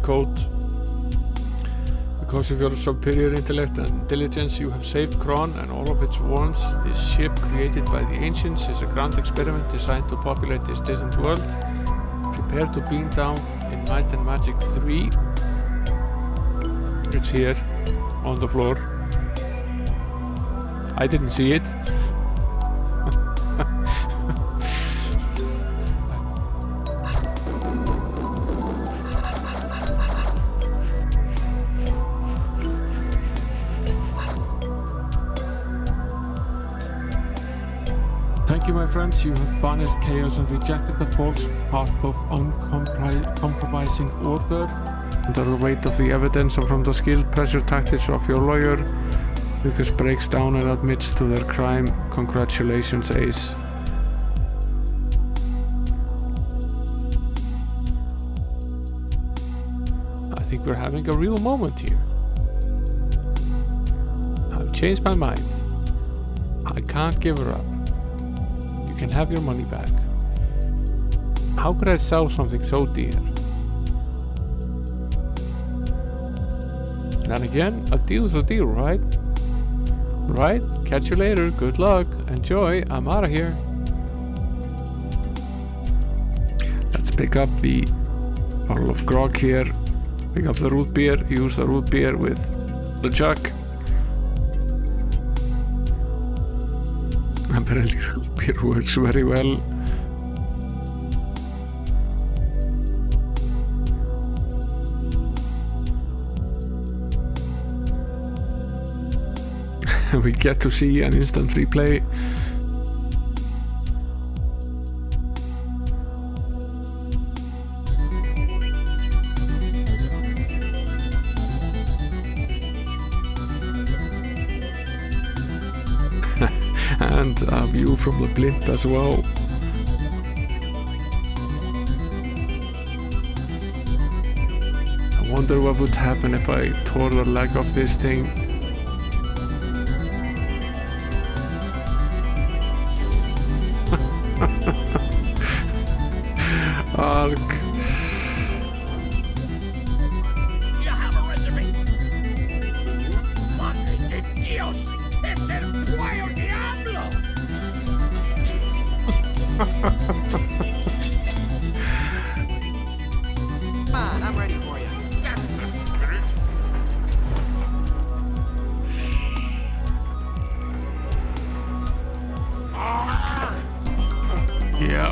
code. Because of your superior intellect and intelligence, you have saved Kron and all of its worlds. This ship, created by the ancients, is a grand experiment designed to populate this distant world. Prepare to beam down in Might and Magic 3. It's here, on the floor. I didn't see it. Thank you, my friends. You have banished chaos and rejected the false path of uncompromising order. Under the weight of the evidence and from the skilled pressure tactics of your lawyer, Lucas breaks down and admits to their crime. Congratulations, Ace. I think we're having a real moment here. I've changed my mind. I can't give her up. You can have your money back. How could I sell something so dear? Then again, a deal's a deal, right? Right? Catch you later. Good luck. Enjoy. I'm out of here. Let's pick up the bottle of grog here. Pick up the root beer. Use the root beer with the jug. Apparently root beer works very well. We get to see an instant replay. And a view from the blimp as well. I wonder what would happen if I tore the leg off this thing. Ark. You have a reservation. Madre de Dios, es el pollo diablo. Come on, I'm ready for you. Yeah.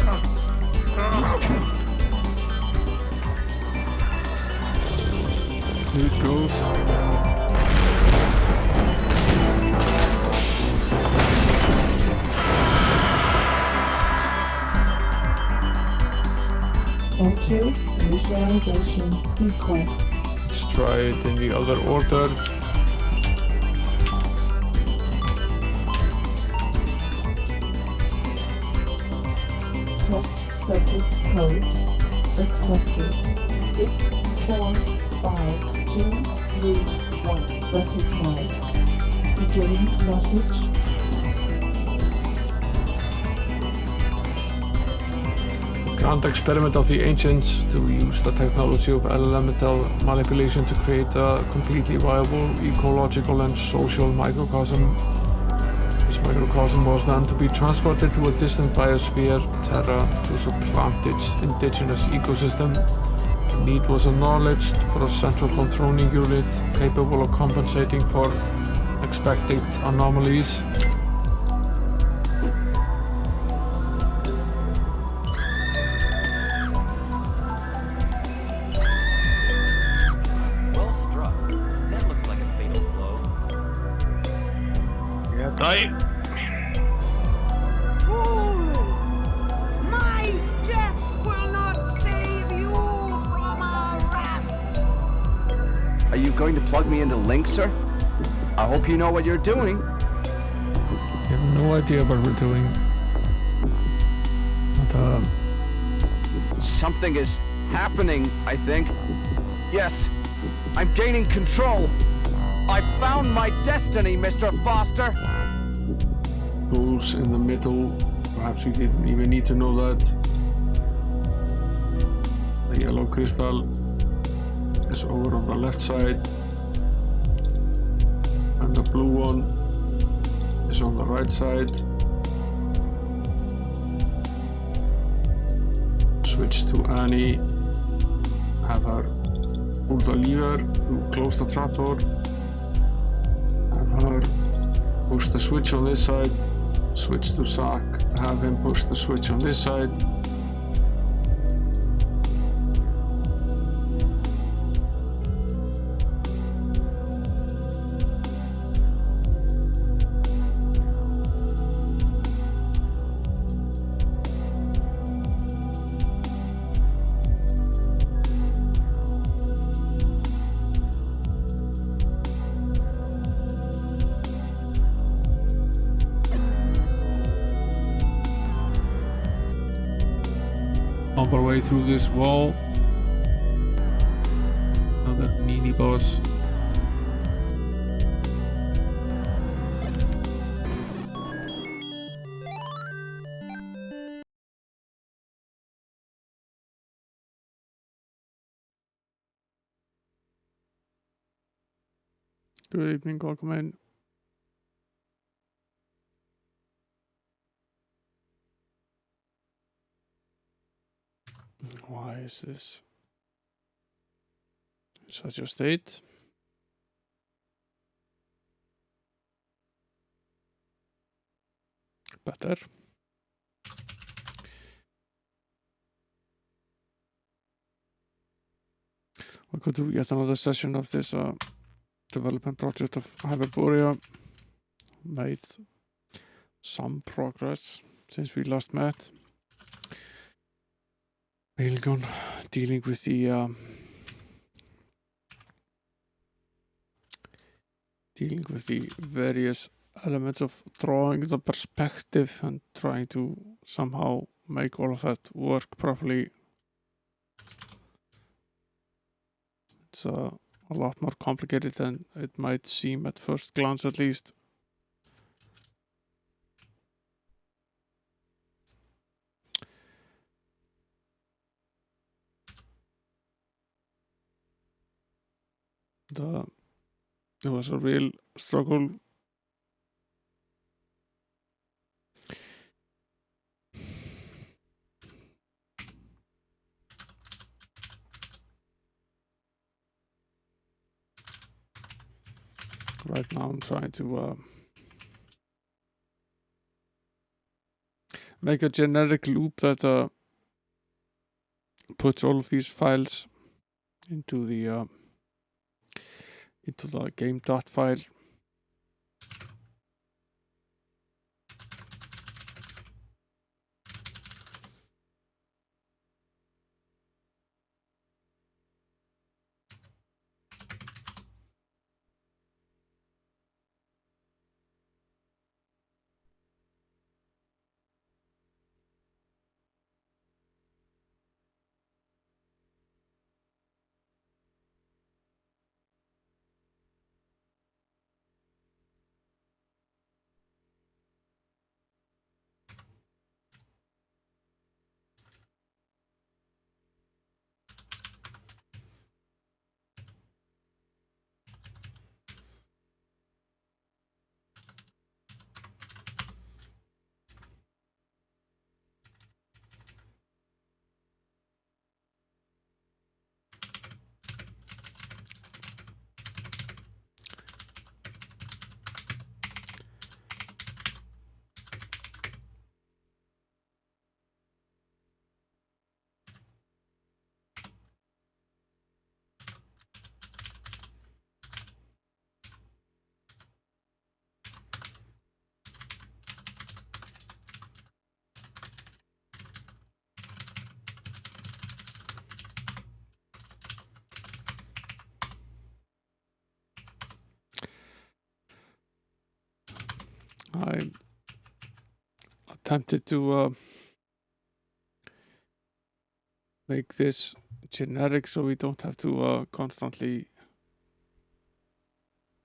Here it goes. Enter visualization request. Let's try it in the other order. Circuit code accepted. 6452331 recognized. Beginning message. Grand experiment of the ancients to use the technology of elemental manipulation to create a completely viable ecological and social microcosm. This microcosm was then to be transported to a distant biosphere, Terra, to supplant its indigenous ecosystem. The need was acknowledged for a central controlling unit capable of compensating for expected anomalies. Well struck. That looks like a fatal blow. Yeah, die. My death will not save you from our wrath. Are you going to plug me into Link, sir? I hope you know what you're doing. I have no idea what we're doing. But, Something is happening, I think. Yes, I'm gaining control. I found my destiny, Mr. Foster. Goals in the middle. Perhaps we didn't even need to know that. The yellow crystal is over on the left side, and the blue one is on the right side. Switch to Annie, have her pull the lever to close the trapdoor, have her push the switch on this side, switch to Zack, have him push the switch on this side. On our way through this wall, another mini boss. Good evening, welcome. Why is this such a state? Better. We could do yet another session of this development project of Hyperborea. Made some progress since we last met. Milgon dealing with the various elements of drawing the perspective and trying to somehow make all of that work properly. It's a lot more complicated than it might seem at first glance, at least. It was a real struggle. Right now I'm trying to make a generic loop that puts all of these files into the game.file file. I attempted to make this generic so we don't have to constantly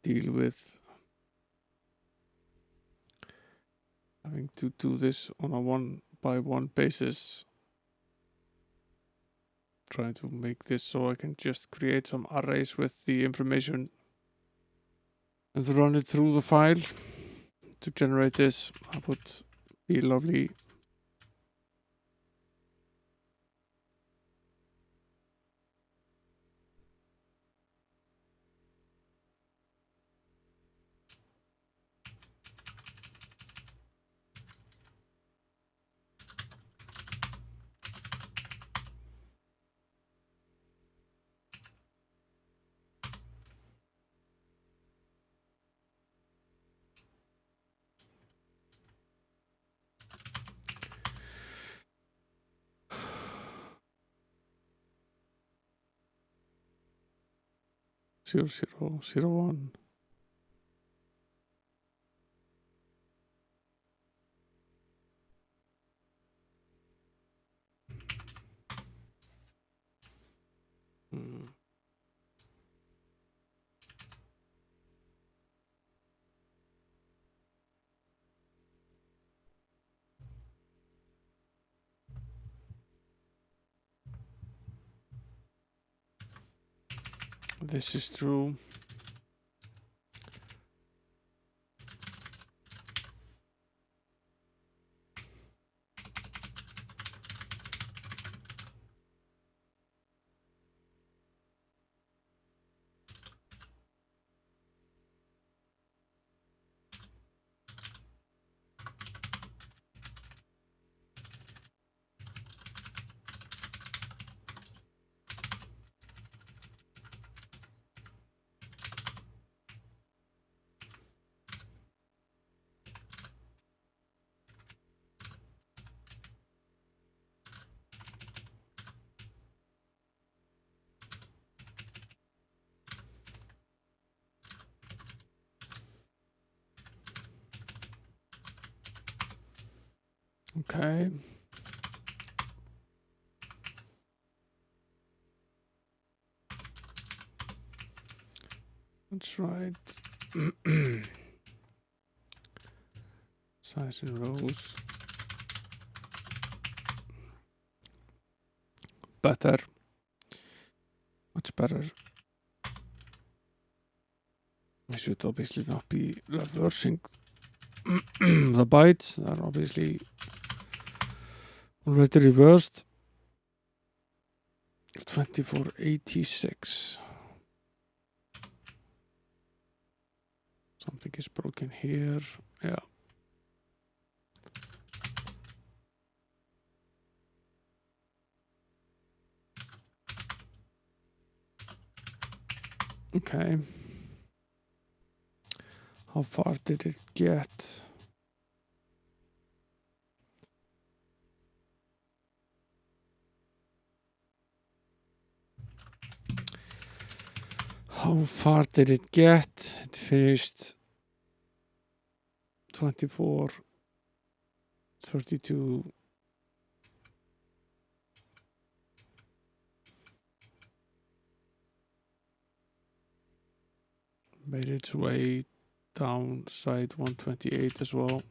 deal with having to do this on a one-by-one basis. trying to make this so I can just create some arrays with the information and run it through the file to generate this. That would be lovely. Zero, zero, zero, one. This is true. Okay. That's right. Size in rows. Better. Much better. I should obviously not be reversing the bytes. They're obviously already reversed. 2486. Something is broken here. Yeah. Okay. How far did it get? How far did it get? It finished 24, 32. Made its way down side 128 as well.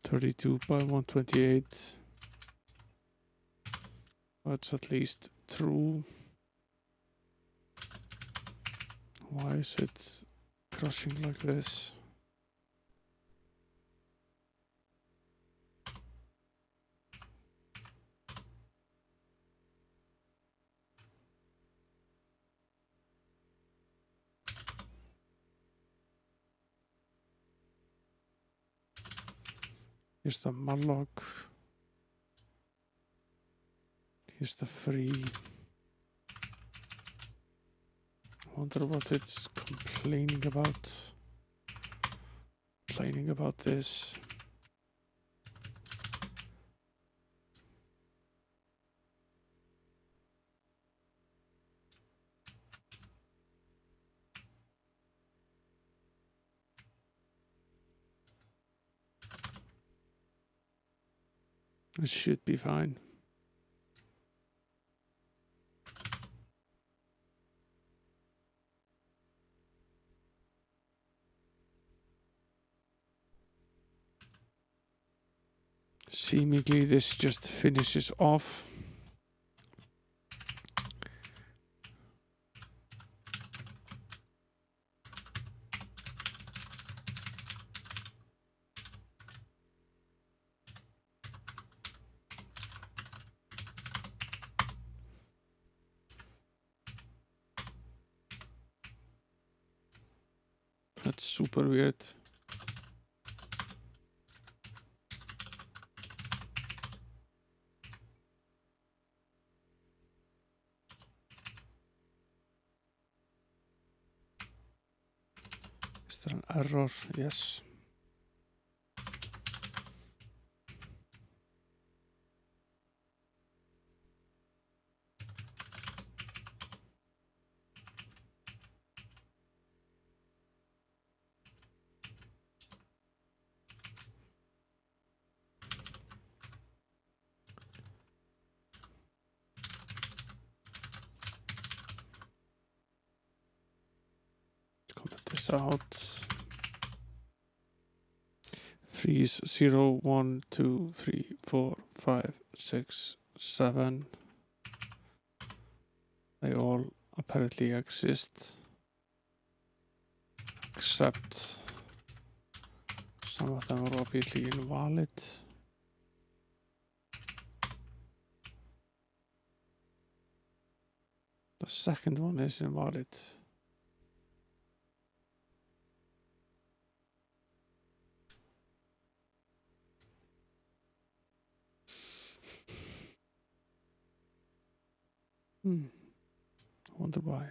(32 by 128). That's at least true. Why is it crushing like this? Here's the malloc. Here's the free. Wonder what it's complaining about. Complaining about this. It should be fine. Seemingly this just finishes off. That's super weird. Is there an error? Yes. Comment this out. Freeze 0, 1, 2, 3, 4, 5, 6, 7. They all apparently exist. Except some of them are obviously invalid. The second one is invalid. Wonder why.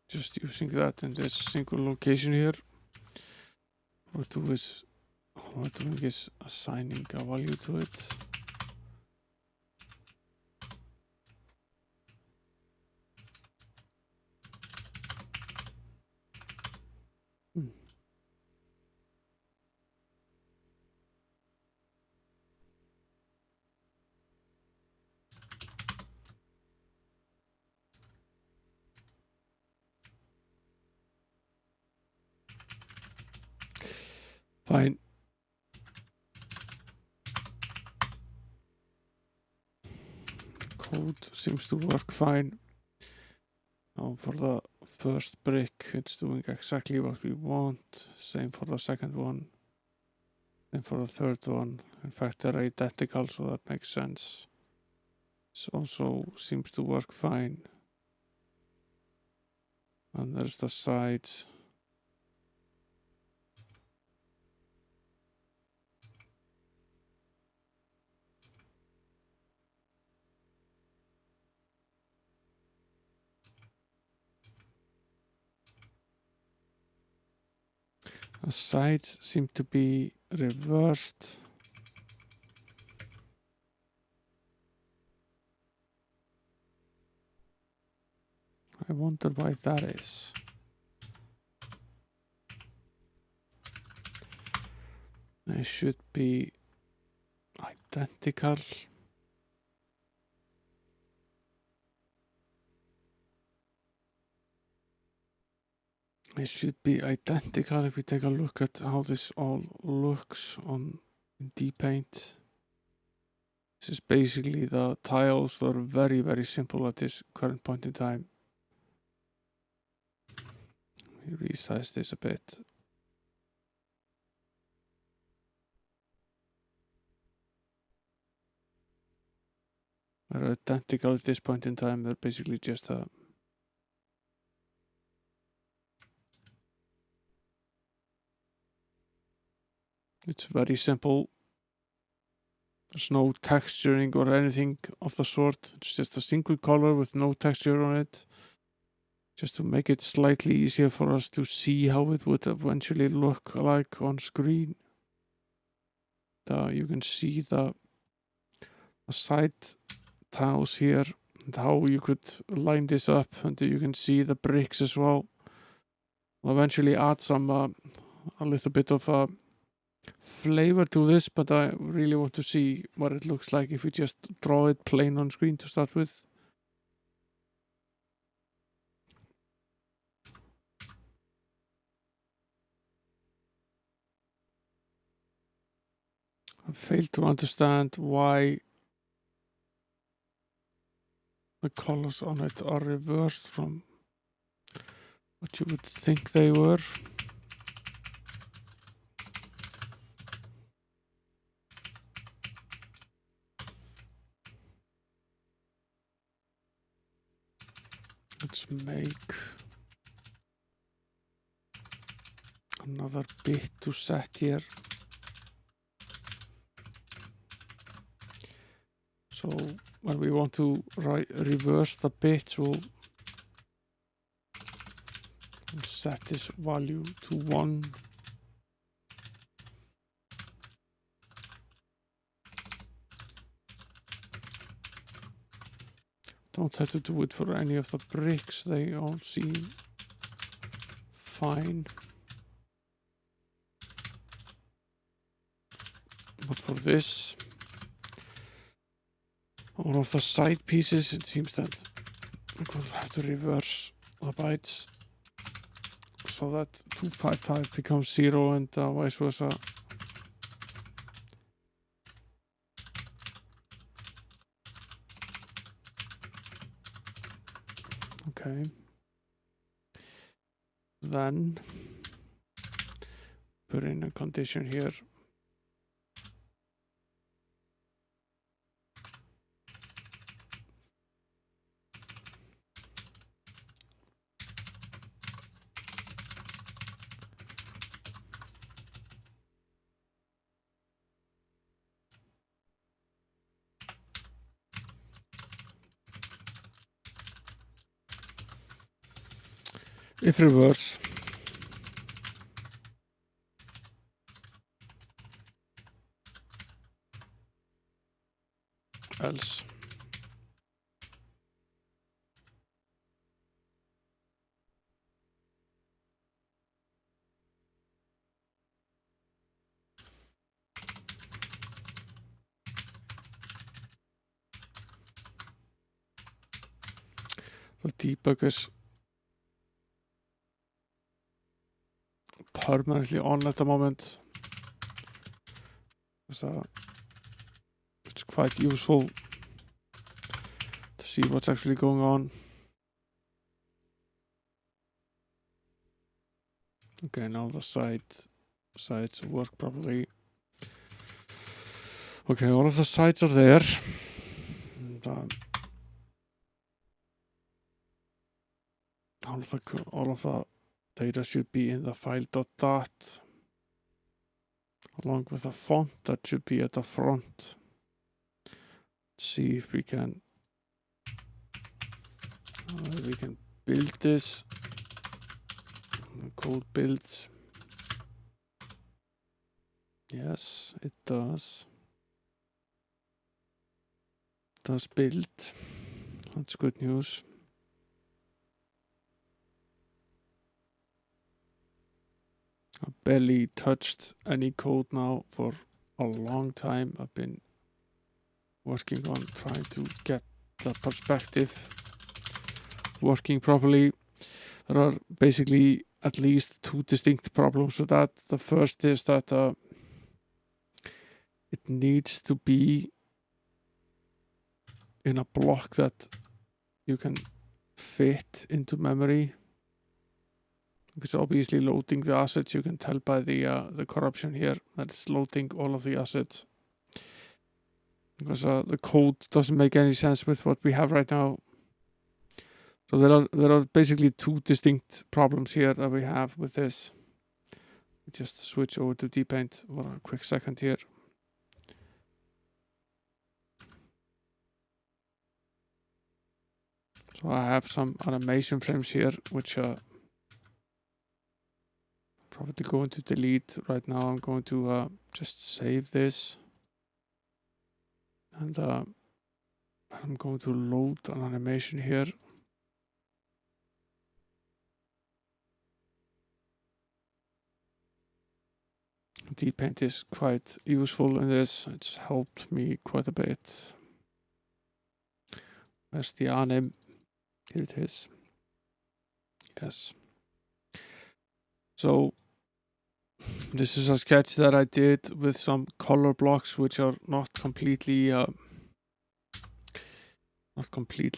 Just using that in this single location here. What we're doing is assigning a value to it. Fine. Code seems to work fine. Now for the first brick, it's doing exactly what we want. Same for the second one. Same for the third one. In fact, they're identical, so that makes sense. This also seems to work fine. And there's the sides. The sides seem to be reversed. I wonder why that is. They should be identical. It should be identical if we take a look at how this all looks on D-Paint. This is basically the tiles that are very, very simple at this current point in time. Let me resize this a bit. They're identical at this point in time. They're basically just a it's very simple. There's no texturing or anything of the sort. It's just a single color with no texture on it. Just to make it slightly easier for us to see how it would eventually look like on screen. You can see the side tiles here and how you could line this up, and you can see the bricks as well. I'll eventually add some a little bit of flavor to this, but I really want to see what it looks like if we just draw it plain on screen to start with. I fail to understand why the colors on it are reversed from what you would think they were. Let's make another bit to set here. So when we want to reverse the bits, we'll set this value to 1. Don't have to do it for any of the bricks, they all seem fine. But for this, all of the side pieces, it seems that we're going to have to reverse the bytes so that 255 becomes 0 and vice versa. Okay. Then put in a condition here. If reverse, else. The debug is permanently on at the moment. So it's quite useful to see what's actually going on. Okay, now the sides work properly. Okay, all of the sides are there. And, all of the data should be in the file.dat along with the font that should be at the front. Let's see if we can build this. The code builds. Yes, it does. It does build. That's good news. I barely touched any code now for a long time. I've been working on trying to get the perspective working properly. There are basically at least 2 distinct problems with that. The first is that it needs to be in a block that you can fit into memory. Because obviously loading the assets, you can tell by the corruption here that it's loading all of the assets. Because the code doesn't make any sense with what we have right now. So there are basically 2 distinct problems here that we have with this. Just switch over to dpaint for a quick second here. So I have some animation frames here, which probably going to delete right now. I'm going to just save this. And I'm going to load an animation here. D-Paint is quite useful in this. It's helped me quite a bit. Where's the anim? Here it is. Yes. So this is a sketch that I did with some color blocks which are not completely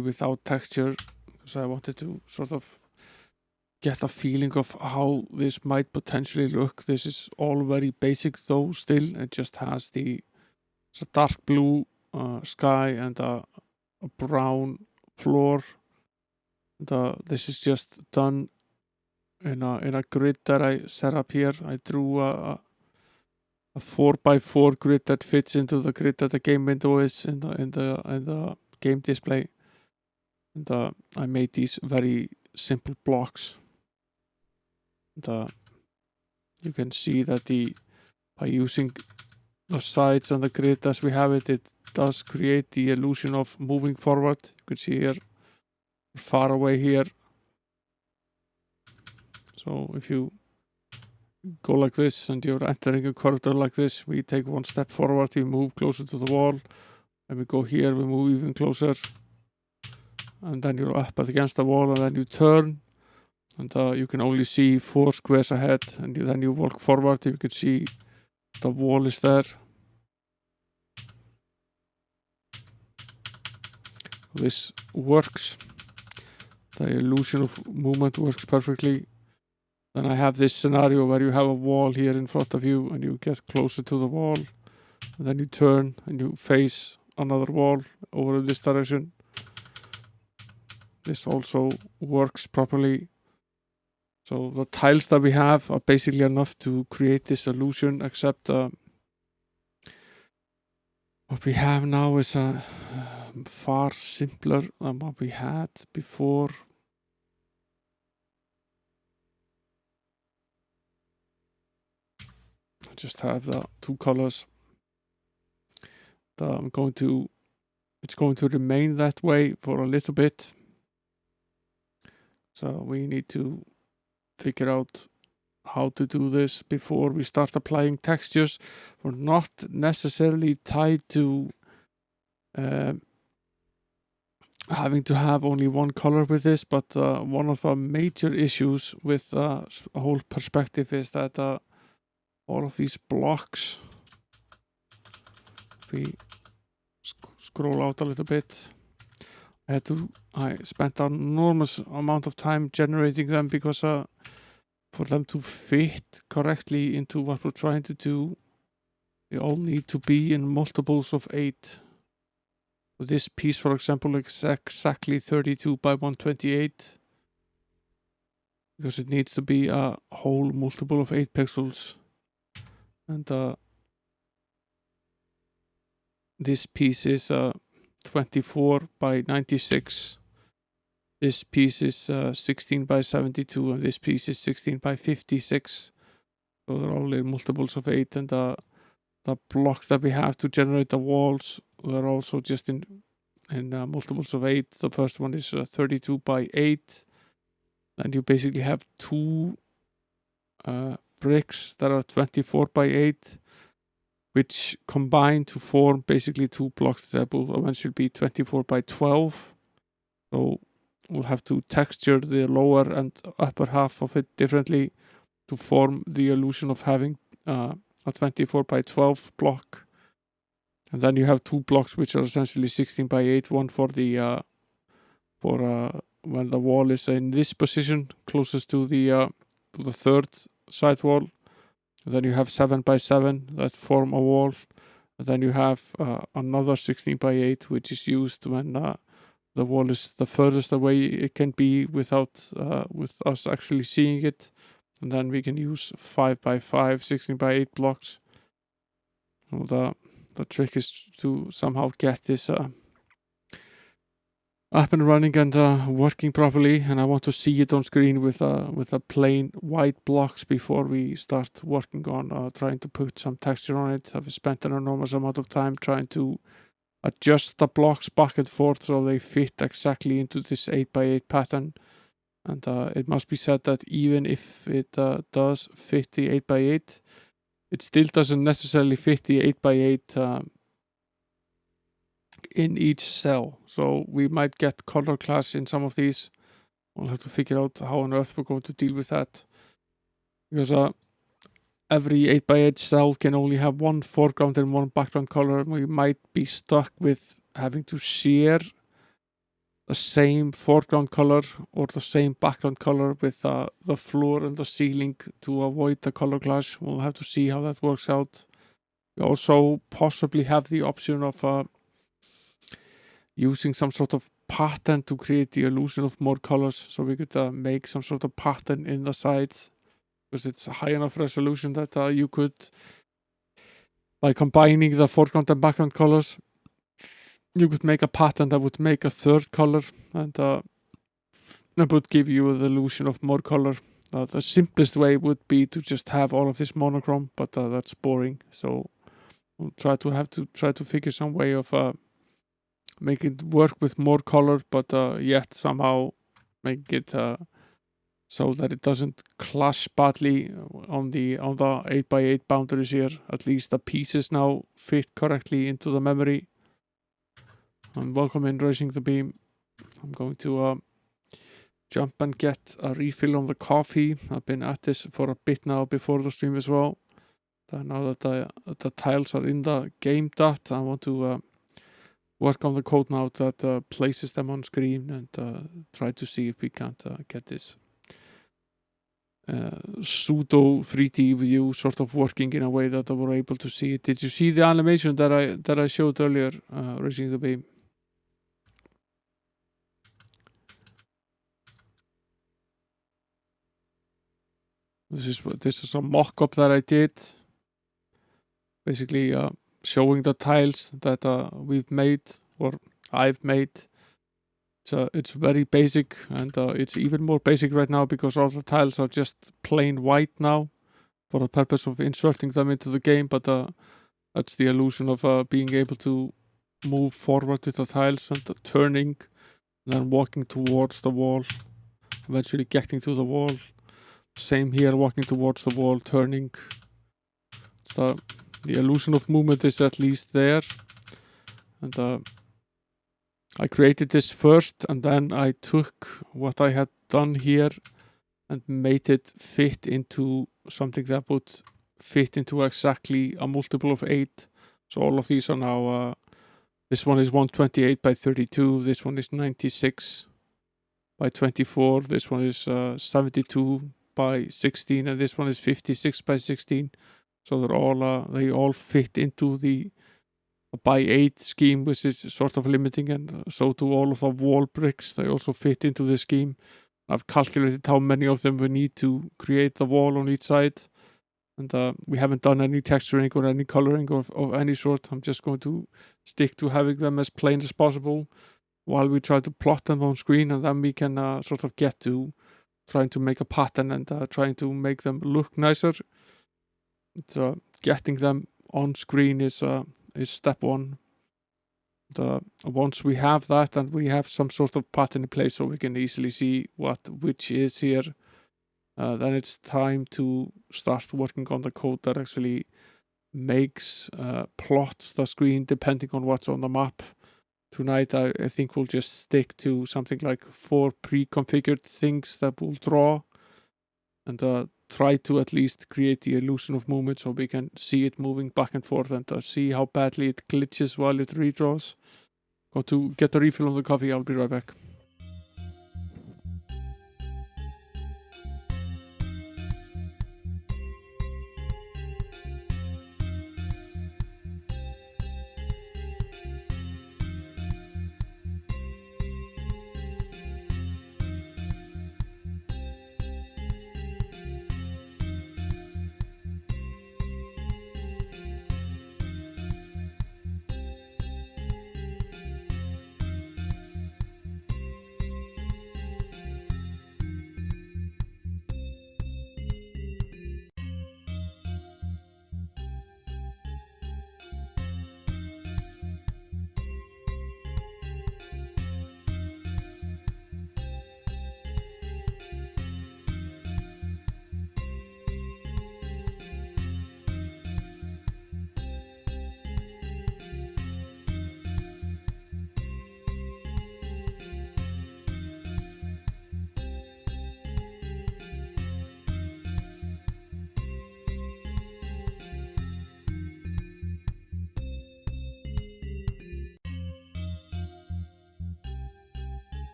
without texture, because I wanted to sort of get a feeling of how this might potentially look. This is all very basic though still. It just has it's a dark blue sky and a brown floor. And, this is just done in a grid that I set up here. I drew a 4x4 grid that fits into the grid that the game window is in the game display. And I made these very simple blocks. And you can see that by using the sides and the grid as we have it, it does create the illusion of moving forward. You can see here, far away here. So if you go like this and you're entering a corridor like this, we take one step forward, we move closer to the wall, and we go here, we move even closer, and then you're up against the wall, and then you turn, and you can only see 4 squares ahead, and then you walk forward. You can see the wall is there. This works. The illusion of movement works perfectly. Then I have this scenario where you have a wall here in front of you, and you get closer to the wall, and then you turn and you face another wall over in this direction. This also works properly. So the tiles that we have are basically enough to create this illusion, except what we have now is far simpler than what we had before. I just have the 2 colors. It's going to remain that way for a little bit. So we need to figure out how to do this before we start applying textures. We're not necessarily tied to having to have only one color with this, but one of the major issues with the whole perspective is that all of these blocks, we scroll out a little bit. I spent an enormous amount of time generating them because for them to fit correctly into what we're trying to do, they all need to be in multiples of 8. So this piece, for example, is exactly 32 by 128 because it needs to be a whole multiple of 8 pixels. And this piece is 24 by 96. This piece is 16 by 72, and this piece is 16 by 56. So they're all in multiples of 8, and the blocks that we have to generate the walls were also just in multiples of 8. The first one is 32 by 8, and you basically have 2 bricks that are 24 by 8, which combine to form basically 2 blocks that will eventually be 24 by 12. So we'll have to texture the lower and upper half of it differently to form the illusion of having a 24 by 12 block. And then you have 2 blocks which are essentially 16 by 8, one for the when the wall is in this position closest to the third side wall. And then you have 7 by 7 that form a wall. And then you have another 16 by 8 which is used when the wall is the furthest away it can be without with us actually seeing it. And then we can use 5 by 5, 16 by 8 blocks. So the trick is to somehow get this up and running and working properly, and I want to see it on screen with a plain white blocks before we start working on trying to put some texture on it. I've spent an enormous amount of time trying to adjust the blocks back and forth so they fit exactly into this 8 by 8 pattern. And it must be said that even if it does fit the 8 by 8, it still doesn't necessarily fit the 8x8 in each cell. So we might get color clash in some of these. We'll have to figure out how on earth we're going to deal with that. Because every 8x8 cell can only have one foreground and one background color. We might be stuck with having to share the same foreground color or the same background color with the floor and the ceiling to avoid the color clash. We'll have to see how that works out. We also possibly have the option of using some sort of pattern to create the illusion of more colors, so we could make some sort of pattern in the sides, because it's a high enough resolution that you could, by combining the foreground and background colors, you could make a pattern that would make a third color, and that would give you the illusion of more color. The simplest way would be to just have all of this monochrome, but that's boring. So we'll try to figure some way of make it work with more color, but yet somehow make it so that it doesn't clash badly on the 8x8 boundaries here. At least the pieces now fit correctly into the memory. And welcome in Raising the Beam. I'm going to jump and get a refill on the coffee. I've been at this for a bit now before the stream as well. Now that the tiles are in the game dot, I want to work on the code now that places them on screen, and try to see if we can't get this pseudo 3D view sort of working in a way that we're able to see it. Did you see the animation that I showed earlier, Raising the Beam? This is a mock-up that I did, basically showing the tiles that we've made, or I've made. It's very basic, and it's even more basic right now because all the tiles are just plain white now for the purpose of inserting them into the game, but that's the illusion of being able to move forward with the tiles and turning and then walking towards the wall, eventually getting to the wall. Same here, walking towards the wall, turning. So the illusion of movement is at least there, and I created this first, and then I took what I had done here and made it fit into something that would fit into exactly a multiple of 8. So all of these are now, this one is 128 by 32, this one is 96 by 24, this one is 72 by 16, and this one is 56 by 16. So they all fit into the by 8 scheme, which is sort of limiting, and so do all of the wall bricks. They also fit into the scheme. I've calculated how many of them we need to create the wall on each side, and we haven't done any texturing or any coloring of any sort. I'm just going to stick to having them as plain as possible while we try to plot them on screen, and then we can sort of get to trying to make a pattern and trying to make them look nicer. Getting them on screen is step one. Once we have that and we have some sort of pattern in place so we can easily see which is here, then it's time to start working on the code that actually makes plots the screen depending on what's on the map. Tonight I think we'll just stick to something like 4 pre-configured things that we'll draw, and try to at least create the illusion of movement so we can see it moving back and forth, and see how badly it glitches while it redraws. Go to get a refill on the coffee. I'll be right back.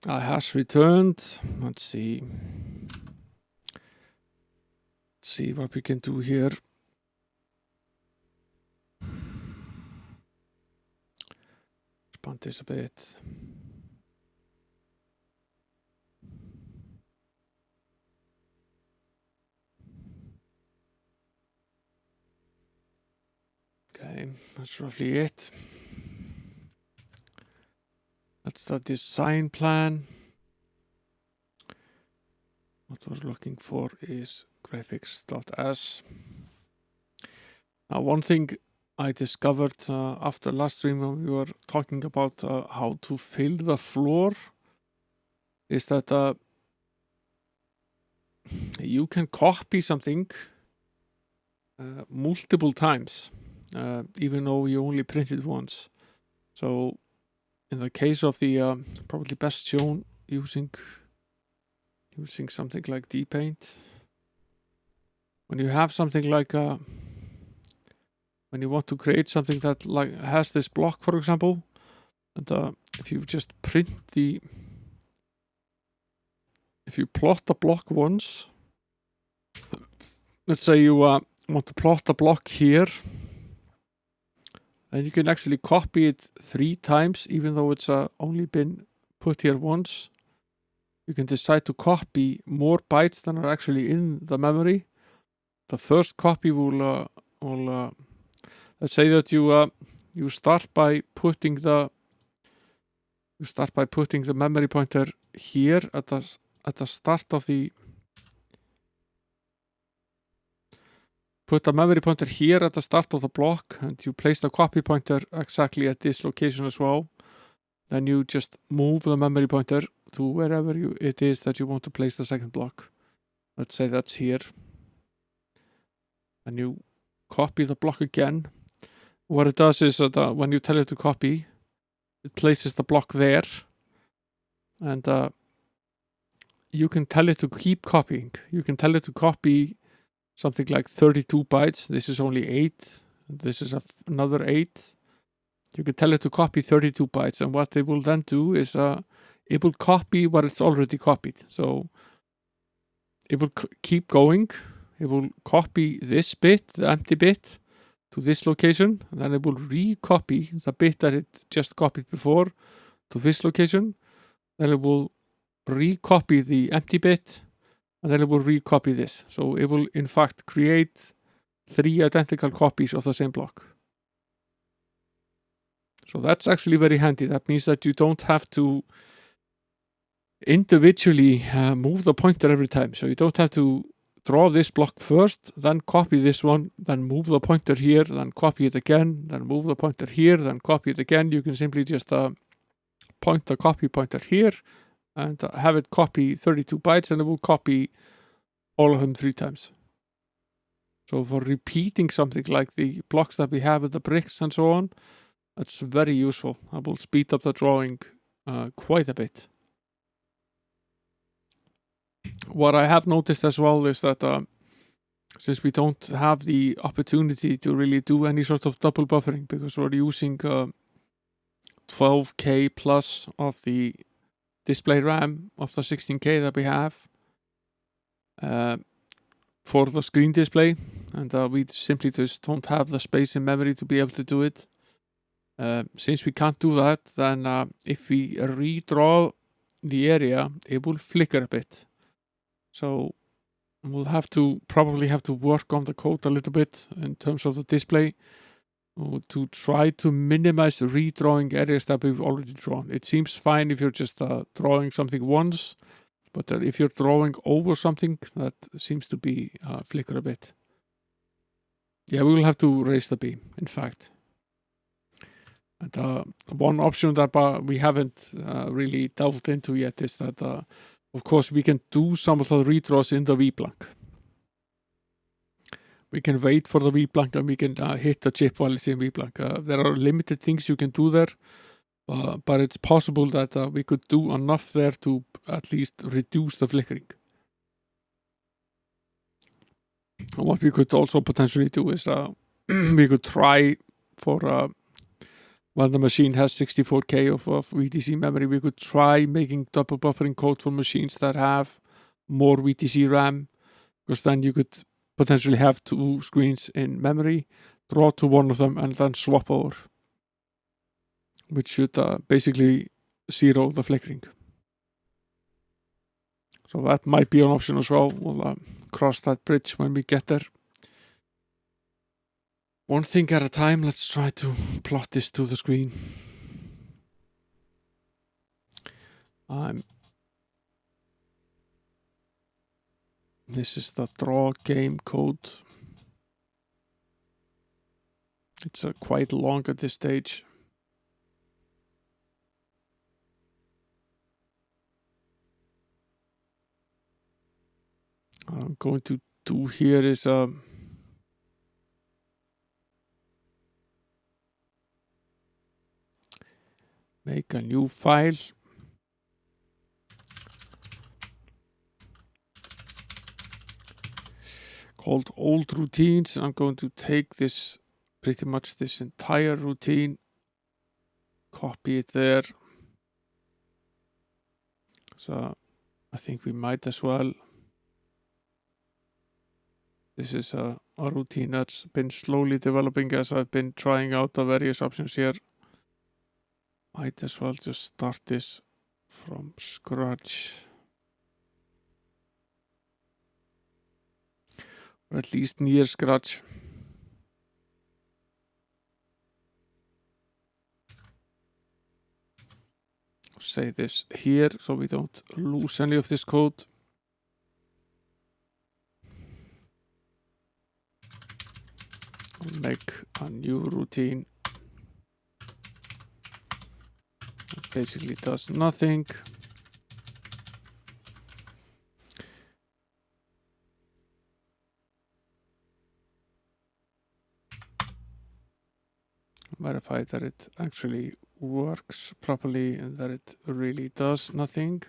Has returned. Let's see. Let's see what we can do here. Expand this a bit. Okay, that's roughly it. That's the design plan. What we're looking for is graphics.s. Now, one thing I discovered after last stream when we were talking about how to fill the floor is that you can copy something multiple times, even though you only printed once. So in the case of the probably best shown using something like dpaint, when you have something like when you want to create something that like has this block, for example, and if you just if you plot the block once, let's say you want to plot the block here, then you can actually copy it 3 times, even though it's only been put here once. You can decide to copy more bytes than are actually in the memory. The first copy will let's say that you start by putting the memory pointer here at the start of the. Put the memory pointer here at the start of the block, and you place the copy pointer exactly at this location as well. Then you just move the memory pointer to wherever it is that you want to place the second block. Let's say that's here. And you copy the block again. What it does is that when you tell it to copy, it places the block there. And you can tell it to keep copying. You can tell it to copy something like 32 bytes. This is only 8. This is another 8. You can tell it to copy 32 bytes. And what it will then do is it will copy what it's already copied. So it will keep going. It will copy this bit, the empty bit, to this location. And then it will recopy the bit that it just copied before to this location. Then it will recopy the empty bit. And then it will recopy this. So it will in fact create 3 identical copies of the same block. So that's actually very handy. That means that you don't have to individually move the pointer every time. So you don't have to draw this block first, then copy this one, then move the pointer here, then copy it again, then move the pointer here, then copy it again. You can simply just point the copy pointer here and have it copy 32 bytes, and it will copy all of them 3 times. So for repeating something like the blocks that we have with the bricks and so on, that's very useful. I will speed up the drawing quite a bit. What I have noticed as well is that since we don't have the opportunity to really do any sort of double buffering, because we're using 12K plus of the display RAM of the 16K that we have for the screen display, and we simply just don't have the space in memory to be able to do it. Since we can't do that, then if we redraw the area, it will flicker a bit. So we'll probably have to work on the code a little bit in terms of the display to try to minimize redrawing areas that we've already drawn. It seems fine if you're just drawing something once, but if you're drawing over something, that seems to be flicker a bit. Yeah, we will have to raise the beam, in fact. And one option that we haven't really delved into yet is that, of course, we can do some of the redraws in the V-blank. We can wait for the V-blank and we can hit the chip while it's in V-blank. There are limited things you can do there, but it's possible that we could do enough there to at least reduce the flickering. And what we could also potentially do is we could try for when the machine has 64K of VTC memory, we could try making double buffering code for machines that have more VTC RAM, because then you could potentially have two screens in memory, draw to one of them, and then swap over, which should basically zero the flickering. So that might be an option as well. We'll cross that bridge when we get there. One thing at a time. Let's try to plot this to the screen. This is the draw game code. It's quite long at this stage. What I'm going to do here is make a new file. Called old routines. I'm going to take this, pretty much this entire routine, copy it there. So I think we might as well. This is a routine that's been slowly developing as I've been trying out the various options here. Might as well just start this from scratch. Or at least near scratch. Say this here so we don't lose any of this code. Make a new routine. It basically does nothing. Verify that it actually works properly and that it really does nothing.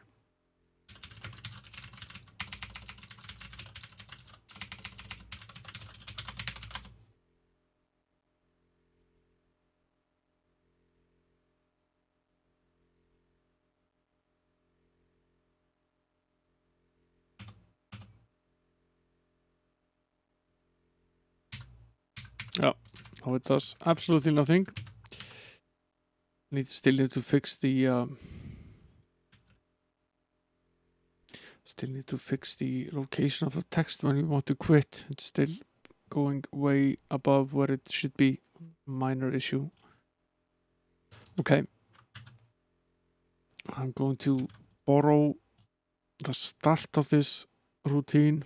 Yeah, now it does absolutely nothing. Still need to fix the location of the text when we want to quit. It's still going way above where it should be. Minor issue. Okay. I'm going to borrow the start of this routine.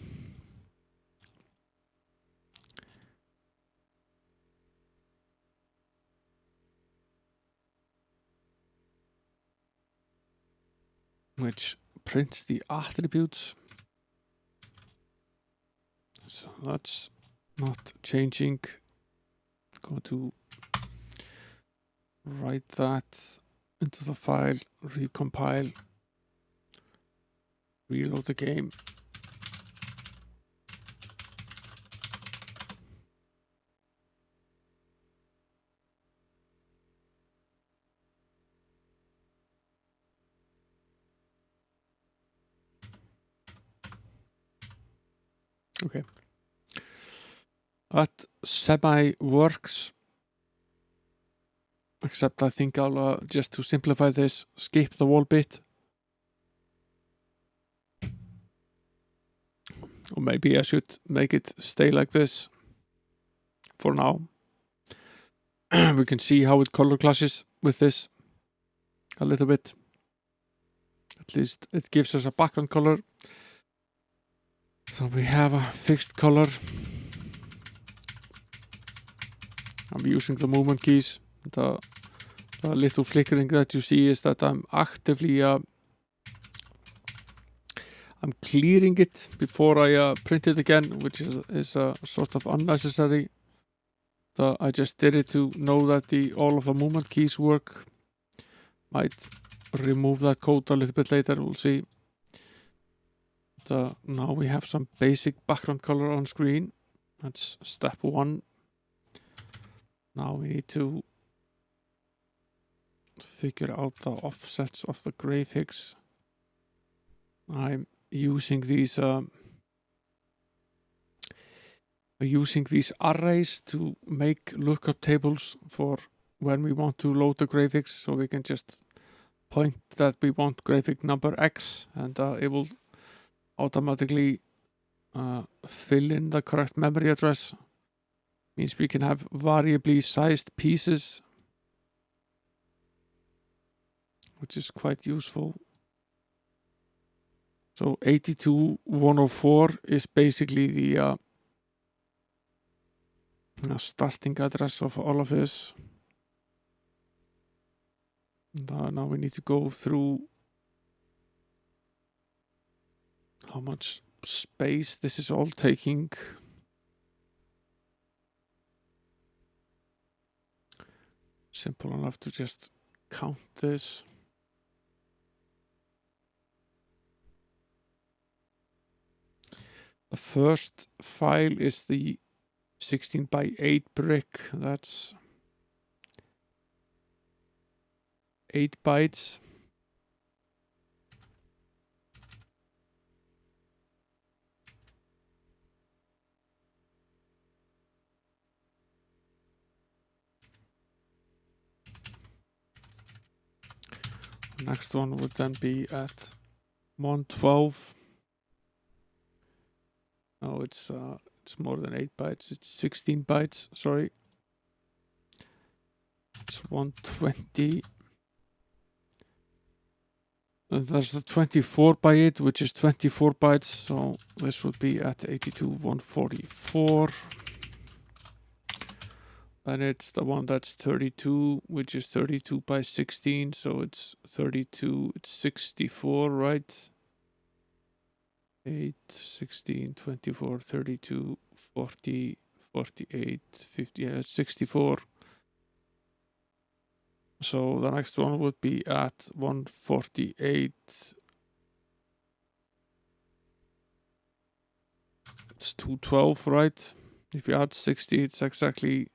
Which prints the attributes. So that's not changing. Go to write that into the file, recompile, reload the game. Okay. That semi works. Except I think I'll just to simplify this, skip the wall bit. Or maybe I should make it stay like this for now. We can see how it color clashes with this a little bit. At least it gives us a background color. So we have a fixed color. I'm using the movement keys. The little flickering that you see is that I'm actively I'm clearing it before I print it again, which is sort of unnecessary. I just did it to know that all of the movement keys work. Might remove that code a little bit later, we'll see. Now we have some basic background color on screen. That's step one. Now we need to figure out the offsets of the graphics. I'm using these arrays to make lookup tables for when we want to load the graphics, so we can just point that we want graphic number X, and it will automatically fill in the correct memory address. Means we can have variably sized pieces, which is quite useful. So 82104 is basically the starting address of all of this. And, now we need to go through how much space this is all taking. Simple enough to just count this. The first file is the 16 by 8 brick. That's 8 bytes. The next one would then be at 112. No, it's more than 8 bytes. It's 16 bytes. Sorry. It's 120. And there's the 24 by 8, which is 24 bytes. So this would be at 82144. And it's the one that's 32, which is 32 by 16. So it's 32, it's 64, right? 8, 16, 24, 32, 40, 48, 50, yeah, 64. So the next one would be at 148. It's 212, right? If you add 60, it's exactly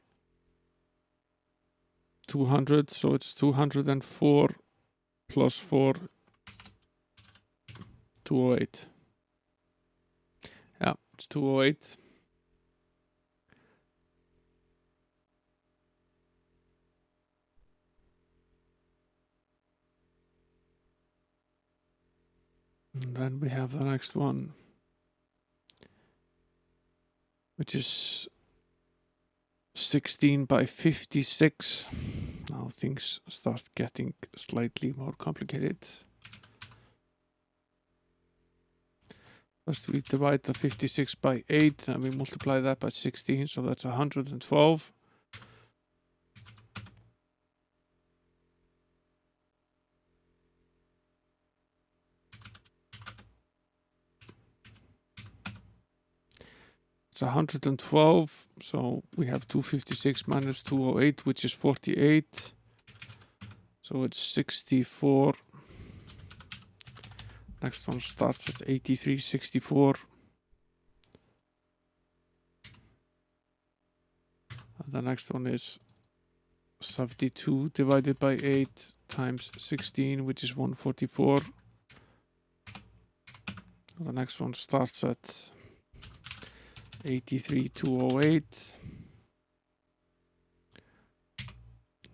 200. So it's 204 plus 4, 208. Yeah, it's 208. And then we have the next one, which is 16 by 56. Now things start getting slightly more complicated. First we divide the 56 by 8 and we multiply that by 16, so that's 112. It's 112, so we have 256 minus 208, which is 48. So it's 64. Next one starts at 8364. And the next one is 72 divided by 8 times 16, which is 144. The next one starts at 83208.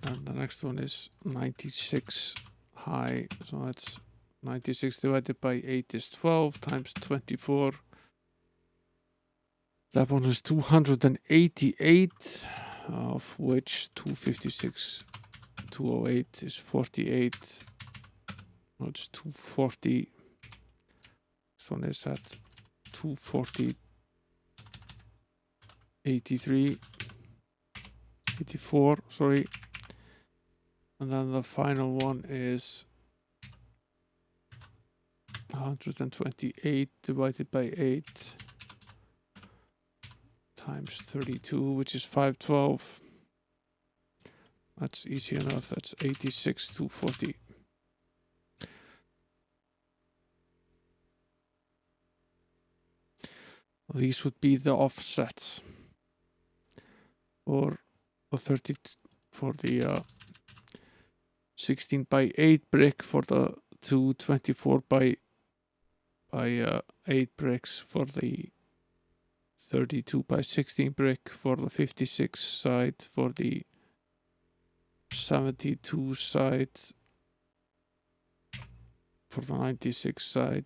And the next one is 96 high, so that's 96 divided by 8 is 12 times 24. That one is 288, of which 256, 208 is 48. No, it's 240. This one is at 240, 83, 84, sorry. And then the final one is 128 divided by 8 times 32, which is 512. That's easy enough. That's 86 to 40. These would be the offsets for the 16 by 8 brick for the two 24 by 8 bricks for the 32 by 16 brick for the 56 side, for the 72 side, for the 96 side.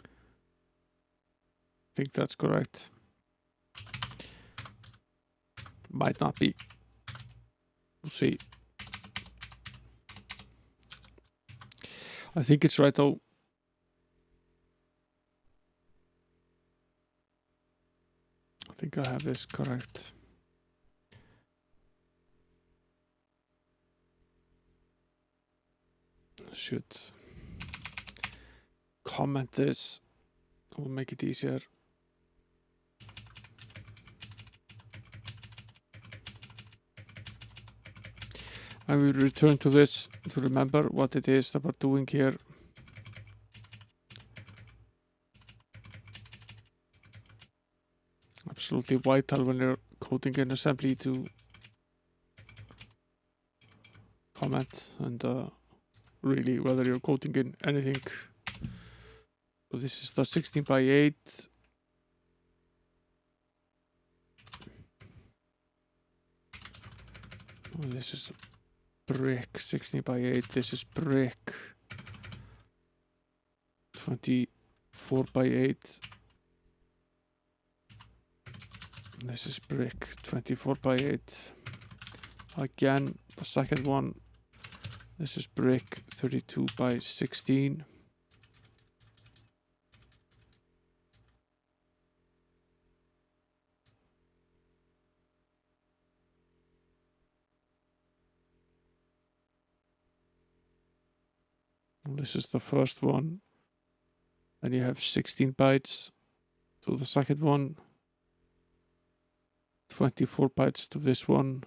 I think that's correct. Might not be. We'll see. I think it's right though. I think I have this correct. Should comment this. Will make it easier. I will return to this to remember what it is that we're doing here. Absolutely vital when you're coding in assembly to comment and really whether you're coding in anything. So this is the 16 by 8. Oh, this is brick 16 by 8. This is brick 24 by 8. This is brick 24 by 8. Again, the second one. This is brick 32 by 16. This is the first one. Then you have 16 bytes to the second one. 24 bytes to this one.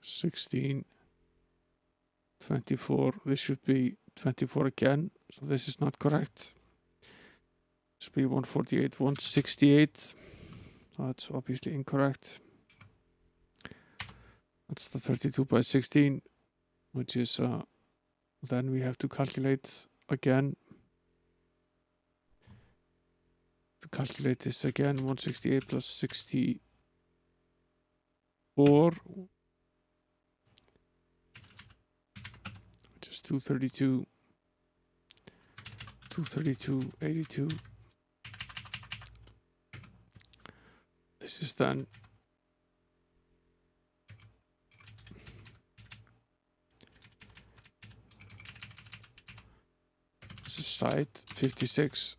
(16) 24. This should be 24 again, so this is not correct. This should be 148, 168. So that's obviously incorrect. That's the 32 by 16, which is then we have to calculate again. To calculate this again, 168 plus 64, which is 232, 232, 82. This is then this is side 56.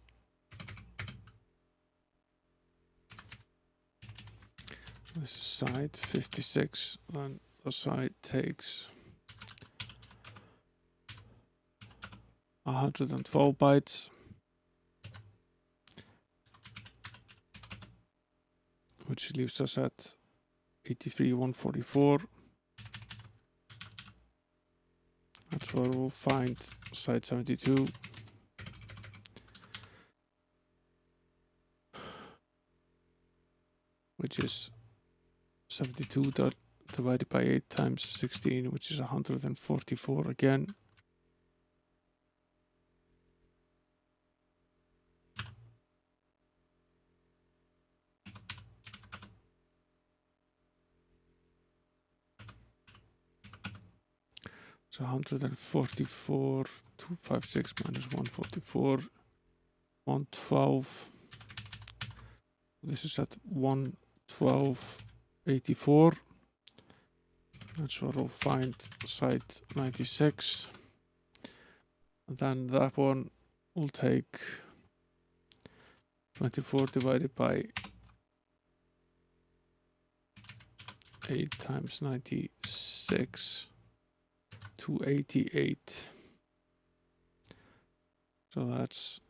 This is side 56, then the side takes 112 bytes, which leaves us at 83, 144. That's where we'll find side 72. Which is 72 divided by 8 times 16, which is 144 again. So 144, 256 minus 144, 112. This is at 112.84. That's where we'll find side 96. And then that one will take 24 divided by 8 times 96. 288. So that's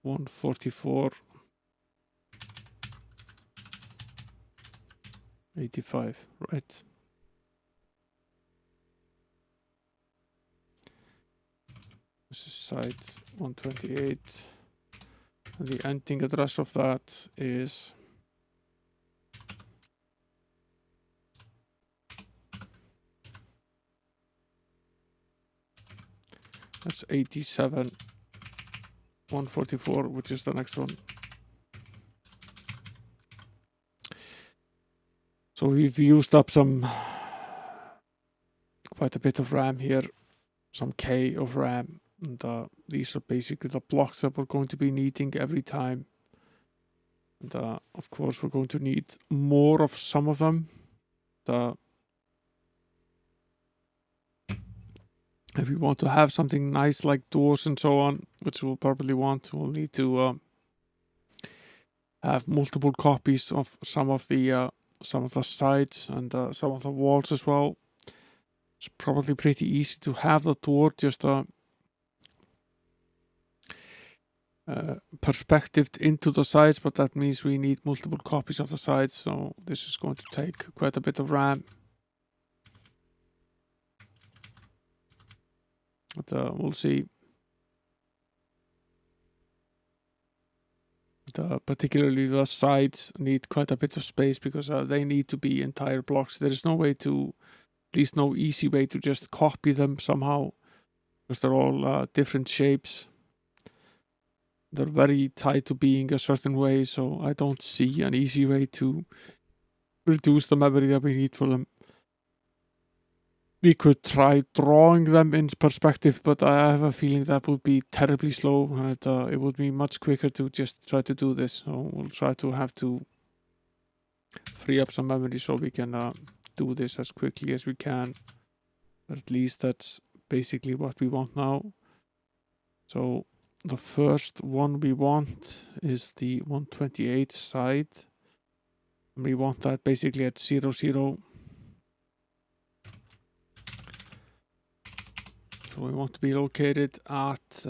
144 85, right? This is site 128. And the ending address of that is that's 87 144, which is the next one. So we've used up quite a bit of RAM here, some K of RAM, and these are basically the blocks that we're going to be needing every time. And of course, we're going to need more of some of them. If we want to have something nice like doors and so on, which we'll probably want, we'll need to have multiple copies of some of the sides and some of the walls as well. It's probably pretty easy to have the door just perspectived into the sides, but that means we need multiple copies of the sides, so this is going to take quite a bit of RAM. But we'll see. Particularly the sides need quite a bit of space because they need to be entire blocks. There is no way to, at least no easy way to just copy them somehow, because they're all different shapes. They're very tied to being a certain way, so I don't see an easy way to reduce the memory that we need for them. We could try drawing them in perspective, but I have a feeling that would be terribly slow, and it would be much quicker to just try to do this. So we'll try to have to free up some memory so we can do this as quickly as we can. But at least that's basically what we want now. So the first one we want is the 128 side. And we want that basically at 0, 0. So we want to be located at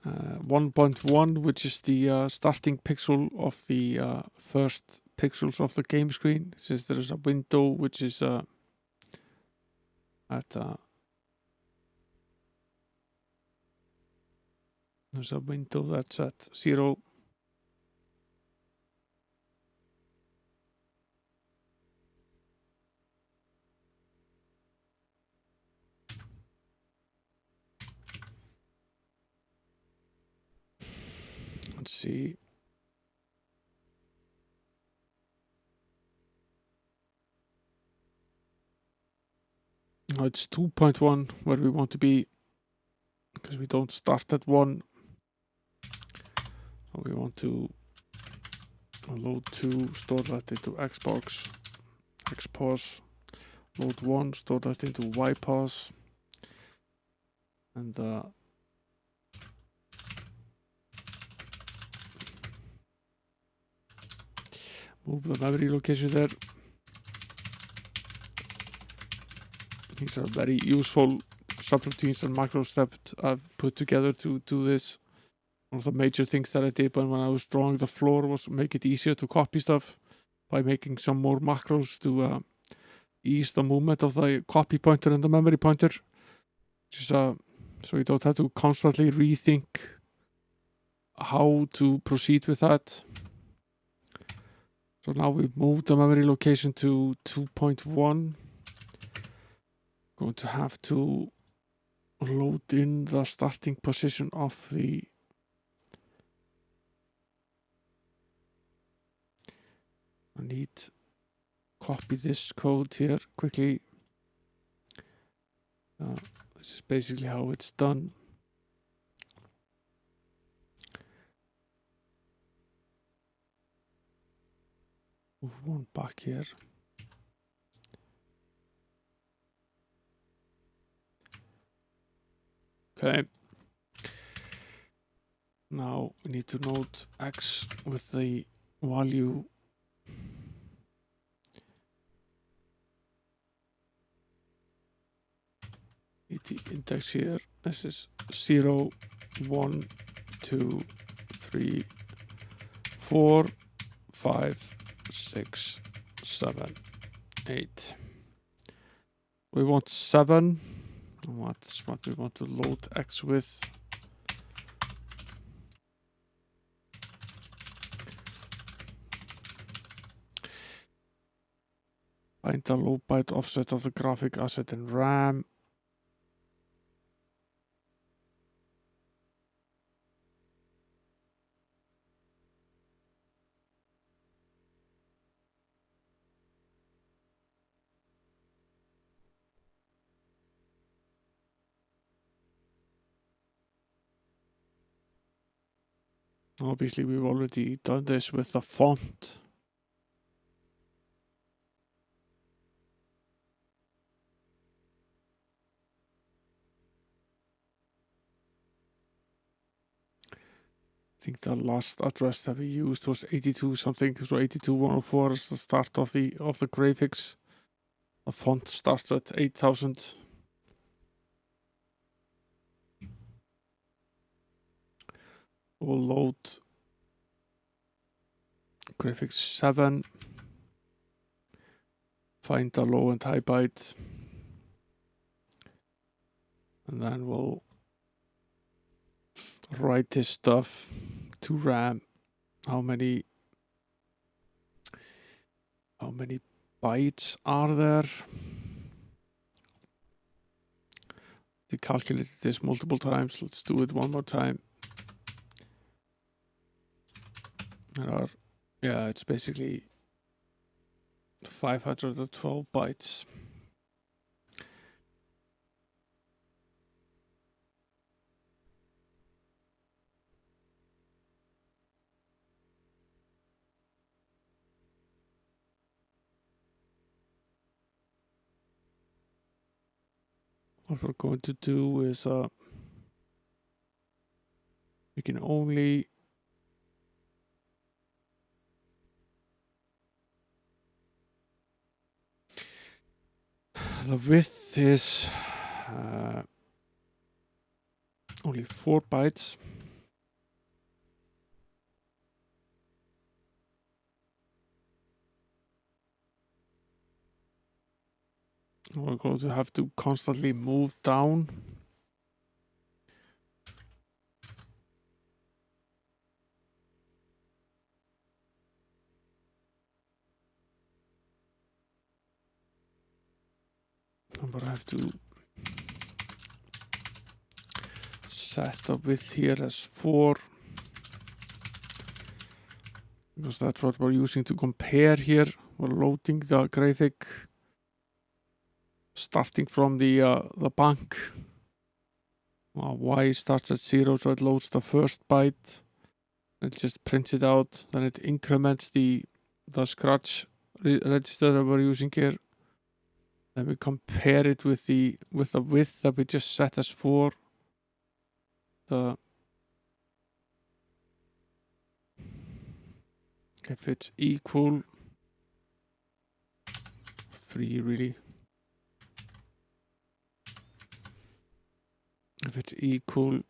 1.1, which is the starting pixel of the first pixels of the game screen. Since there is a window which is at there's a window that's at 0. Let's see. No, it's 2.1 where we want to be, because we don't start at 1. So we want to load 2, store that into Xbox, XPOS, load 1, store that into YPOS, and move the memory location there. These are very useful subroutines and macros that I've put together to do this. One of the major things that I did when I was drawing the floor was make it easier to copy stuff by making some more macros to ease the movement of the copy pointer and the memory pointer. Which is, so you don't have to constantly rethink how to proceed with that. So now we've moved the memory location to 2.1. Going to have to load in the starting position of the I need copy this code here quickly. This is basically how it's done. Move one back here. Okay. Now we need to note X with the value the index here. This is 0, 1, 2, 3, 4, 5, 6, 7, 8. We want 7. What's what we want to load X with. Find the low byte offset of the graphic asset in RAM. Obviously, we've already done this with the font. I think the last address that we used was 82 something, so 82104 is the start of the graphics. The font starts at 8000. We'll load graphics 7. Find the low and high byte. And then we'll write this stuff to RAM. How many bytes are there? We calculated this multiple times. Let's do it one more time. There are, yeah, it's basically 512 bytes. What we're going to do is we can only the width is only 4 bytes. We're going to have to constantly move down. But I have to set the width here as 4. Because that's what we're using to compare here. We're loading the graphic starting from the bank. Well, Y starts at 0, so it loads the first byte. It just prints it out. Then it increments the scratch register that we're using here. Then we compare it with the width that we just set as 4. If it's equal, 3 really. If it's equal,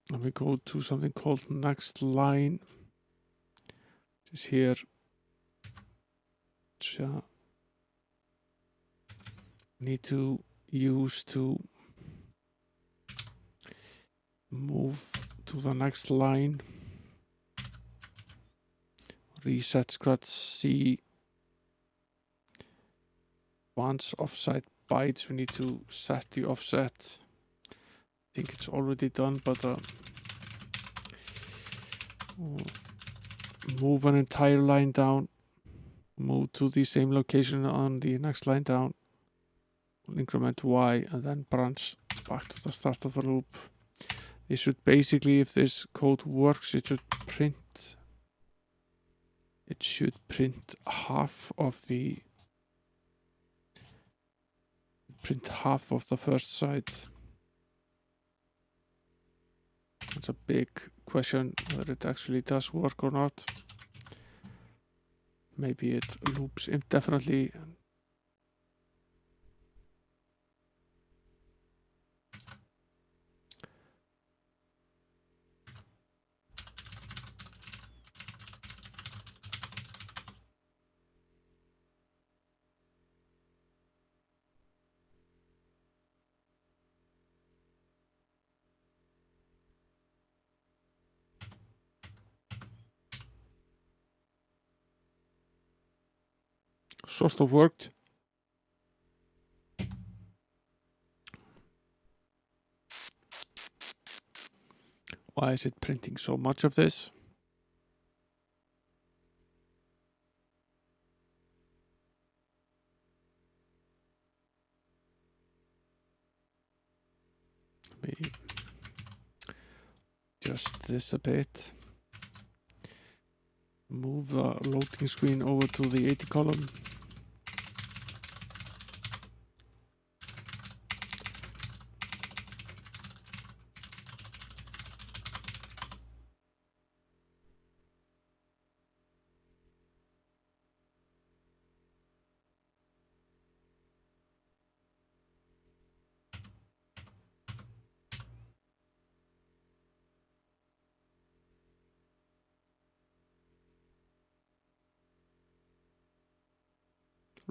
then we go to something called next line. Just here. Need to use to move to the next line. Reset scratch C. Once offset bytes, we need to set the offset. I think it's already done, but move an entire line down. Move to the same location on the next line down. Increment Y and then branch back to the start of the loop. It should basically, if this code works, it should print half of the first side. It's a big question whether it actually does work or not. Maybe it loops indefinitely. Sort of worked. Why is it printing so much of this? Let me adjust this a bit. Move the loading screen over to the 80 column.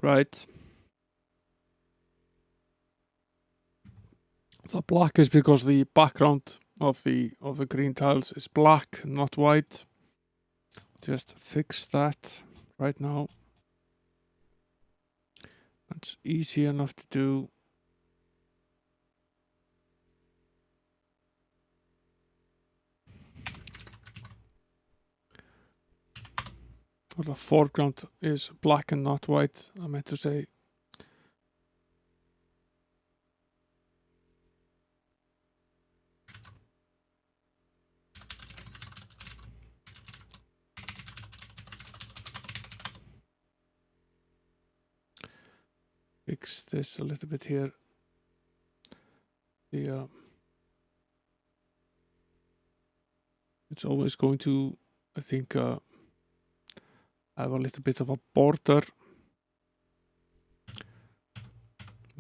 Right. The black is because the background of the green tiles is black, not white. Just fix that right now. It's easy enough to do. Or the foreground is black and not white, I meant to say. Fix this a little bit here. The it's always going to, I think, have a little bit of a border.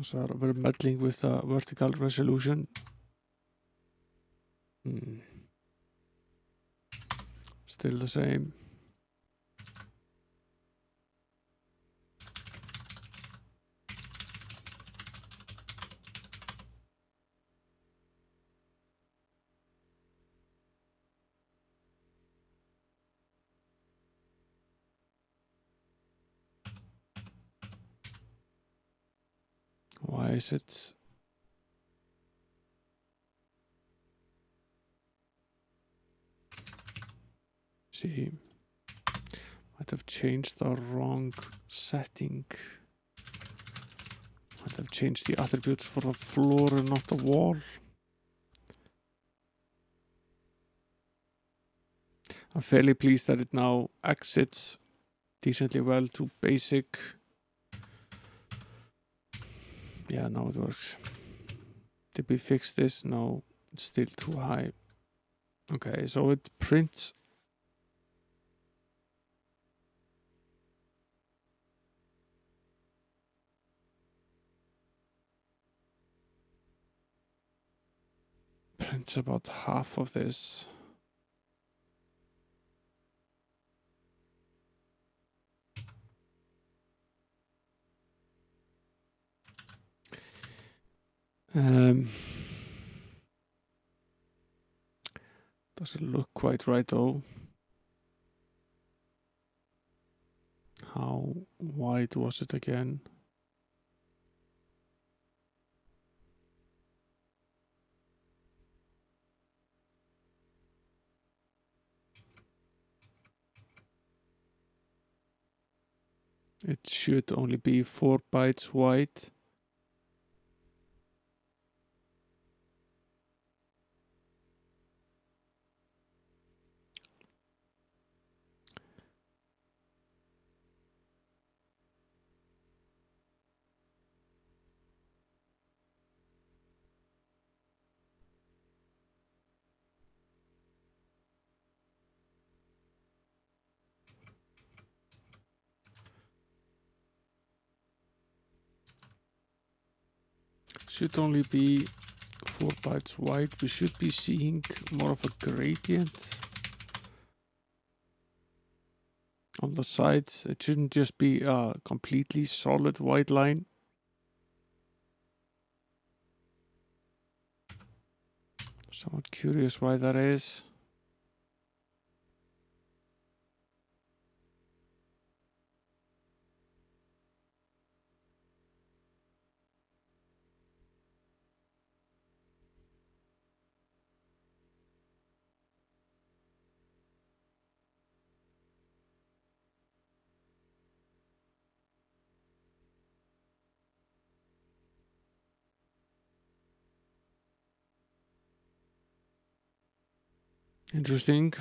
So we're meddling with vertical resolution. Still the same. Why is it? See, might have changed the wrong setting. Might have changed the attributes for the floor and not the wall. I'm fairly pleased that it now exits decently well to basic. Yeah, now it works. Did we fix this? No, it's still too high. Okay, so it prints. Prints about half of this. Doesn't look quite right though. How wide was it again? It should only be 4 bytes wide. Should only be 4 bytes wide. We should be seeing more of a gradient on the sides. It shouldn't just be a completely solid white line. Somewhat curious why that is. Interesting.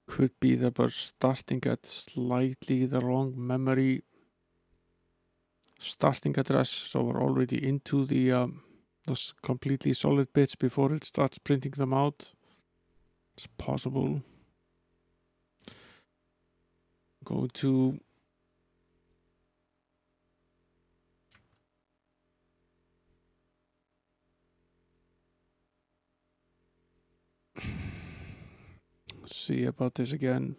Could be that we're starting at slightly the wrong memory starting address, so we're already into the those completely solid bits before it starts printing them out. It's possible. Go to see about this again.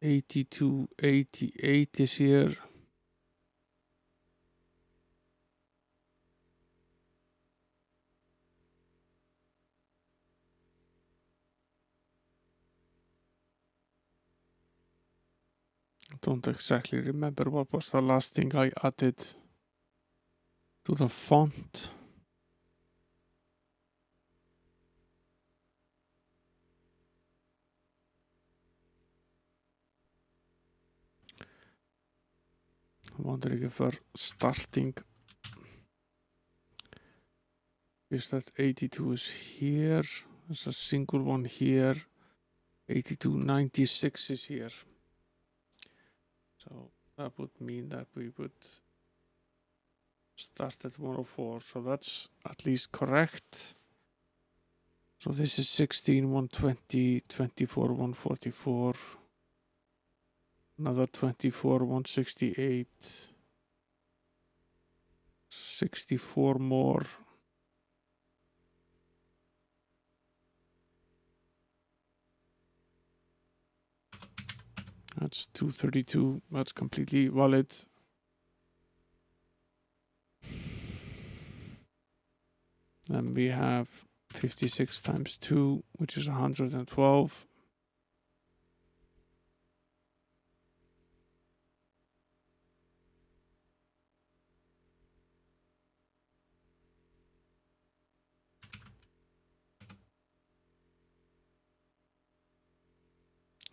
$82, $88 is here. I don't exactly remember what was the last thing I added to the font. I'm wondering if we're starting. Is that 82 is here? There's a single one here. 8296 is here. So that would mean that we would start at 104. So that's at least correct. So this is 16, 120, 24, 144. Another 24, 168. 64 more. That's 232. That's completely valid. Then we have 56 times 2, which is 112.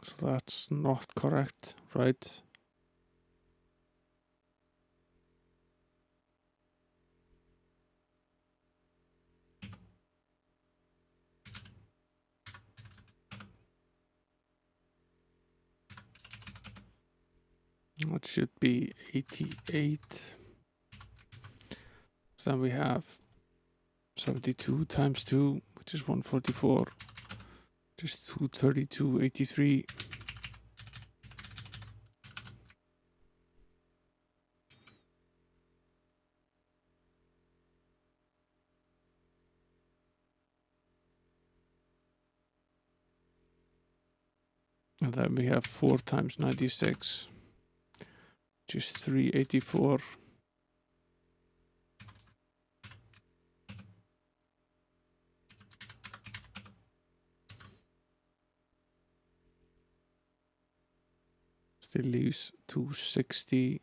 So that's not correct, right? That should be 88. So then we have 72 times 2, which is 144, which is 232, 83. And then we have 4 times 96, which is 384. Still leaves 260.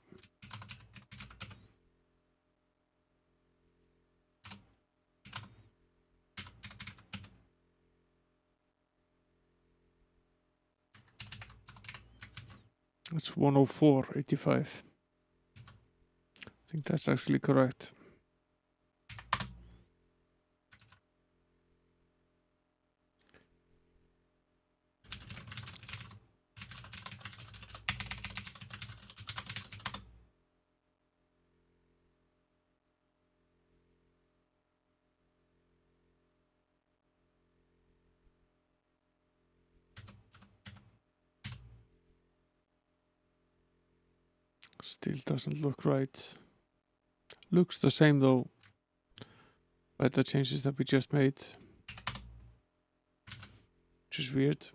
That's 104.85. I think that's actually correct. Still doesn't look right. Looks the same though, by the changes that we just made, which is weird.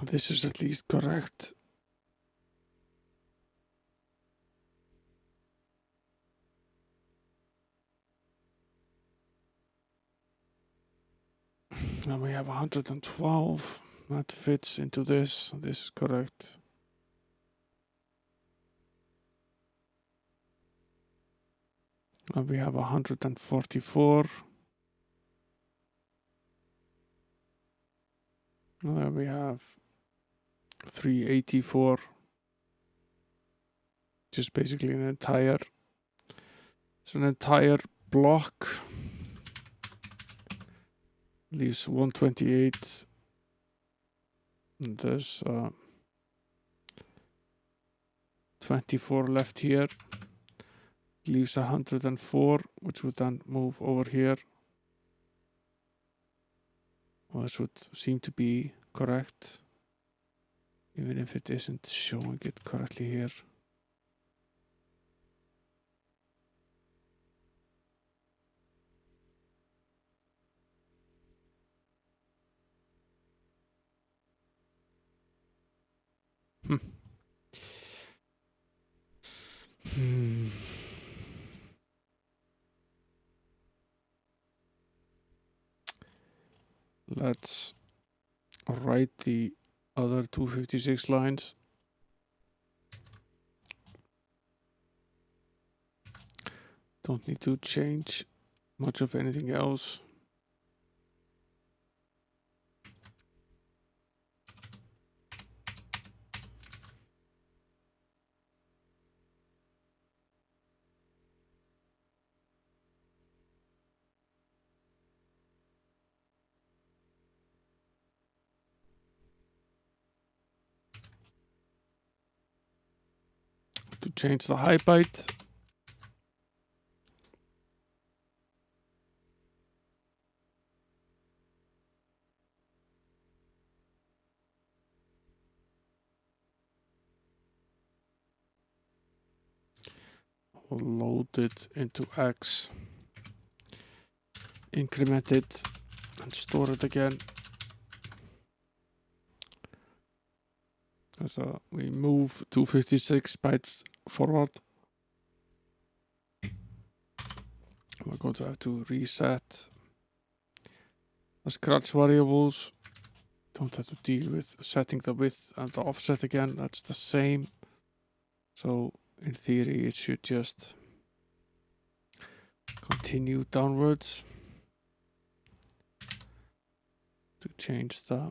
This is at least correct. Now we have 112. That fits into this. This is correct. Now we have 144. Now we have 384. Just basically an entire. It's an entire block. Leaves 128. And there's 24 left here. Leaves 104, which would then move over here. Well, this would seem to be correct, even if it isn't showing it correctly here. Let's write the other 256 lines. Don't need to change much of anything else. To change the height byte. We'll load it into X, increment it, and store it again. So we move 256 bytes forward. We're going to have to reset the scratch variables. Don't have to deal with setting the width and the offset again. That's the same. So in theory, it should just continue downwards to change the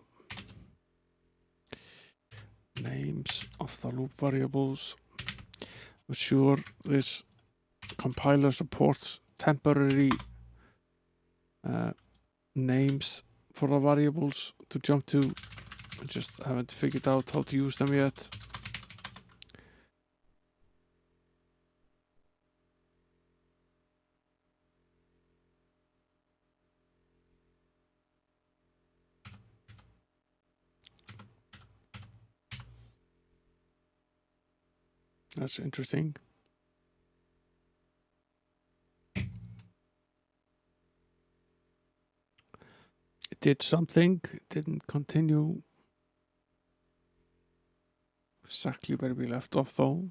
names of the loop variables. I'm sure this compiler supports temporary names for the variables to jump to. I just haven't figured out how to use them yet. That's interesting. It did something, it didn't continue exactly where we left off though.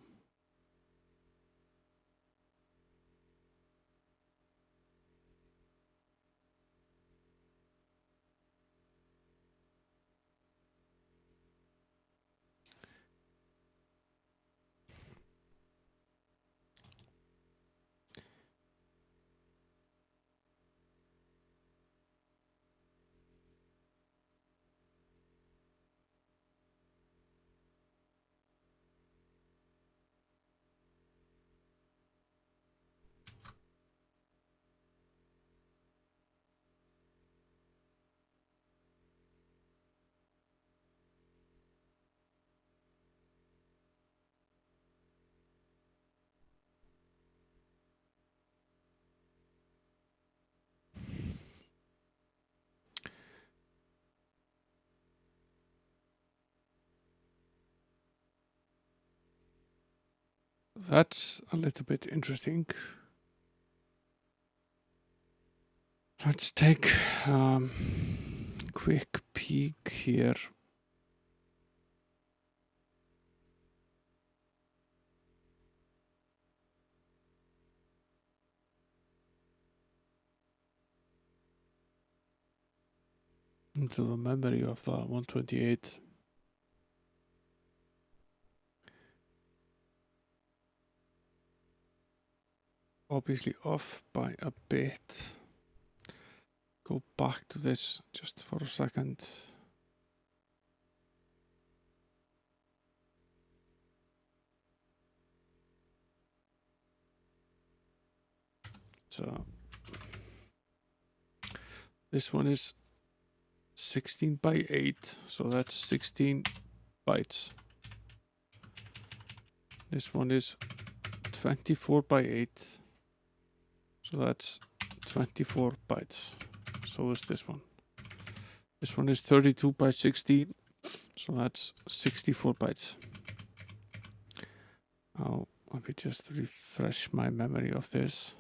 That's a little bit interesting. Let's take a quick peek here. into the memory of the 128. Obviously off by a bit. Go back to this just for a second. So this one is 16 by 8, so that's 16 bytes. This one is 24 by 8, so that's 24 bytes. So is this one. This one is 32 by 16, so that's 64 bytes. Now, let me just refresh my memory of this.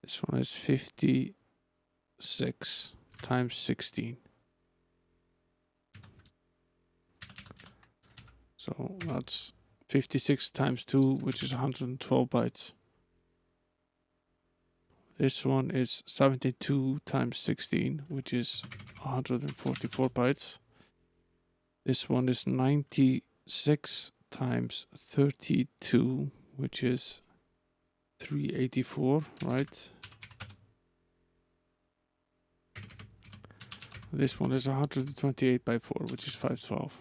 This one is 56 times 16. So that's 56 times 2, which is 112 bytes. This one is 72 times 16, which is 144 bytes. This one is 96 times 32, which is 384, right? This one is 128 by 4, which is 512.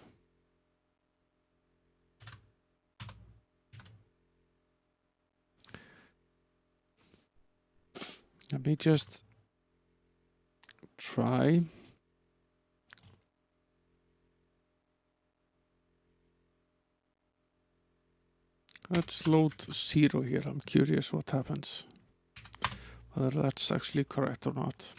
Let me just try. Let's load 0 here. I'm curious what happens. Whether that's actually correct or not.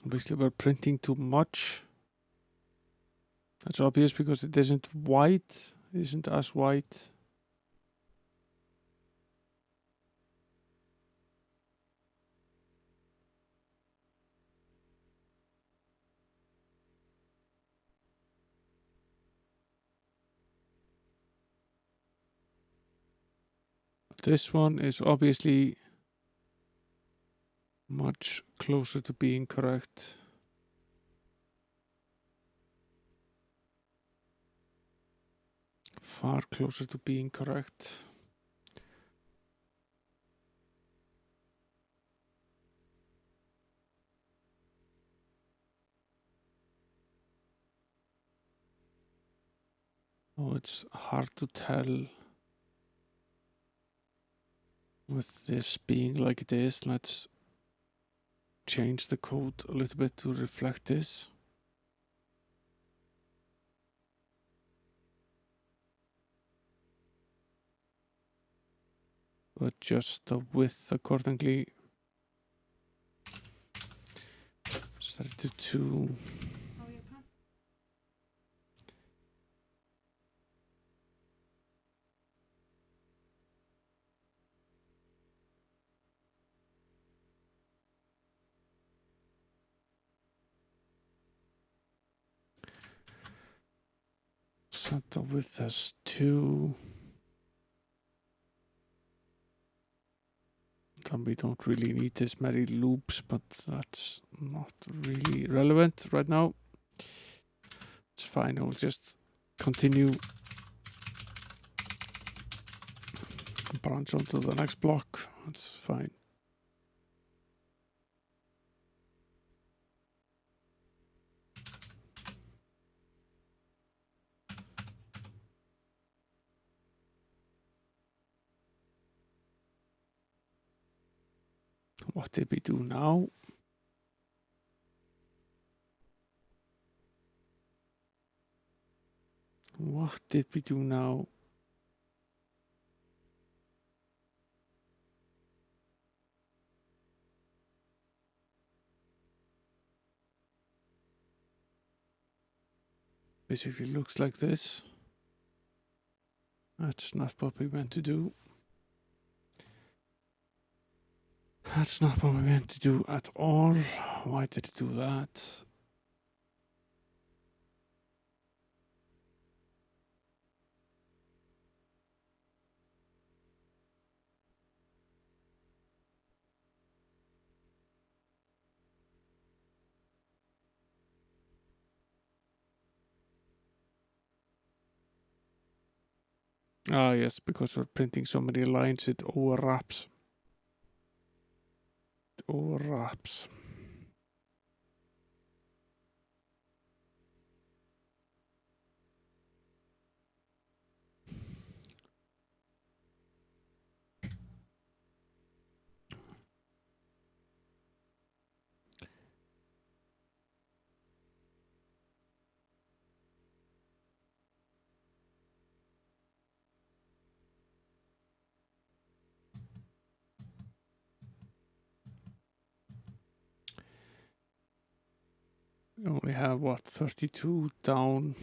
Obviously, we're printing too much. That's obvious because it isn't white. It isn't as white. This one is obviously much closer to being correct. Far closer to being correct. Oh, it's hard to tell with this being like it is. Let's change the code a little bit to reflect this. Adjust the width accordingly. Set it to 2. Set the width as 2. Then we don't really need this many loops, but that's not really relevant right now. It's fine, I'll just continue. Branch onto the next block, that's fine. What did we do now? What did we do now? basically looks like this. That's not what we meant to do. That's not what we meant to do at all. Why did it do that? Ah, yes, because we're printing so many lines, it overlaps. It overlaps. We only have, what, 32 down.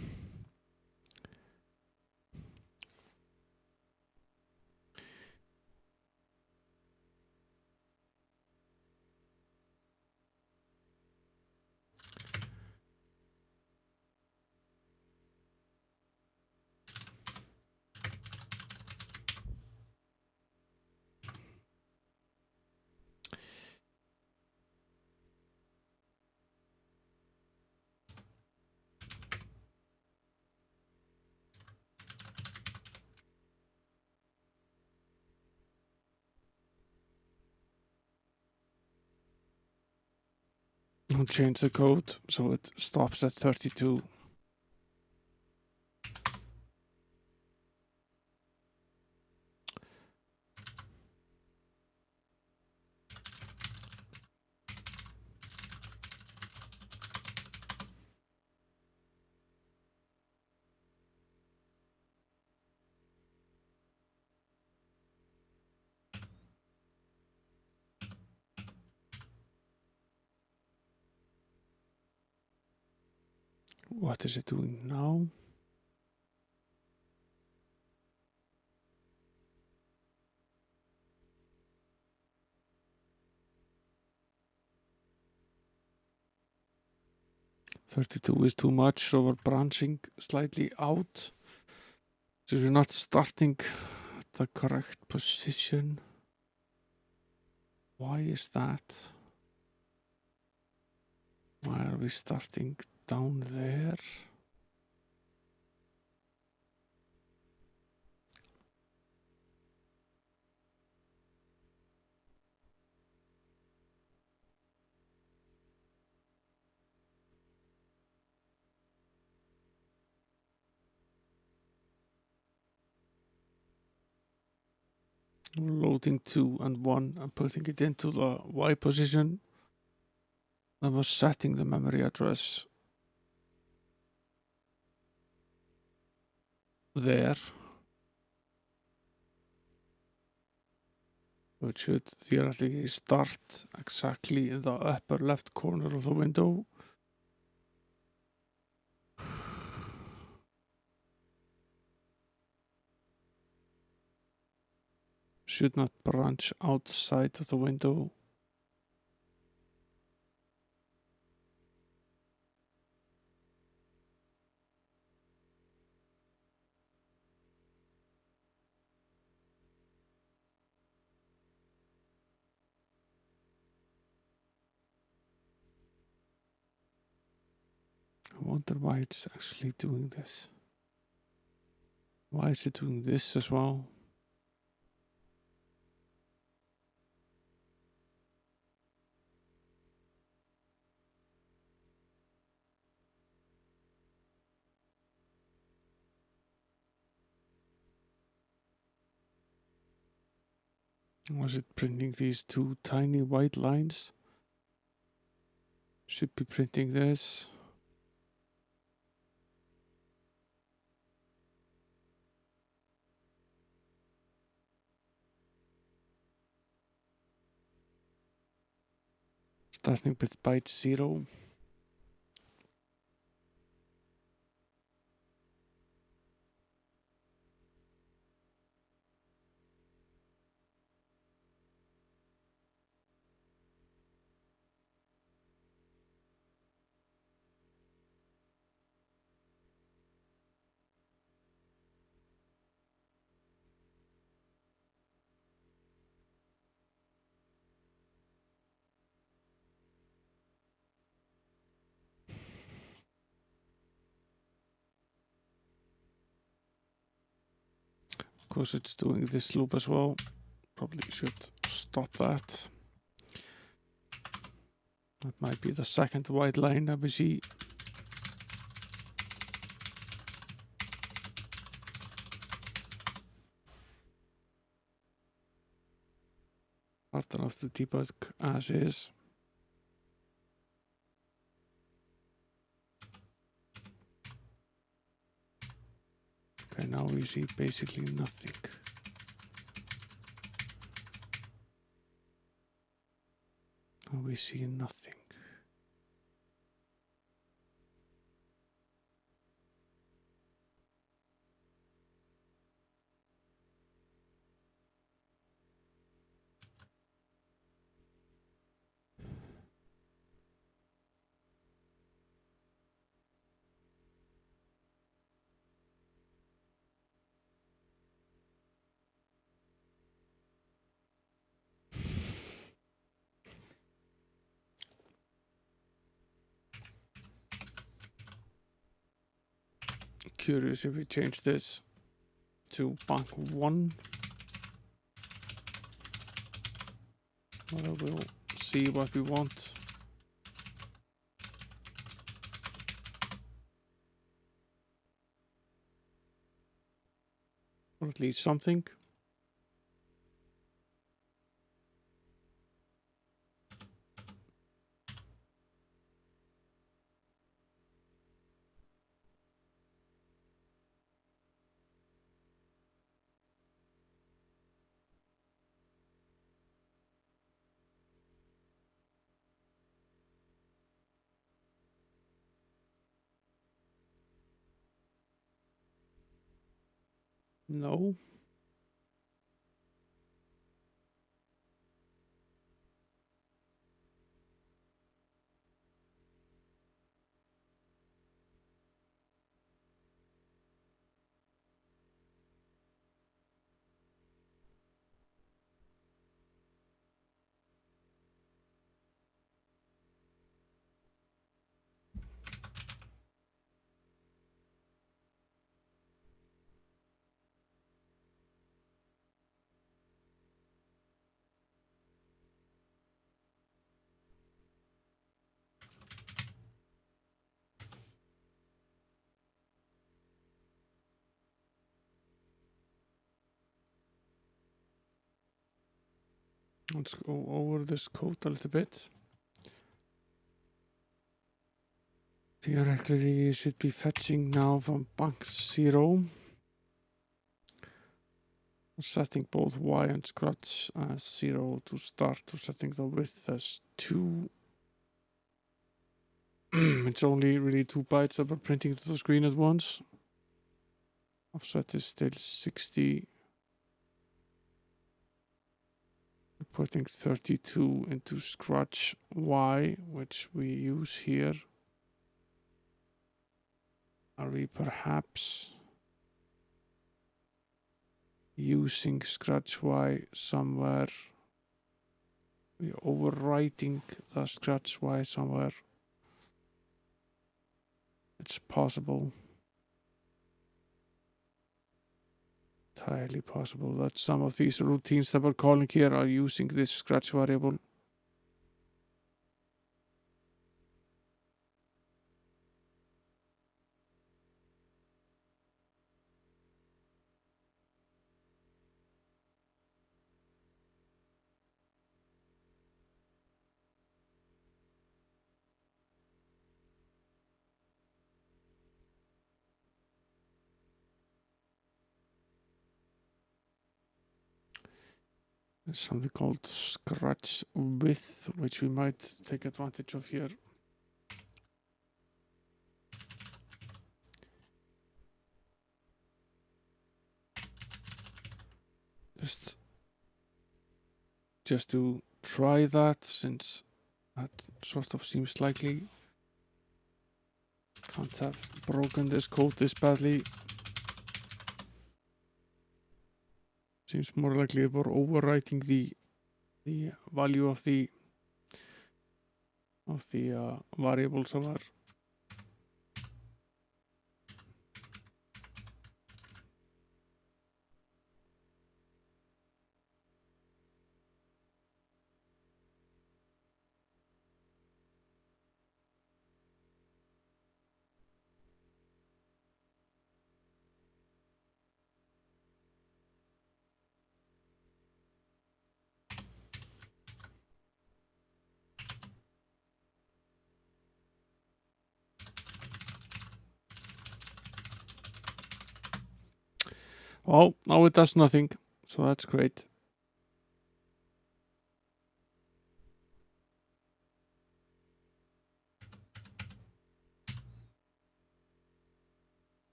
I'll change the code so it stops at 32. What is it doing now? $32 is too much, so we're branching slightly out. So we're not starting at the correct position. Why is that? Why are we starting down there? We're loading 2 and 1 and putting it into the Y position. Then we're setting the memory address there. It should theoretically start exactly in the upper left corner of the window. Should not branch outside of the window. I wonder why it's actually doing this. Why is it doing this as well? Was it printing these 2 tiny white lines? Should be printing this. Starting with byte 0. course, it's doing this loop as well. Probably should stop that. That might be the second white line that we see. Hard enough to debug as is. Okay, now we see basically nothing. Now we see nothing. Curious if we change this to bank 1. Well, we'll see what we want. Or at least something. No. Let's go over this code a little bit. Theoretically, you should be fetching now from bank 0. Setting both Y and scratch as 0 to start, to setting the width as 2. It's only really 2 bytes that we're printing to the screen at once. Offset is still 60. Putting 32 into scratch Y, which we use here. Are we perhaps using scratch Y somewhere? We're overwriting the scratch Y somewhere. It's possible. Entirely possible that some of these routines that we're calling here are using this scratch variable. There's something called scratch width, which we might take advantage of here. Just to try that, since that sort of seems likely. Can't have broken this code this badly. Seems more likely we're overwriting the value of the variable somewhere. Oh, now it does nothing. So that's great.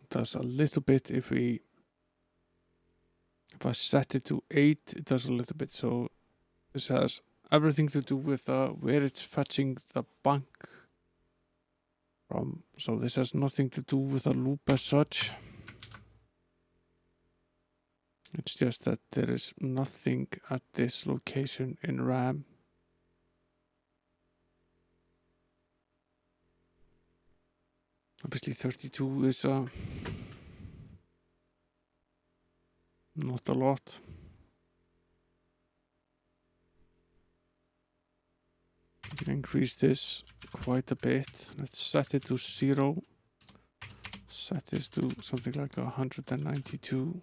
It does a little bit if I set it to 8, it does a little bit. So this has everything to do with where it's fetching the bank from. So this has nothing to do with a loop as such. It's just that there is nothing at this location in RAM. Obviously 32 is not a lot. We can increase this quite a bit. Let's set it to 0. Set this to something like 192.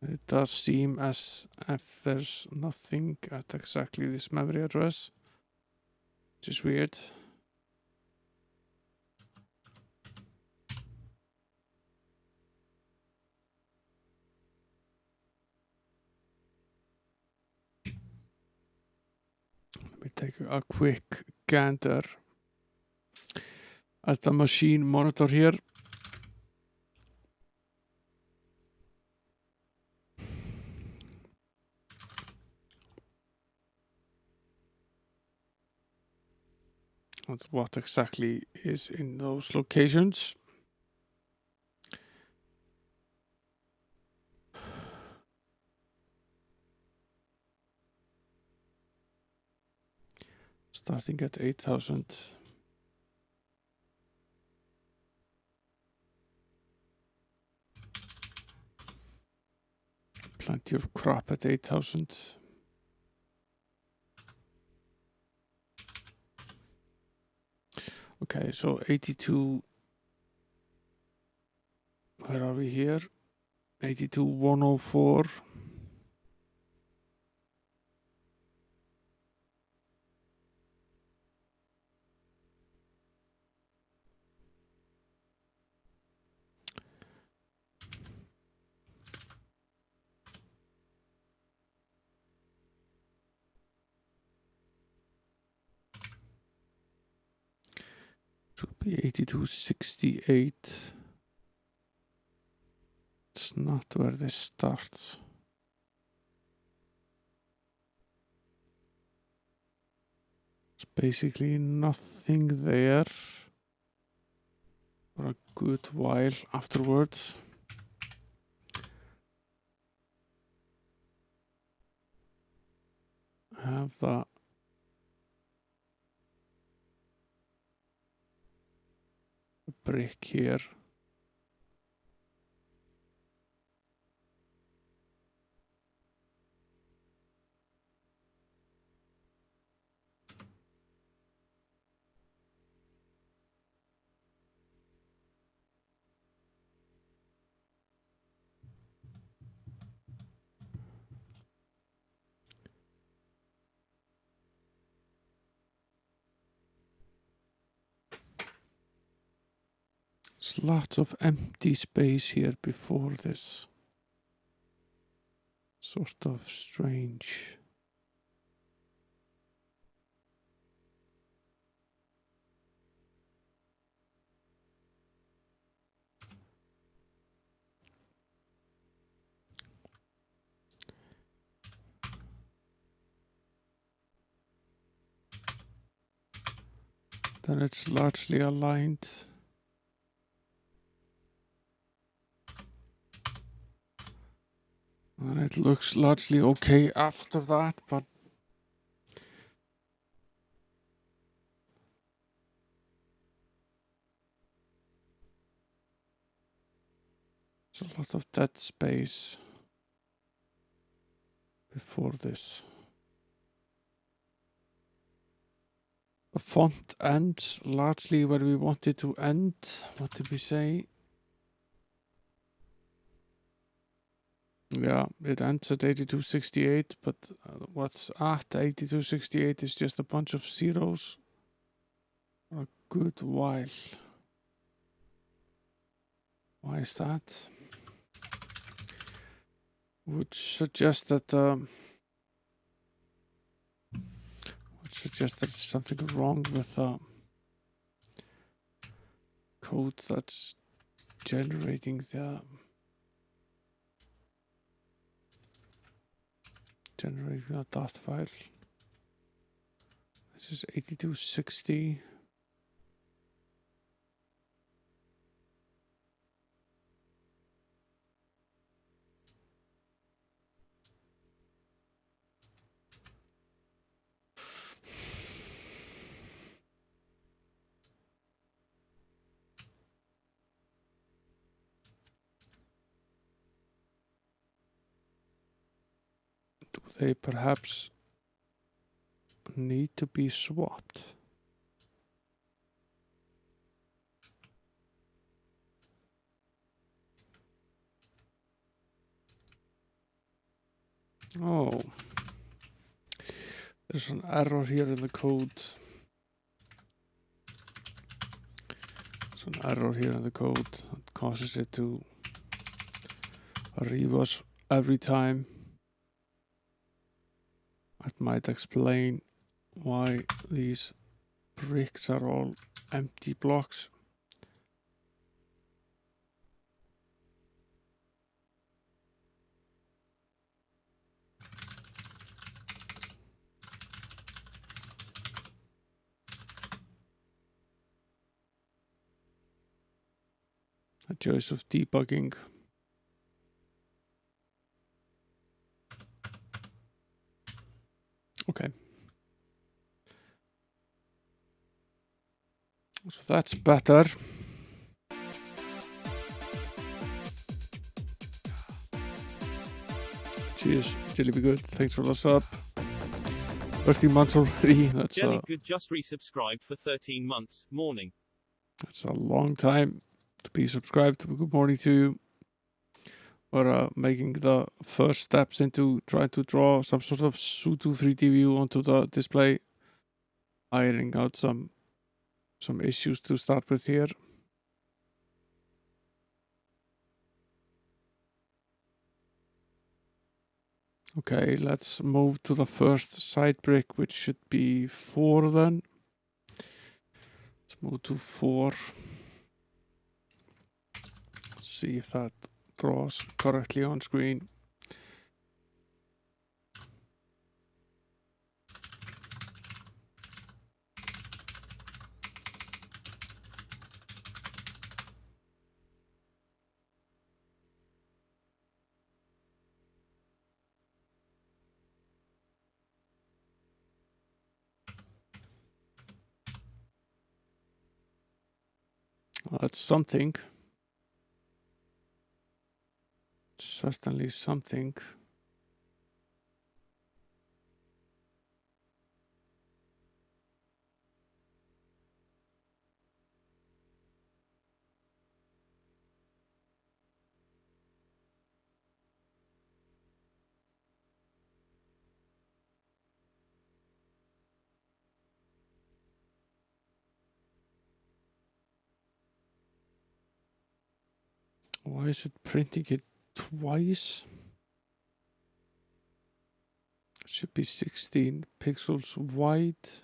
It does seem as if there's nothing at exactly this memory address, which is weird. Let me take a quick gander at the machine monitor here. That's what exactly is in those locations. Starting at 8,000. Plenty of crap at 8,000. Okay, so 82. Where are we here? 82,104. Should be 8268. It's not where this starts. It's basically nothing there for a good while afterwards. I have the brick here. There's lots of empty space here before this. Sort of strange. Then it's largely aligned. And it looks largely okay after that, but there's a lot of dead space before this. The font ends largely where we want it to end. What did we say? Yeah, it ends at 8268, but what's at 8268 is just a bunch of zeros for a good while. Why is that? Would suggest that there's something wrong with code that's generating the dot file. This is 8260. Do they perhaps need to be swapped? Oh, there's an error here in the code. There's an error here in the code that causes it to reverse every time. That might explain why these bricks are all empty blocks. A choice of debugging. Okay. So that's better. Cheers, Jelly Good. Thanks for the sub. 13 months already. That's Jelly Good just resubscribed for 13 months. Morning. That's a long time to be subscribed. Good morning to you. We're making the first steps into trying to draw some sort of pseudo 3D view onto the display. Ironing out some issues to start with here. Okay, let's move to the first side brick, which should be 4 then. Let's move to 4. See if that draws correctly on screen. Well, that's something. Certainly something. Why is it printing it twice? It should be 16 pixels wide. It's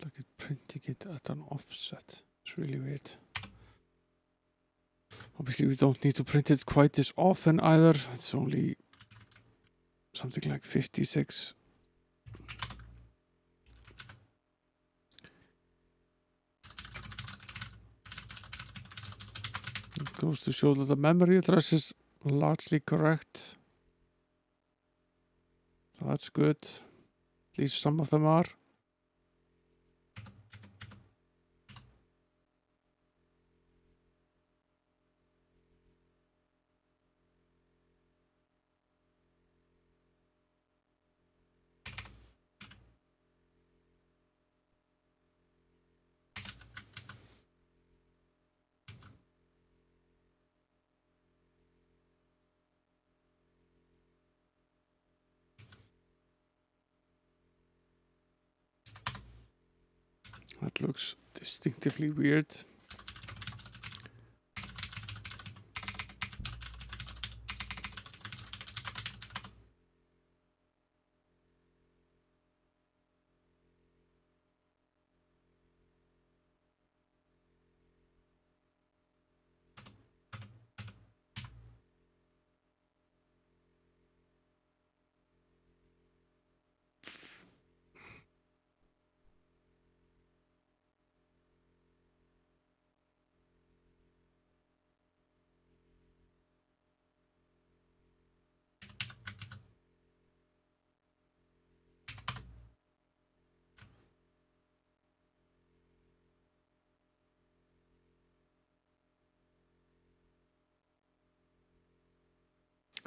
like it's printing it at an offset. It's really weird. Obviously, we don't need to print it quite this often either. It's only something like 56. It goes to show that the memory address is largely correct. So that's good. At least some of them are. That looks distinctively weird.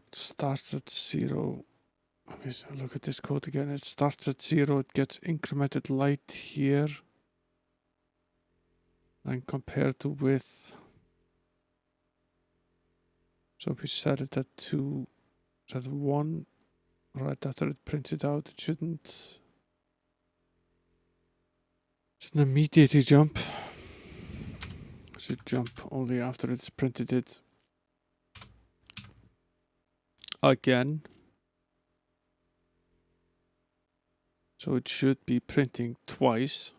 It starts at 0. Let me look at this code again. It starts at 0. It gets incremented light here. Then compared to width. So if we set it at 2, set 1 right after it prints it out, it shouldn't immediately jump. It should jump only after it's printed it again. So it should be printing twice.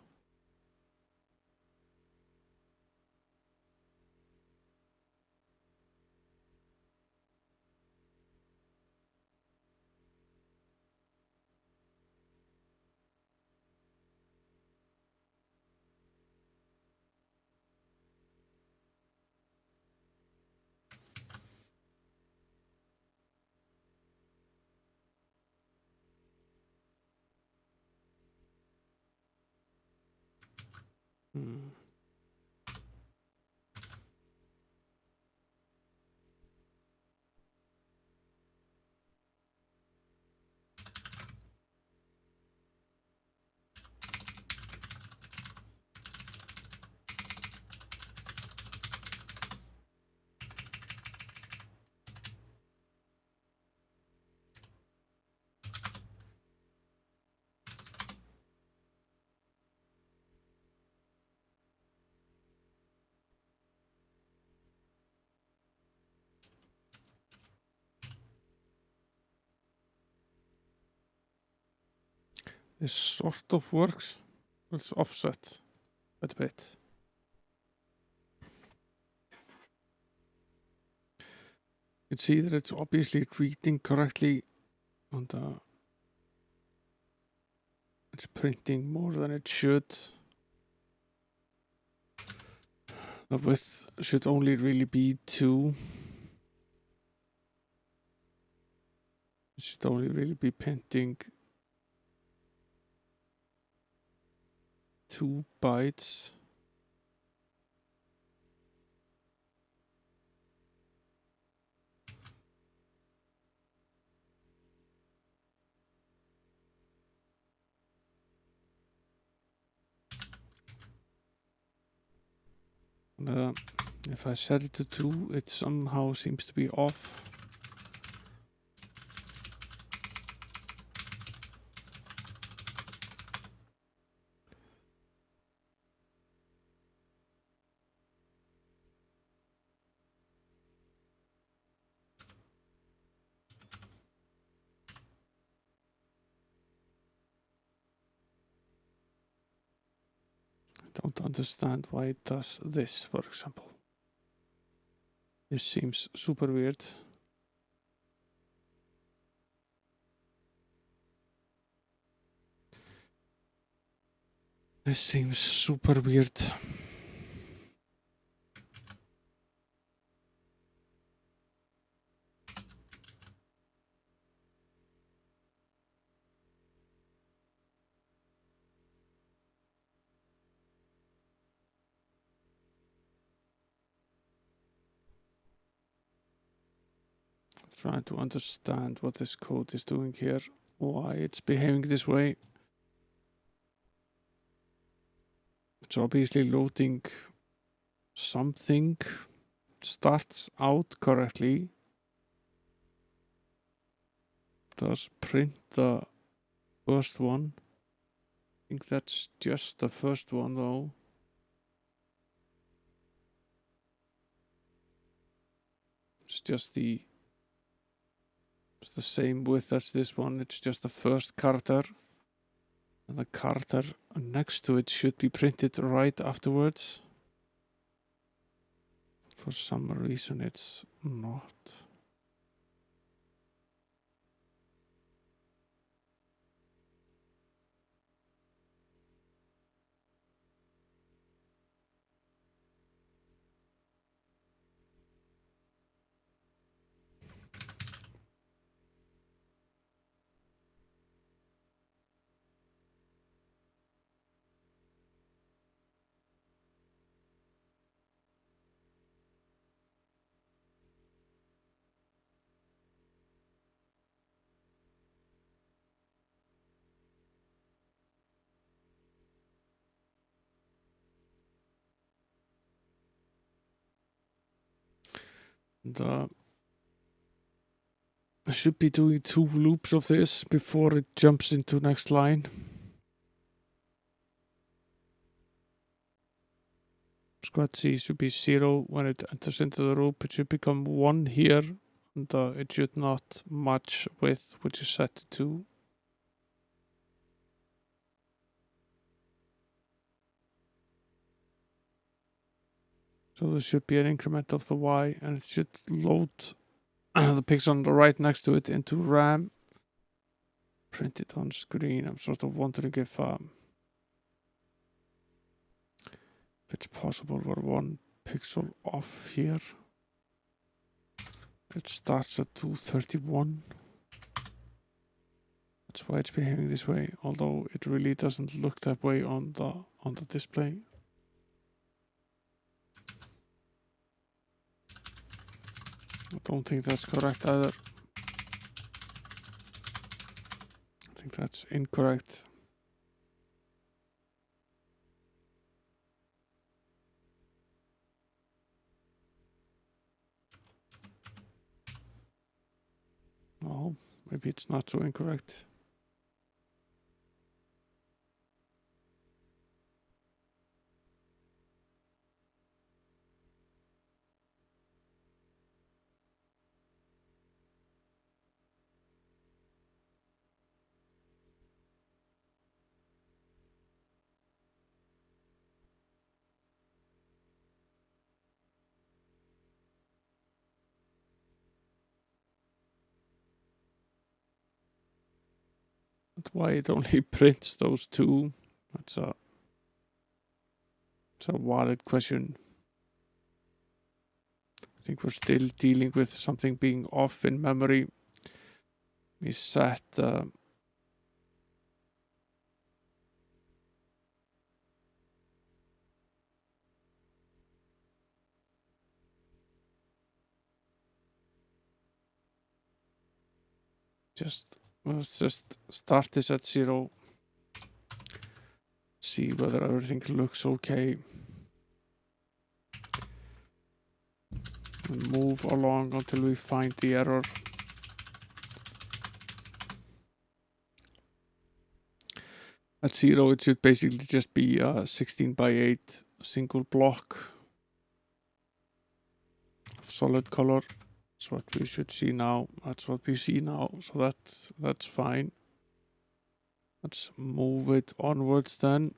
This sort of works. It's offset quite a bit. You can see that it's obviously reading correctly and it's printing more than it should. The width should only really be 2. It should only really be printing 2 bytes. If I set it to 2, it somehow seems to be off. I don't understand why it does this, for example. This seems super weird. This seems super weird. Trying to understand what this code is doing here, why it's behaving this way. It's obviously loading something, starts out correctly, does print the first one, think that's just the first one though. It's just the same width as this one. It's just the first character. And the character next to it should be printed right afterwards. For some reason it's not. I should be doing 2 loops of this before it jumps into next line. Squad C should be 0 when it enters into the loop. It should become 1 here, and it should not match with which is set to 2. So there should be an increment of the Y, and it should load the pixel on the right next to it into RAM. Print it on screen. I'm sort of wondering if it's possible we're 1 pixel off here. It starts at 231. That's why it's behaving this way, although it really doesn't look that way on the display. I don't think that's correct either. I think that's incorrect. Oh, maybe it's not so incorrect. But why it only prints those 2? It's a valid question. I think we're still dealing with something being off in memory. We set let's just start this at 0. See whether everything looks okay. And move along until we find the error. At 0 it should basically just be a 16 by 8 single block of solid color. That's what we should see now. That's what we see now. So that's fine. Let's move it onwards then.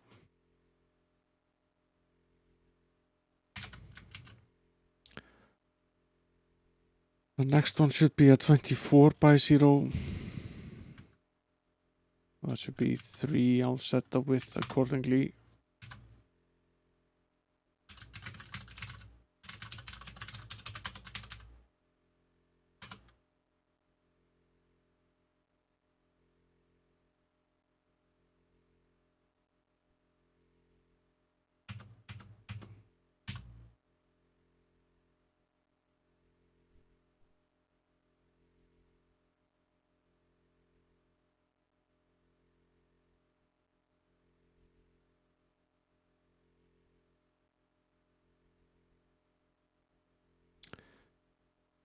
The next one should be a 24 by 0. That should be 3. I'll set the width accordingly.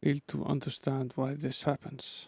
Fail to understand why this happens.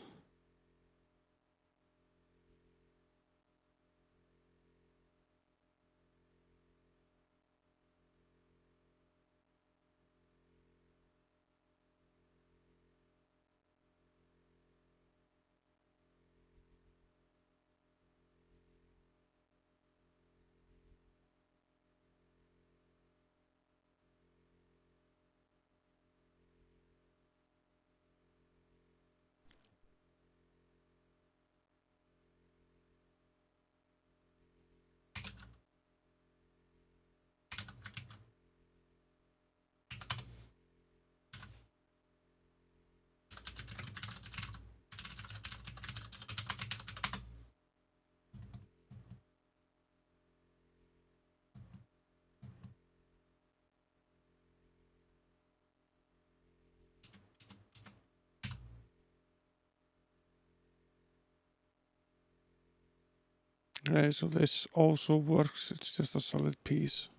Okay, so this also works. It's just a solid piece.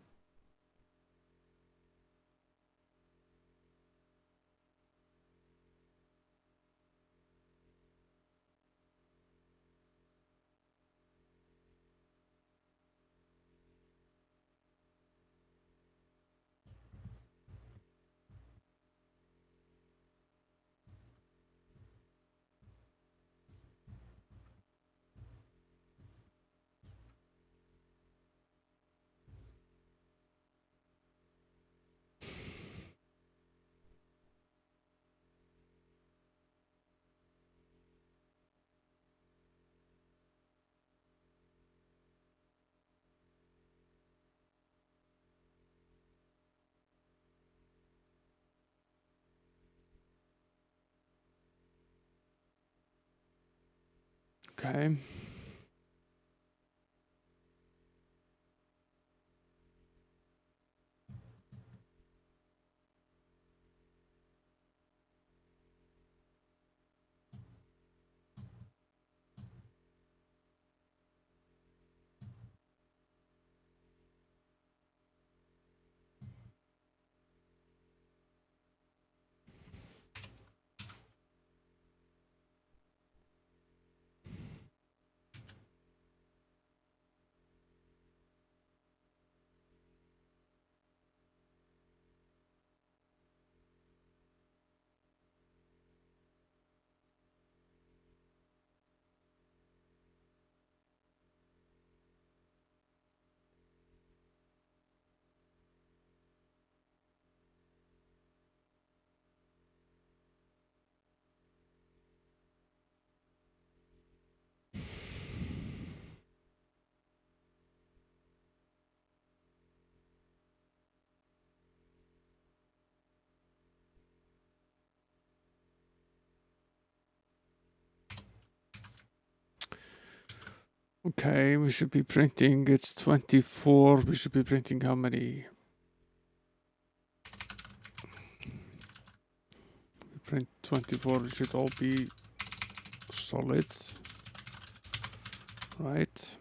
Okay. Okay, we should be printing, it's 24, we should be printing how many? We print 24, it should all be solid, right?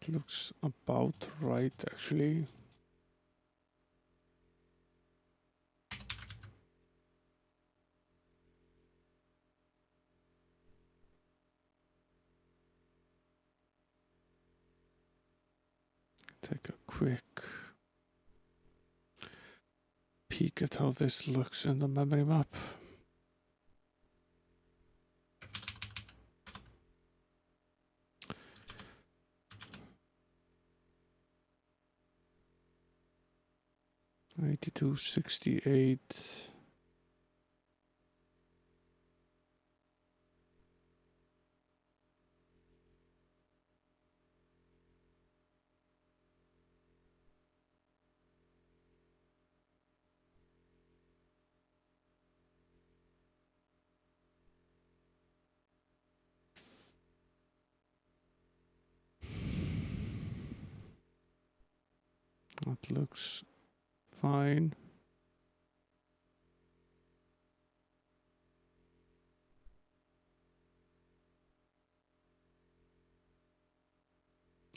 It looks about right, actually. Take a quick peek at how this looks in the memory map. $82, $68. That looks fine.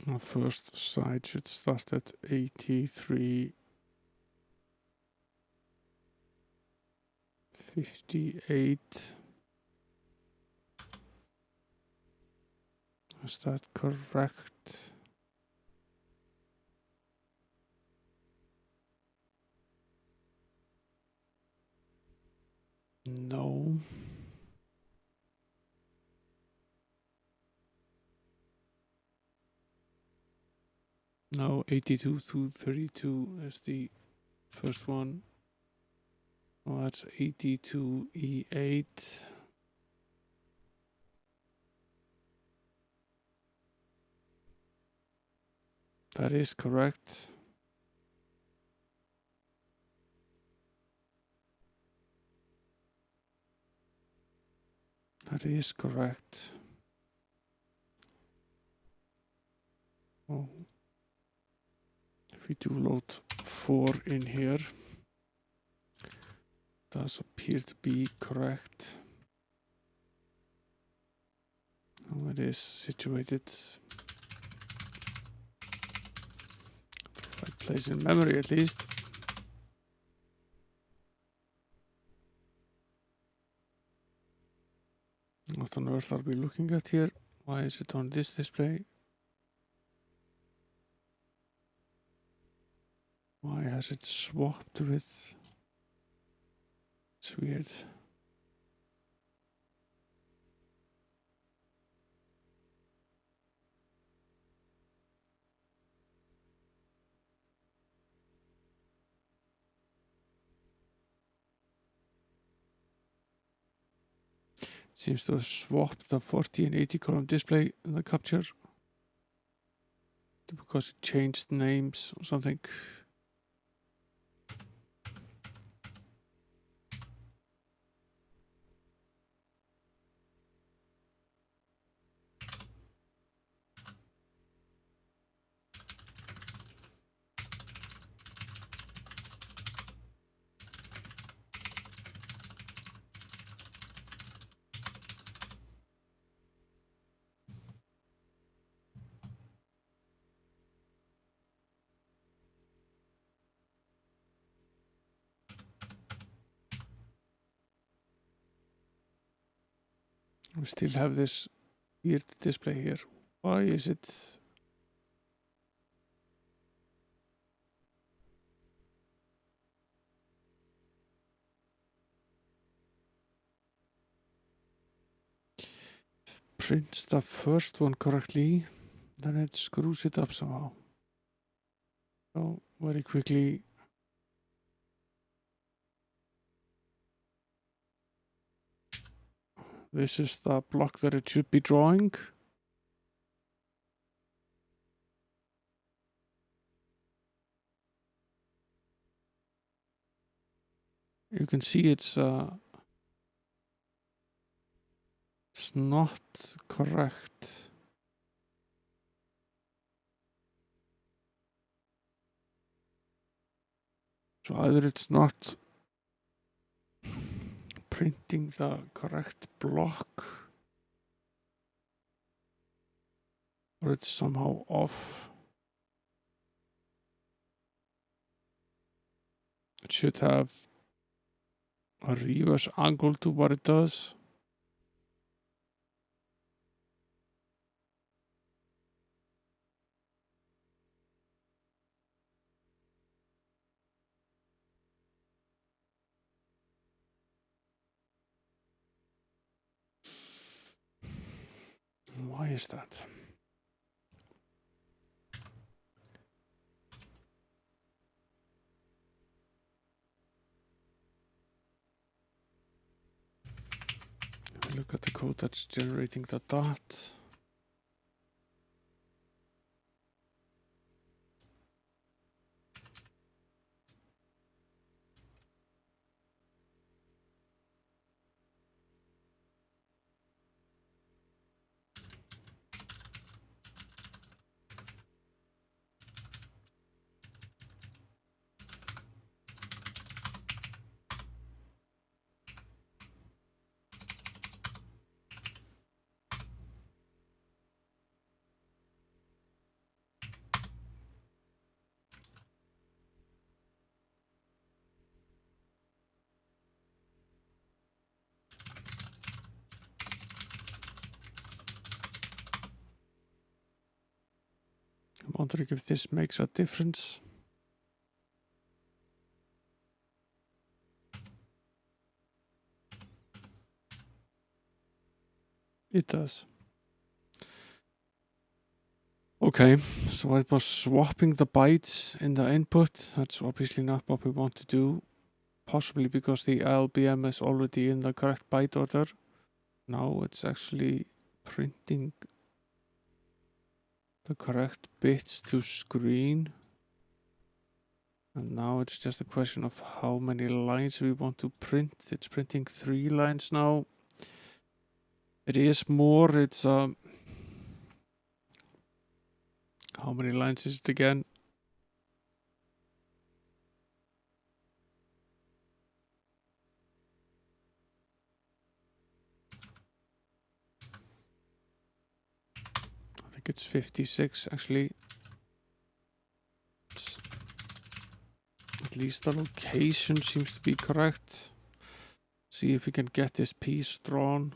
Our first side should start at 83.58. Is that correct? No. No, 82 to 32 is the first one. Well, that's 82 E8. That is correct. That is correct. Oh. If we do load 4 in here, does appear to be correct. Now it is situated the right place in memory at least. What on earth are we looking at here? Why is it on this display? Why has it swapped with? It's weird. Seems to have swapped the 40 and 80 column display in the capture because it changed names or something. We still have this weird display here. Why is it? Prints the first one correctly, then it screws it up somehow. So very quickly. This is the block that it should be drawing. You can see it's not correct. So either it's not printing the correct block, or it's somehow off. It should have a reverse angle to what it does. Why is that? Look at the code that's generating the dot. I'm wondering if this makes a difference. It does. Okay, so it was swapping the bytes in the input. That's obviously not what we want to do. Possibly because the LBM is already in the correct byte order. Now it's actually printing the correct bits to screen. And now it's just a question of how many lines we want to print. It's printing 3 lines now. It is more, it's how many lines is it again? I think it's 56 actually. At least the location seems to be correct. See if we can get this piece drawn.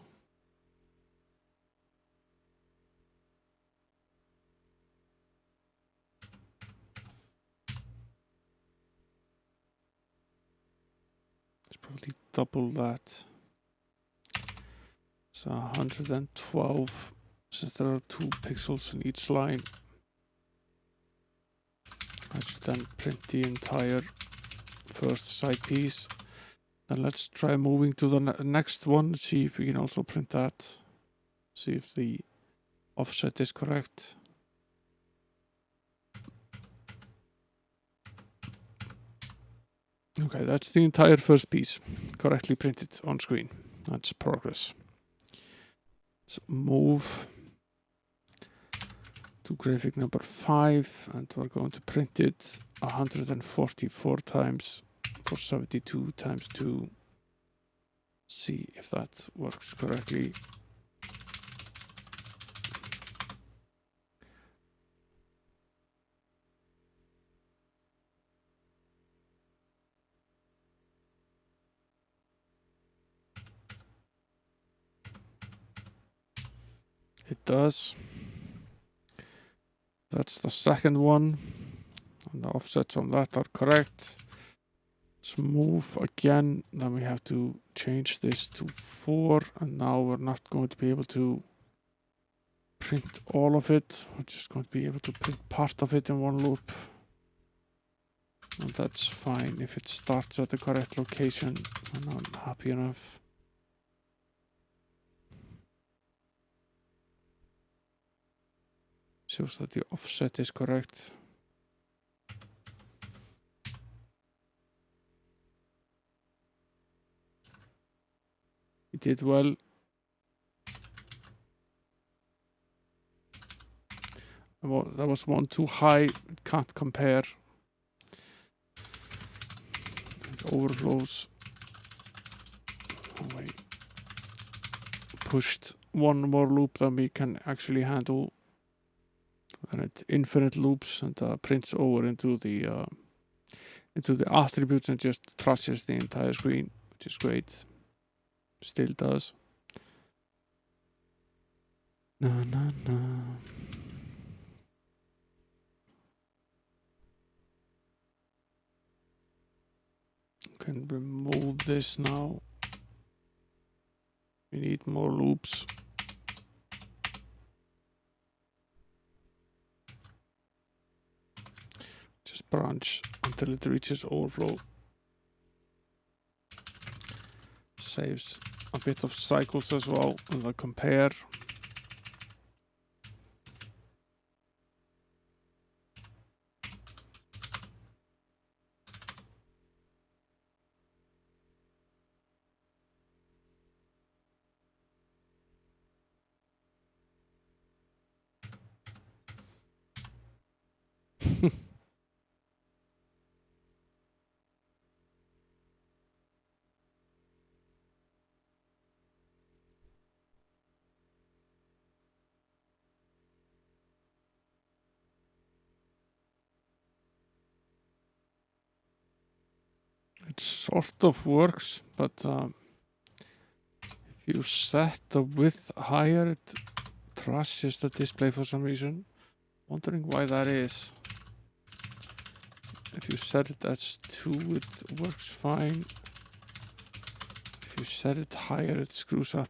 It's probably double that. So 112, since there are 2 pixels in each line. I should then print the entire first side piece. Then let's try moving to the next one, see if we can also print that. See if the offset is correct. Okay, that's the entire first piece, correctly printed on screen. That's progress. Let's move to graphic number 5, and we're going to print it 144 times for 72 times 2. See if that works correctly. It does. That's the second one, and the offsets on that are correct. Let's move again, then we have to change this to 4, and now we're not going to be able to print all of it. We're just going to be able to print part of it in one loop. And that's fine if it starts at the correct location, and I'm happy enough. Shows that the offset is correct. It did well. That was one too high. It can't compare. It overflows. Oh, wait. Pushed one more loop than we can actually handle. And it infinite loops and prints over into the attributes and just trashes the entire screen, which is great. Still does. No. Can remove this now. We need more loops. Just branch until it reaches overflow. Saves a bit of cycles as well on the compare. It sort of works, but if you set the width higher, it trashes the display for some reason. Wondering why that is. If you set it as 2, it works fine. If you set it higher, it screws up.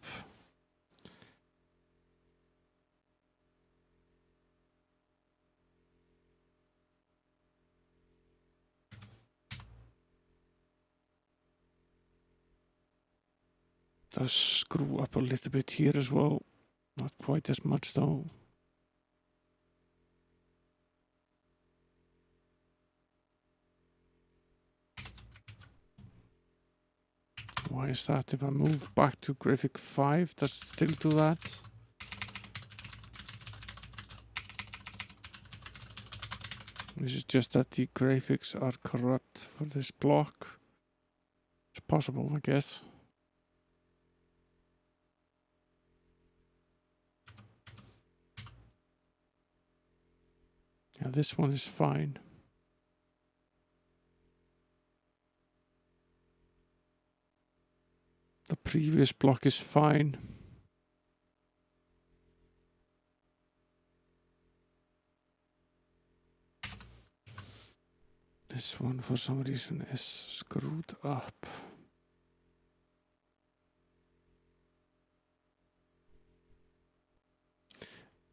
Does screw up a little bit here as well. Not quite as much though. Why is that? If I move back to graphic 5, does it still do that? Is it just that the graphics are corrupt for this block? It's possible, I guess. Yeah, this one is fine. The previous block is fine. This one, for some reason, is screwed up.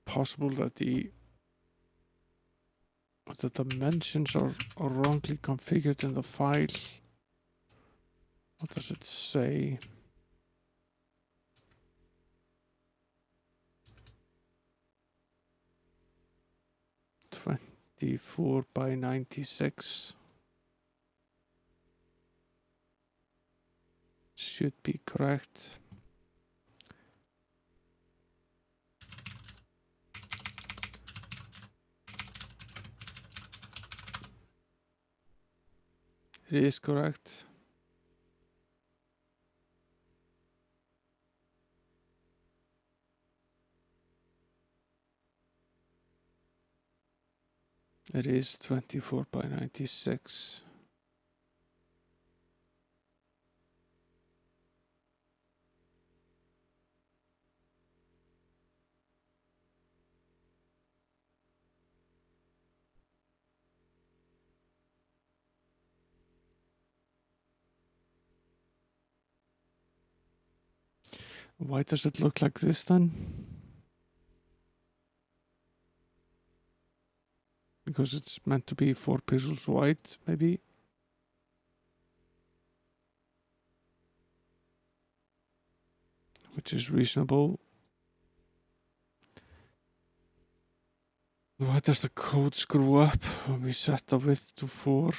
Possible that the dimensions are wrongly configured in the file. What does it say? "24 by 96 should be correct. It is correct. It is 24 by 96. Why does it look like this then? Because it's meant to be 4 pixels wide, maybe. Which is reasonable. Why does the code screw up when we set the width to 4?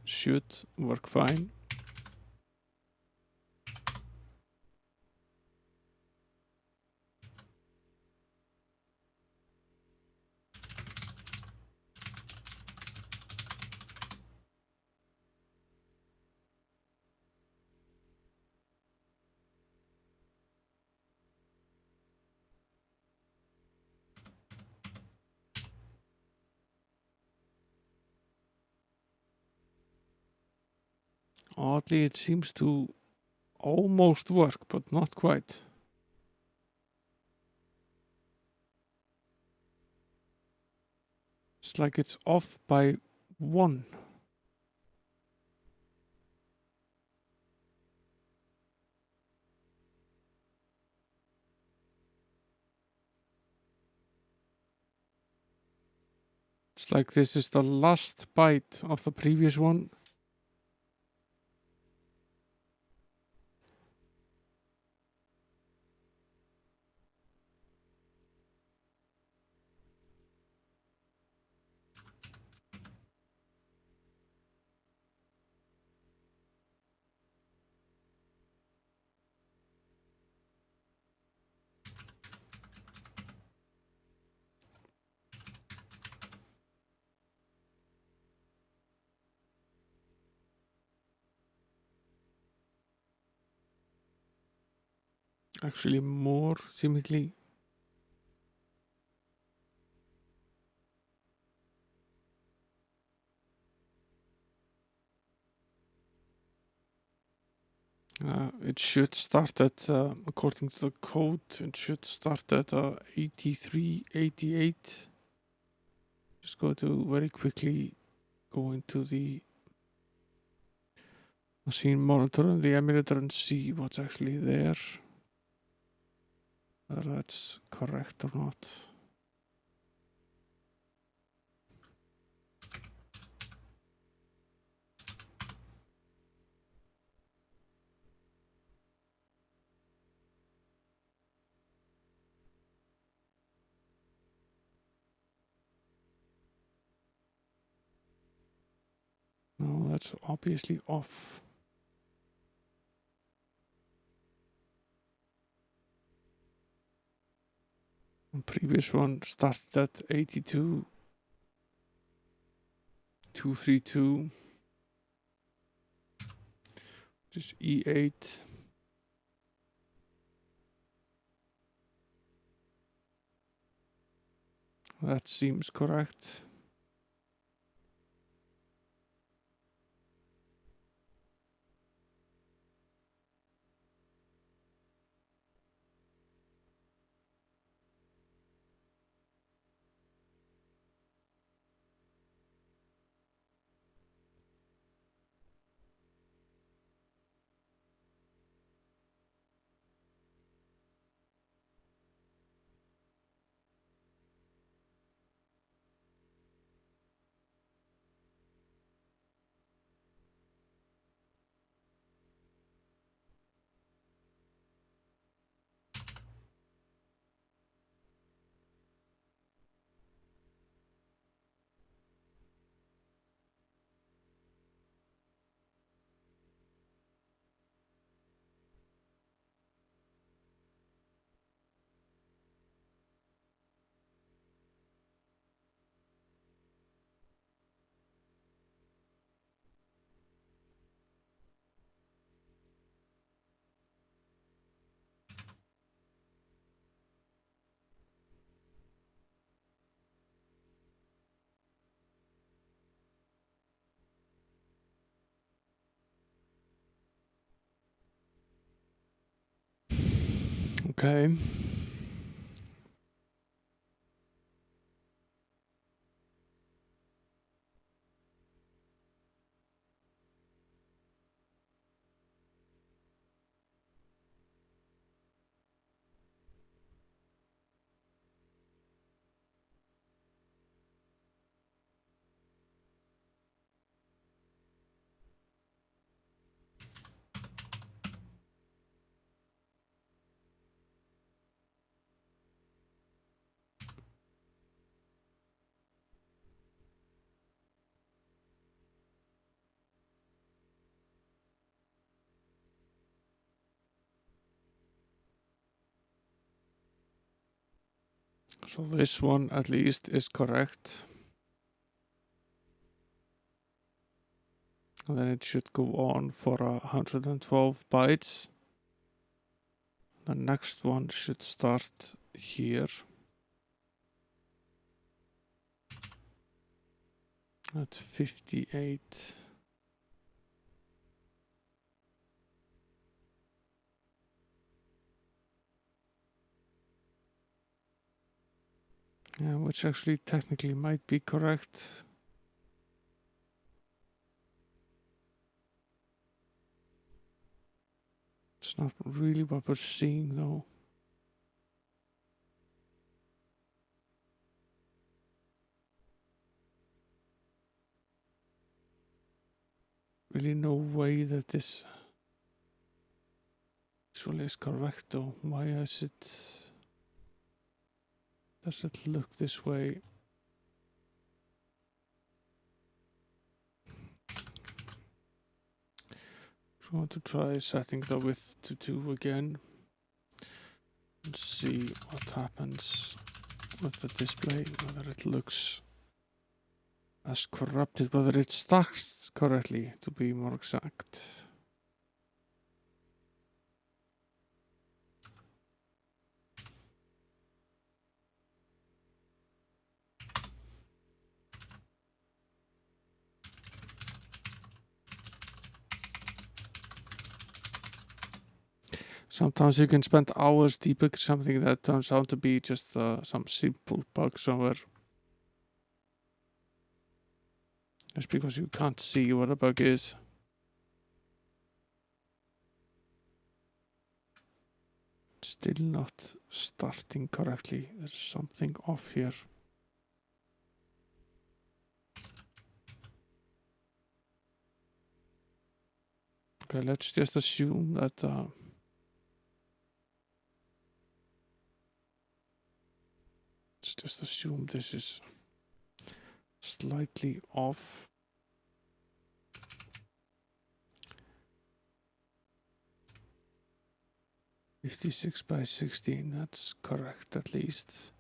Should work fine. Oddly, it seems to almost work, but not quite. It's like it's off by 1. It's like this is the last byte of the previous one. Actually more, seemingly. It should start at, according to the code, it should start at 8388. Just go to very quickly go into the machine monitor and the emulator and see what's actually there. Whether that's correct or not. that's obviously off. The previous one started at 82,232, which is E8. That seems correct. Okay. So this one at least is correct. And then it should go on for 112 bytes. The next one should start here at 58. Yeah, which actually technically might be correct. It's not really what we're seeing though. Really no way that this actually is correct though. Why is it... Does it look this way? I want to try setting the width to 2 again and see what happens with the display, whether it looks as corrupted, whether it stacks correctly, to be more exact. Sometimes you can spend hours debugging something that turns out to be just some simple bug somewhere. Just because you can't see what a bug is. Still not starting correctly. There's something off here. Okay, let's just assume that let's just assume this is slightly off. 56 by 16, that's correct at least.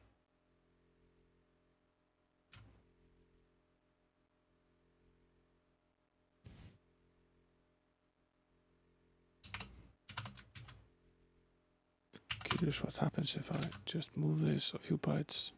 Curious what happens if I just move this a few bytes.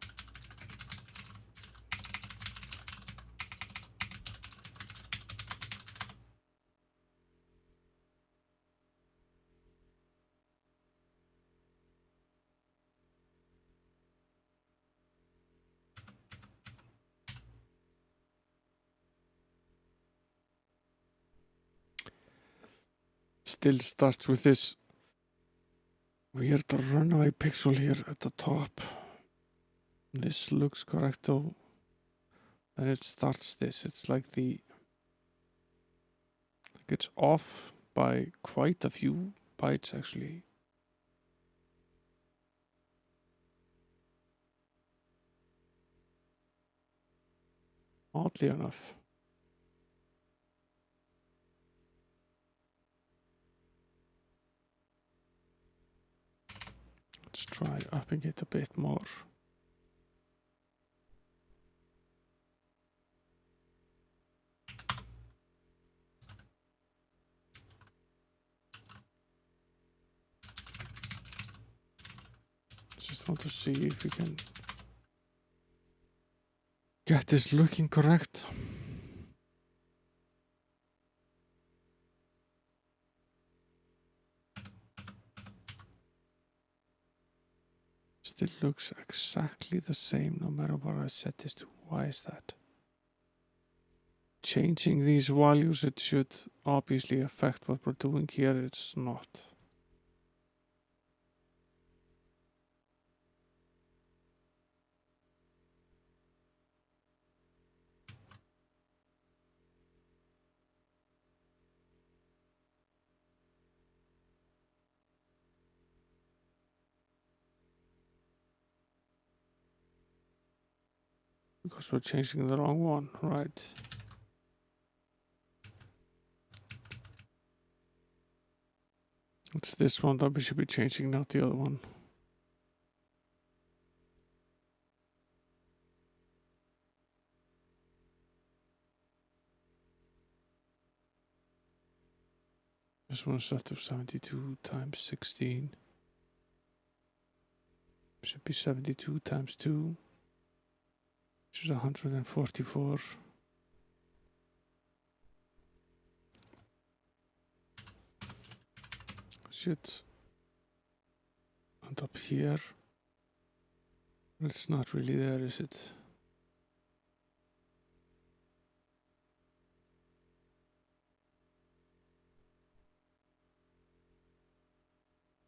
Still starts with this weird runaway pixel here at the top. This looks correct though. Then it starts this. It's like it's off by quite a few bytes actually. Oddly enough. Let's try upping it a bit more. Just want to see if we can get this looking correct. Still looks exactly the same no matter what I set this to. Why is that? Changing these values, it should obviously affect what we're doing here. It's not. Because we're changing the wrong one, right? It's this one that we should be changing, not the other one. This one's set to 72 times 16. Should be 72 times 2, which is 144. Should end up here. It's not really there, is it?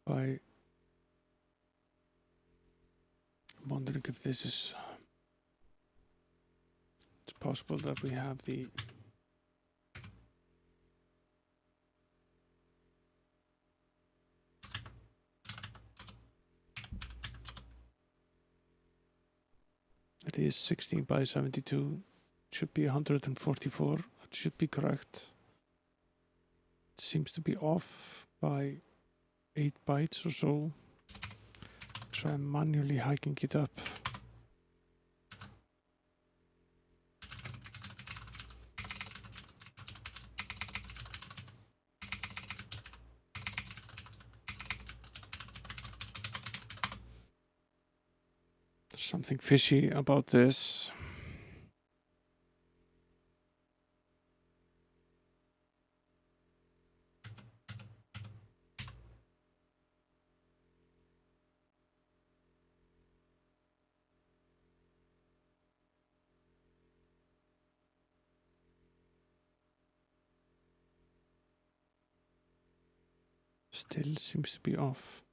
I'm wondering if this is... It's possible that we have the... It is 16 by 72. It should be 144. It should be correct. It seems to be off by 8 bytes or so. Try manually hiking it up. There's something fishy about this. Still seems to be off.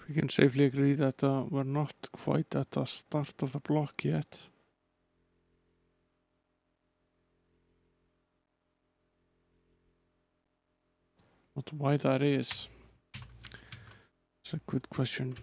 we can safely agree that we're not quite at the start of the block yet. But why that is a good question.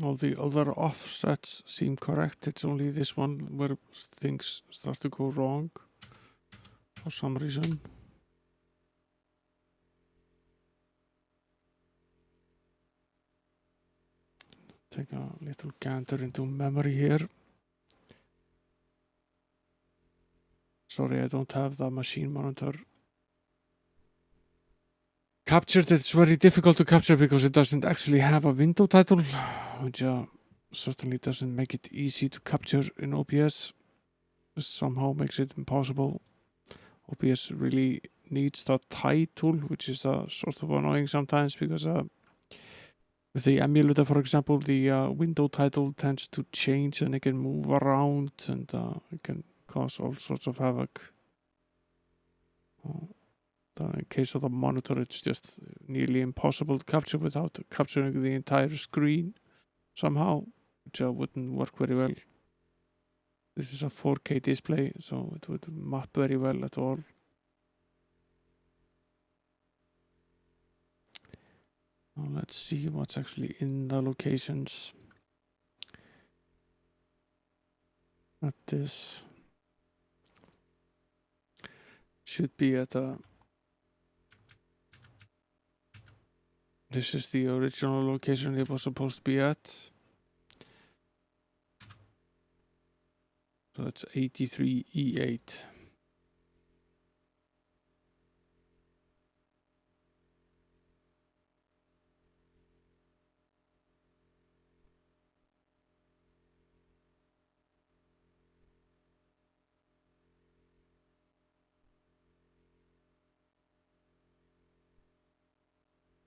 All the other offsets seem correct. It's only this one where things start to go wrong for some reason. Take a little gander into memory here. Sorry, I don't have the machine monitor captured. It's very difficult to capture because it doesn't actually have a window title, which certainly doesn't make it easy to capture in OBS. This somehow makes it impossible. OBS really needs the title, which is sort of annoying sometimes because with the emulator, for example, the window title tends to change and it can move around and it can cause all sorts of havoc. In case of the monitor, it's just nearly impossible to capture without capturing the entire screen somehow, which wouldn't work very well. This is a 4K display, so it would map very well at all. Now let's see what's actually in the locations. At this should be at a. This is the original location it was supposed to be at. So it's 83E8.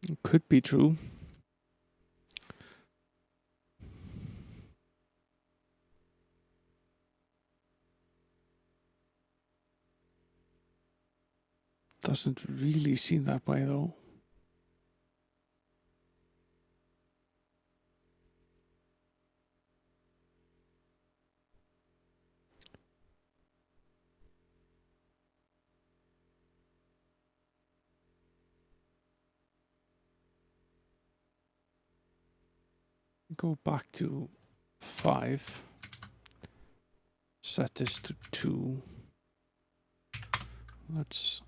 It could be true. Doesn't really seem that way though. Go back to 5. Set this to 2. Let's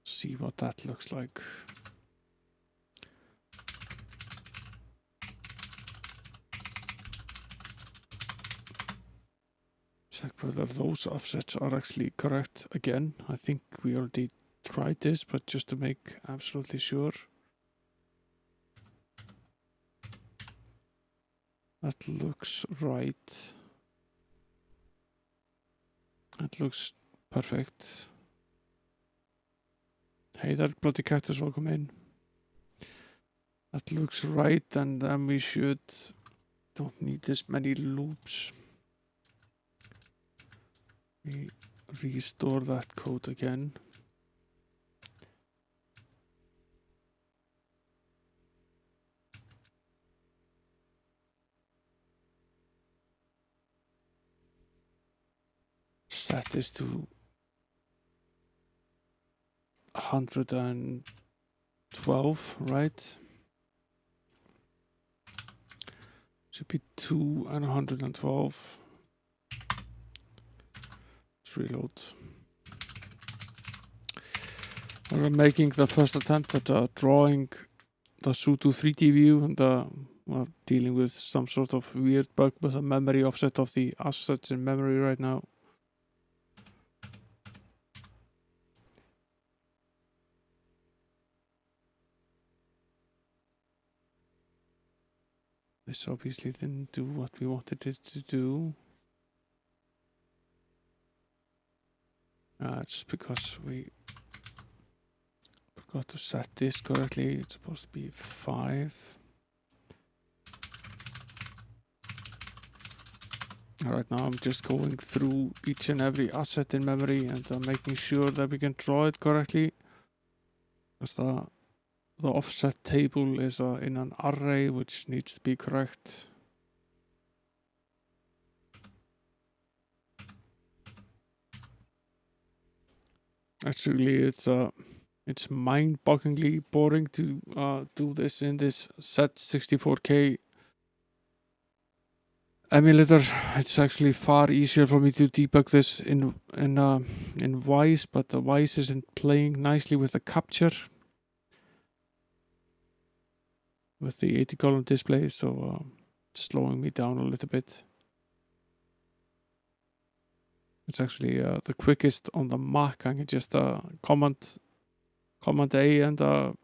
see what that looks like. Check whether those offsets are actually correct again. I think we already tried this, but just to make absolutely sure. That looks right. That looks perfect. Hey there, bloody cactus, welcome in. That looks right, and then we don't need this many loops. We restore that code again. Set this to 112, right? Should be 2 and 112. Let's reload. We're making the first attempt at drawing the pseudo 3D view, and we're dealing with some sort of weird bug with a memory offset of the assets in memory right now. This obviously didn't do what we wanted it to do. It's because we forgot to set this correctly. It's supposed to be 5. Right now I'm just going through each and every asset in memory and making sure that we can draw it correctly. Because the offset table is in an array which needs to be correct. Actually, it's mind-bogglingly boring to do this in this Z64K emulator. It's actually far easier for me to debug this in Wise, but the Wise isn't playing nicely with the capture with the 80 column display, so it's slowing me down a little bit. It's actually the quickest on the Mac. I can just command A and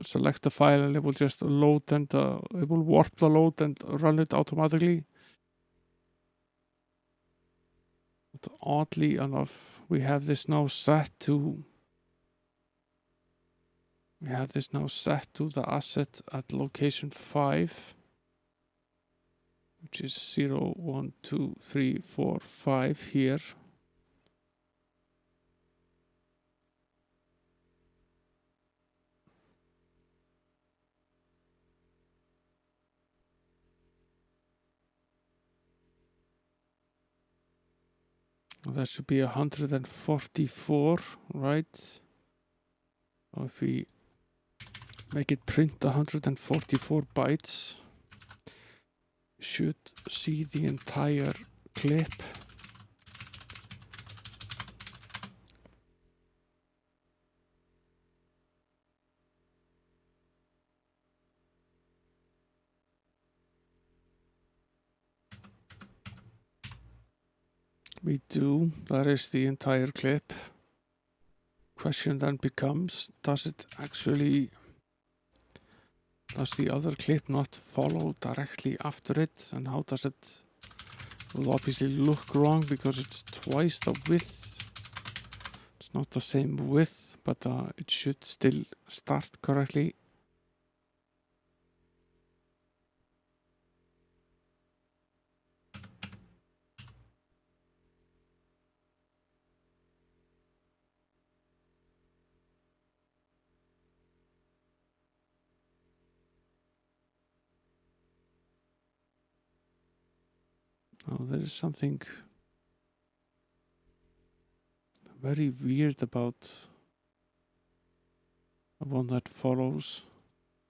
select the file, and it will just load and it will warp the load and run it automatically. But oddly enough, we have this now set to the asset at location 5, which is 0, 1, 2, 3, 4, 5 here. That should be 144, right? So if we make it print 144 bytes, we should see the entire clip. We do. That is the entire clip. Question then becomes, does the other clip not follow directly after it? And how does it? It will obviously look wrong because it's twice the width. It's not the same width, but it should still start correctly. Now there is something very weird about the one that follows,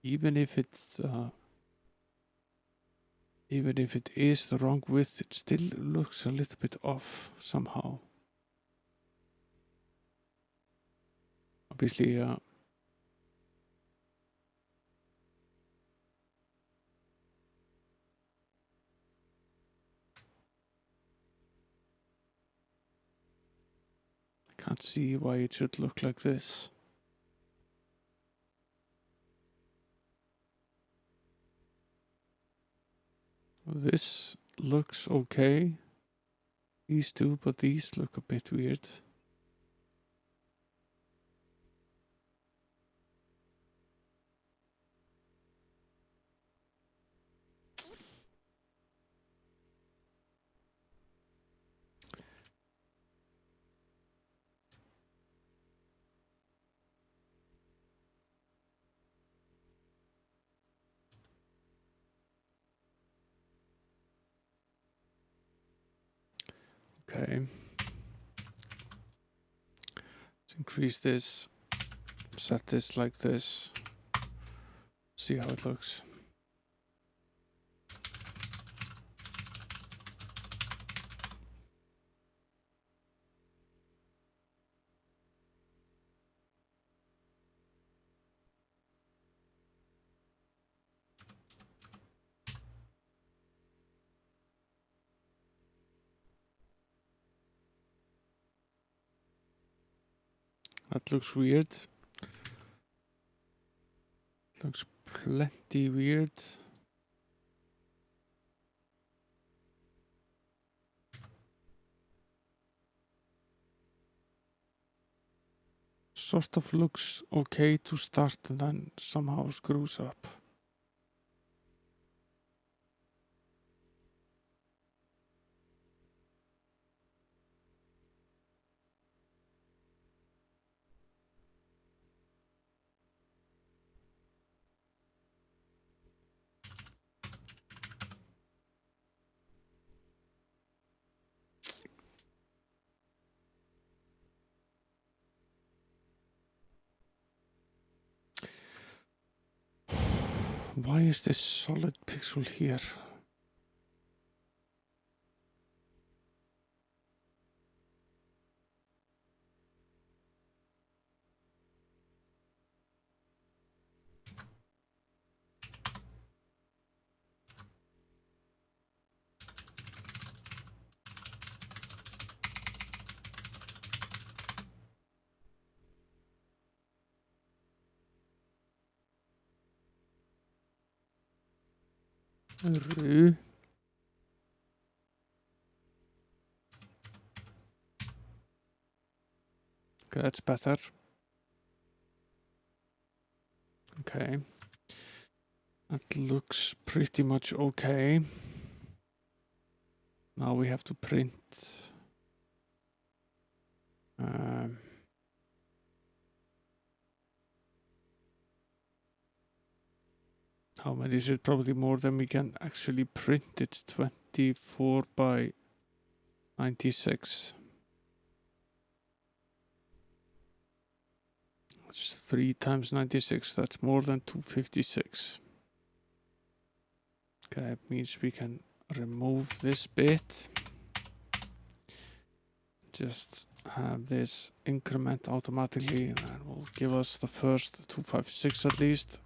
even if it is the wrong width, it still looks a little bit off somehow. Obviously, can't see why it should look like this. This looks okay. These two, but these look a bit weird. Okay. Let's increase this, set this like this, see how it looks. That looks weird. Looks plenty weird. Sort of looks okay to start and then somehow screws up. Why is this solid pixel here? Ru. Okay, that's better. Okay. That looks pretty much okay. Now we have to print. How many is it? Probably more than we can actually print. It's 24 by 96. It's 3 times 96. That's more than 256. Okay, that means we can remove this bit. Just have this increment automatically, and that will give us the first 256 at least.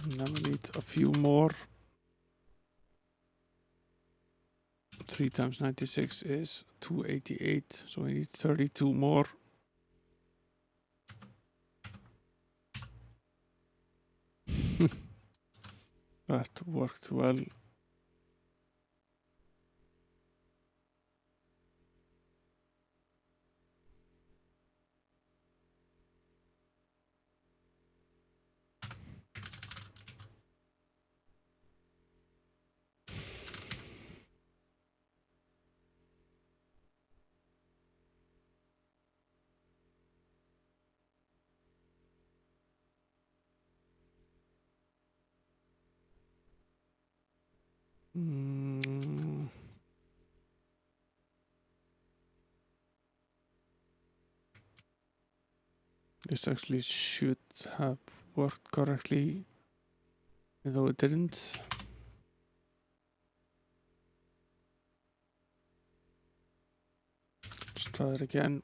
And then we need a few more. 3 times 96 is 288, so we need 32 more. That worked well. This actually should have worked correctly, though it didn't. Let's try it again.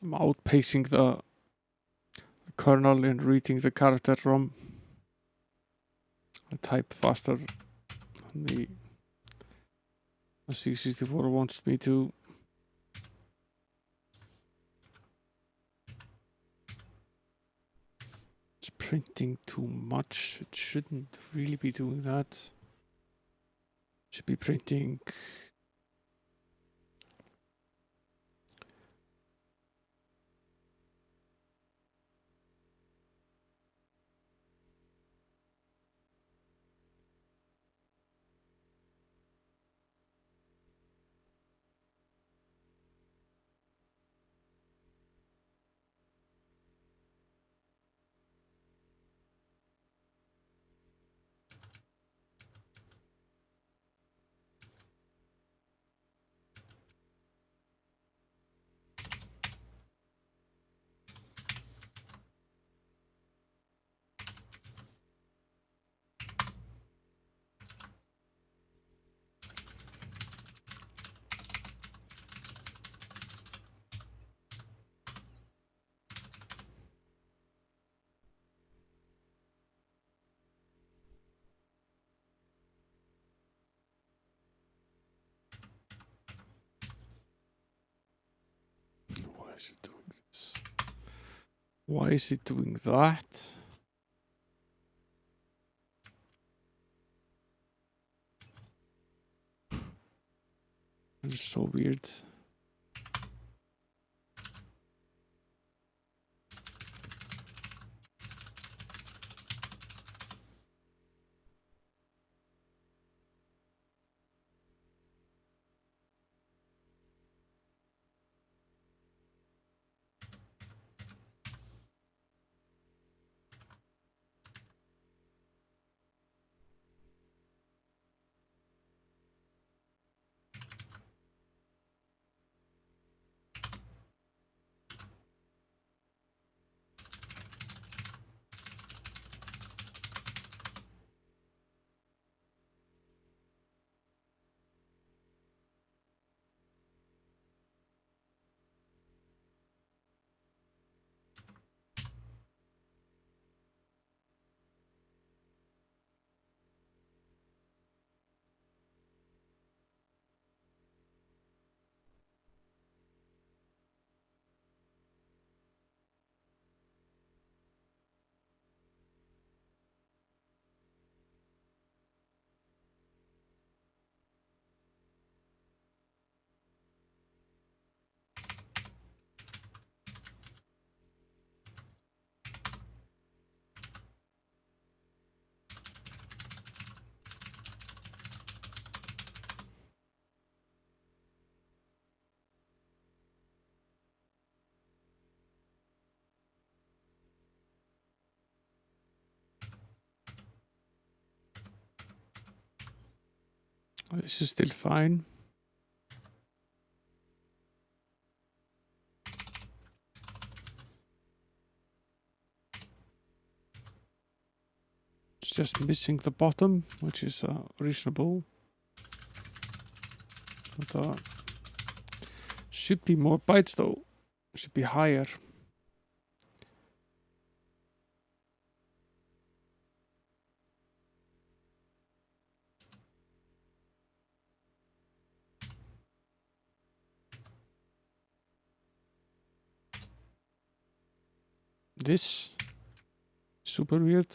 I'm outpacing the kernel in reading the character ROM. I type faster than the C64 wants me to. It's printing too much. It shouldn't really be doing that. It should be printing. Why is it doing this? Why is it doing that? It's so weird. This is still fine. It's just missing the bottom, which is reasonable. But should be more bytes though. Should be higher. This super weird.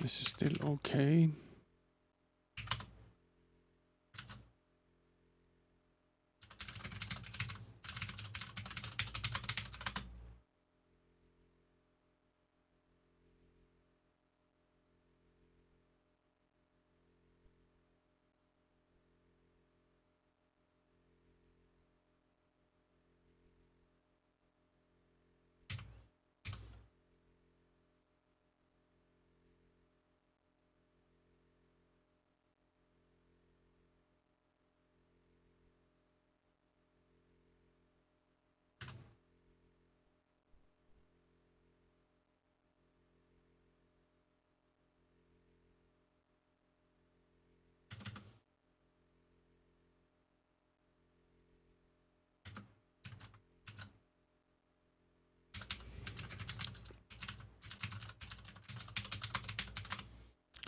This is still okay.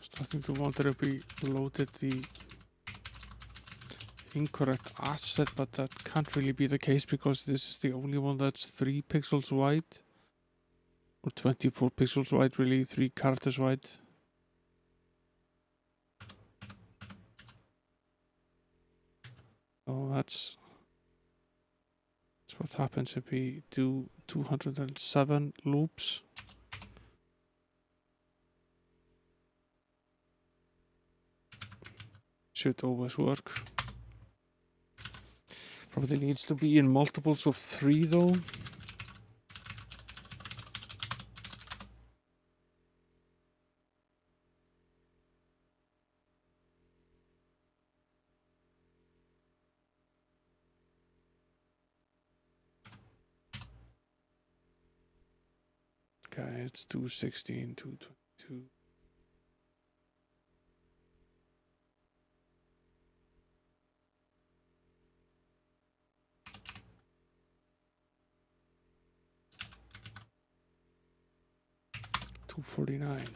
Starting to wonder if we loaded the incorrect asset, but that can't really be the case because this is the only one that's 3 pixels wide. Or 24 pixels wide, really, 3 characters wide. So that's what happens if we do 207 loops. Should always work. Probably needs to be in multiples of 3 though. Okay, it's 216, 222. $249.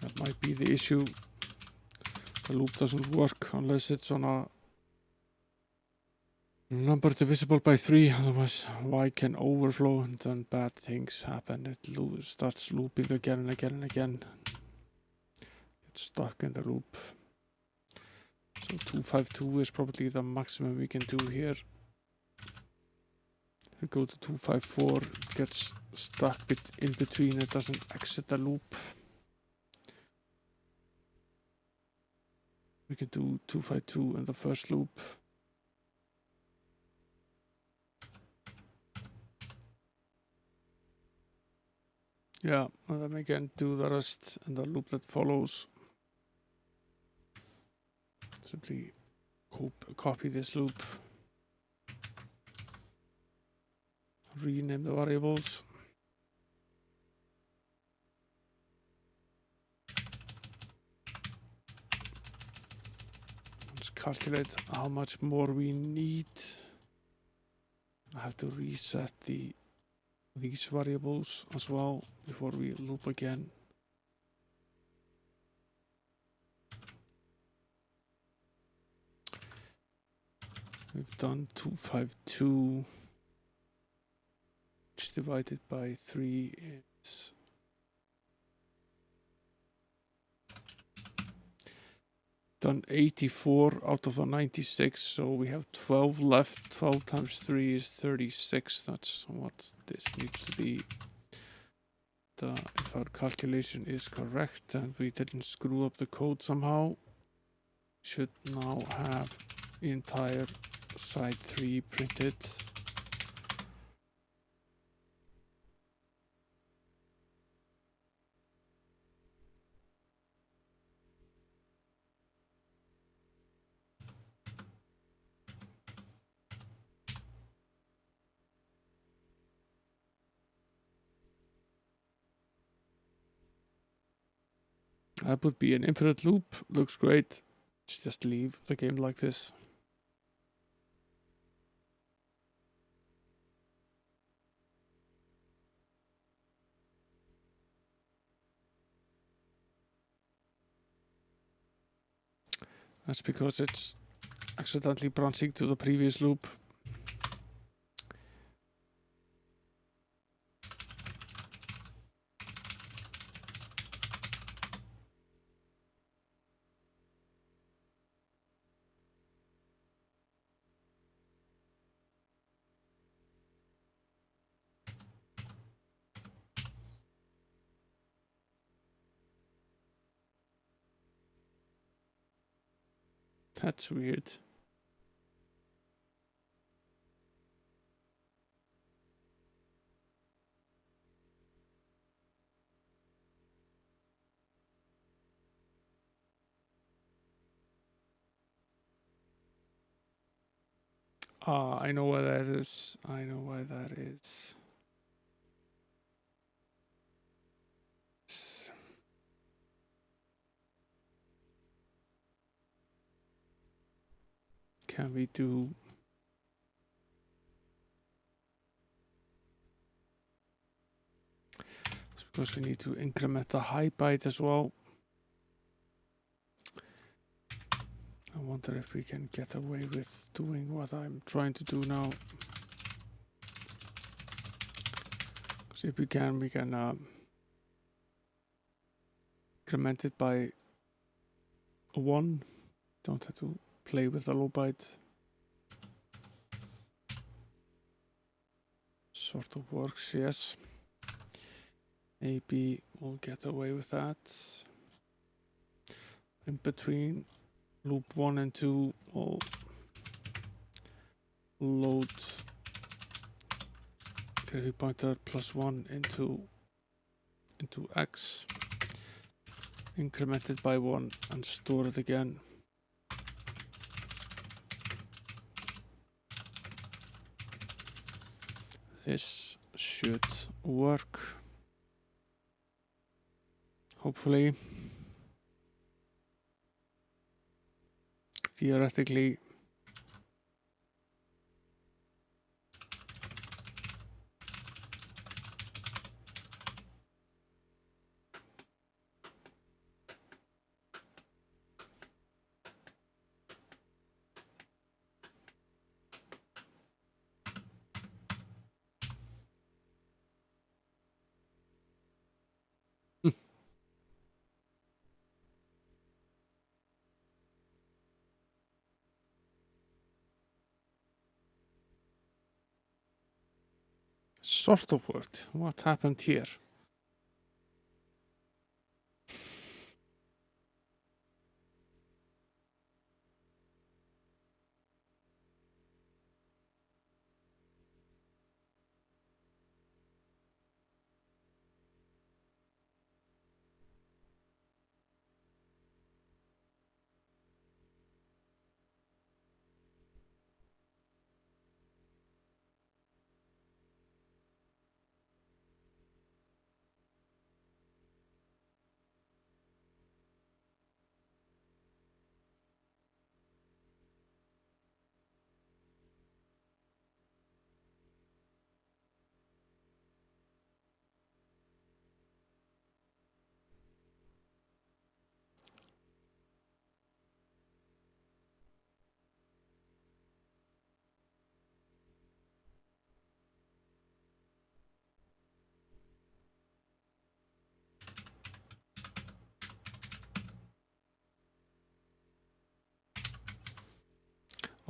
That might be the issue. The loop doesn't work unless it's on a number divisible by 3, otherwise y can overflow and then bad things happen. It starts looping again and again and again. It's stuck in the loop. So 252 is probably the maximum we can do here. If we go to 254, it gets stuck in between, it doesn't exit the loop. We can do 252 in the first loop. Yeah, and then we can do the rest in the loop that follows. Simply copy this loop. Rename the variables. Let's calculate how much more we need. I have to reset these variables as well before we loop again. We've done 252. times divided by 3 is done 84 out of the 96, so we have 12 left. 12 times 3 is 36. That's what this needs to be. If our calculation is correct and we didn't screw up the code somehow, should now have the entire side 3 printed. That would be an infinite loop. Looks great. Let's just leave the game like this. That's because it's accidentally branching to the previous loop. That's weird. Ah, I know why that is. I know why that is. Can we do... It's because we need to increment the height byte as well. I wonder if we can get away with doing what I'm trying to do now. Because if we can increment it by 1. Don't have to play with the low byte. Sort of works, yes. Maybe we'll get away with that. In between loop 1 and 2, we'll load gravity pointer plus 1 into X, increment it by 1 and store it again. This should work. Hopefully. Theoretically. Sort of worked. What happened here?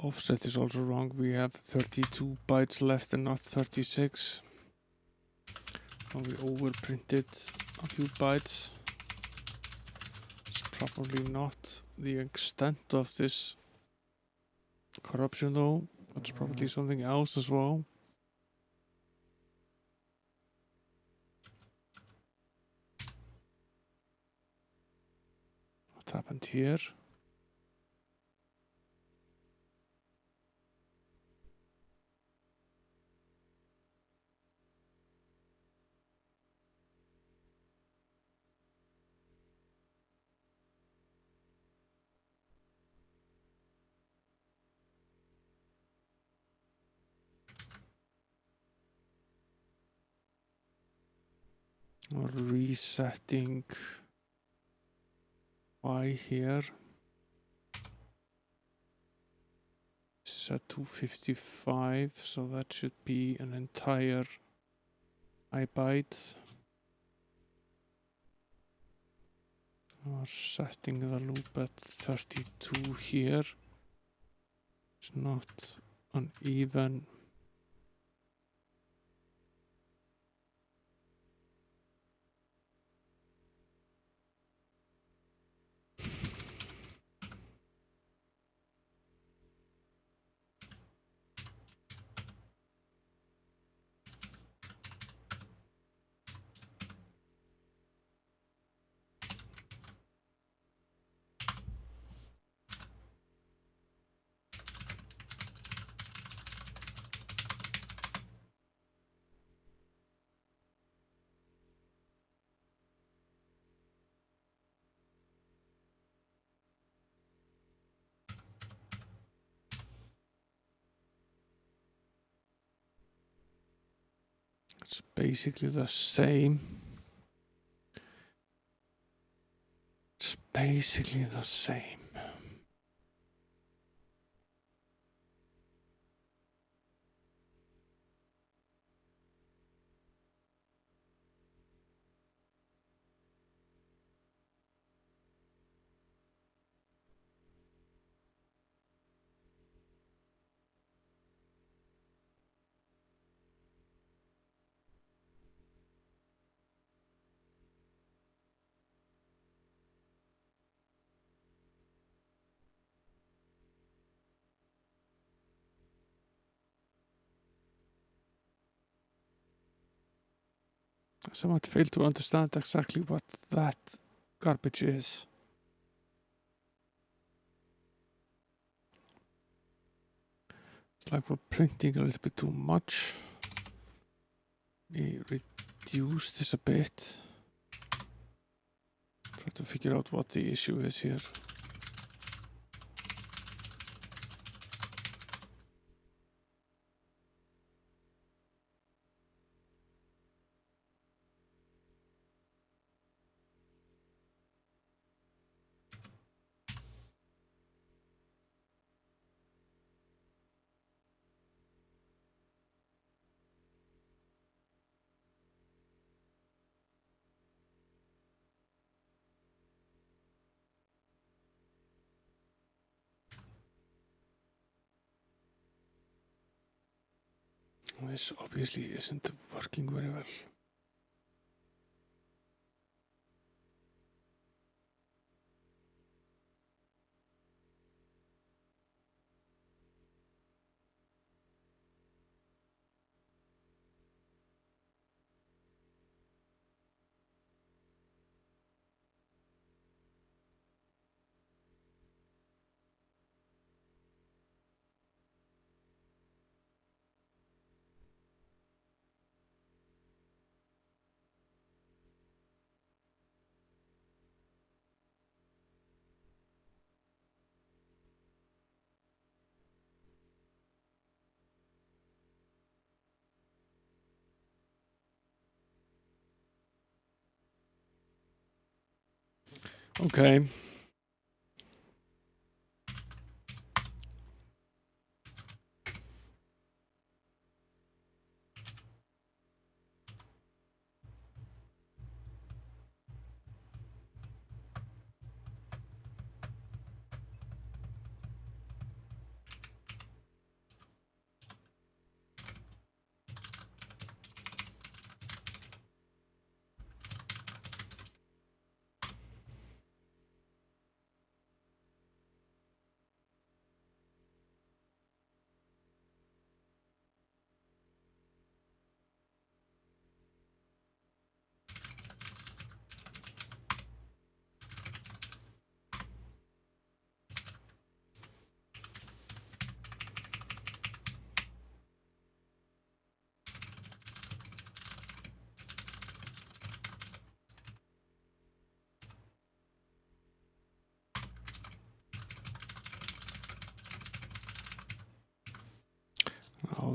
Offset is also wrong. We have 32 bytes left and not 36. And we overprinted a few bytes. It's probably not the extent of this corruption though. It's probably something else as well. What happened here? Resetting Y here. This is at 255, so that should be an entire I byte. We're setting the loop at 32 here. It's not uneven. It's basically the same. It's basically the same. I somewhat fail to understand exactly what that garbage is. It's like we're printing a little bit too much. We reduce this a bit. Try to figure out what the issue is here. This obviously isn't working very well. Okay.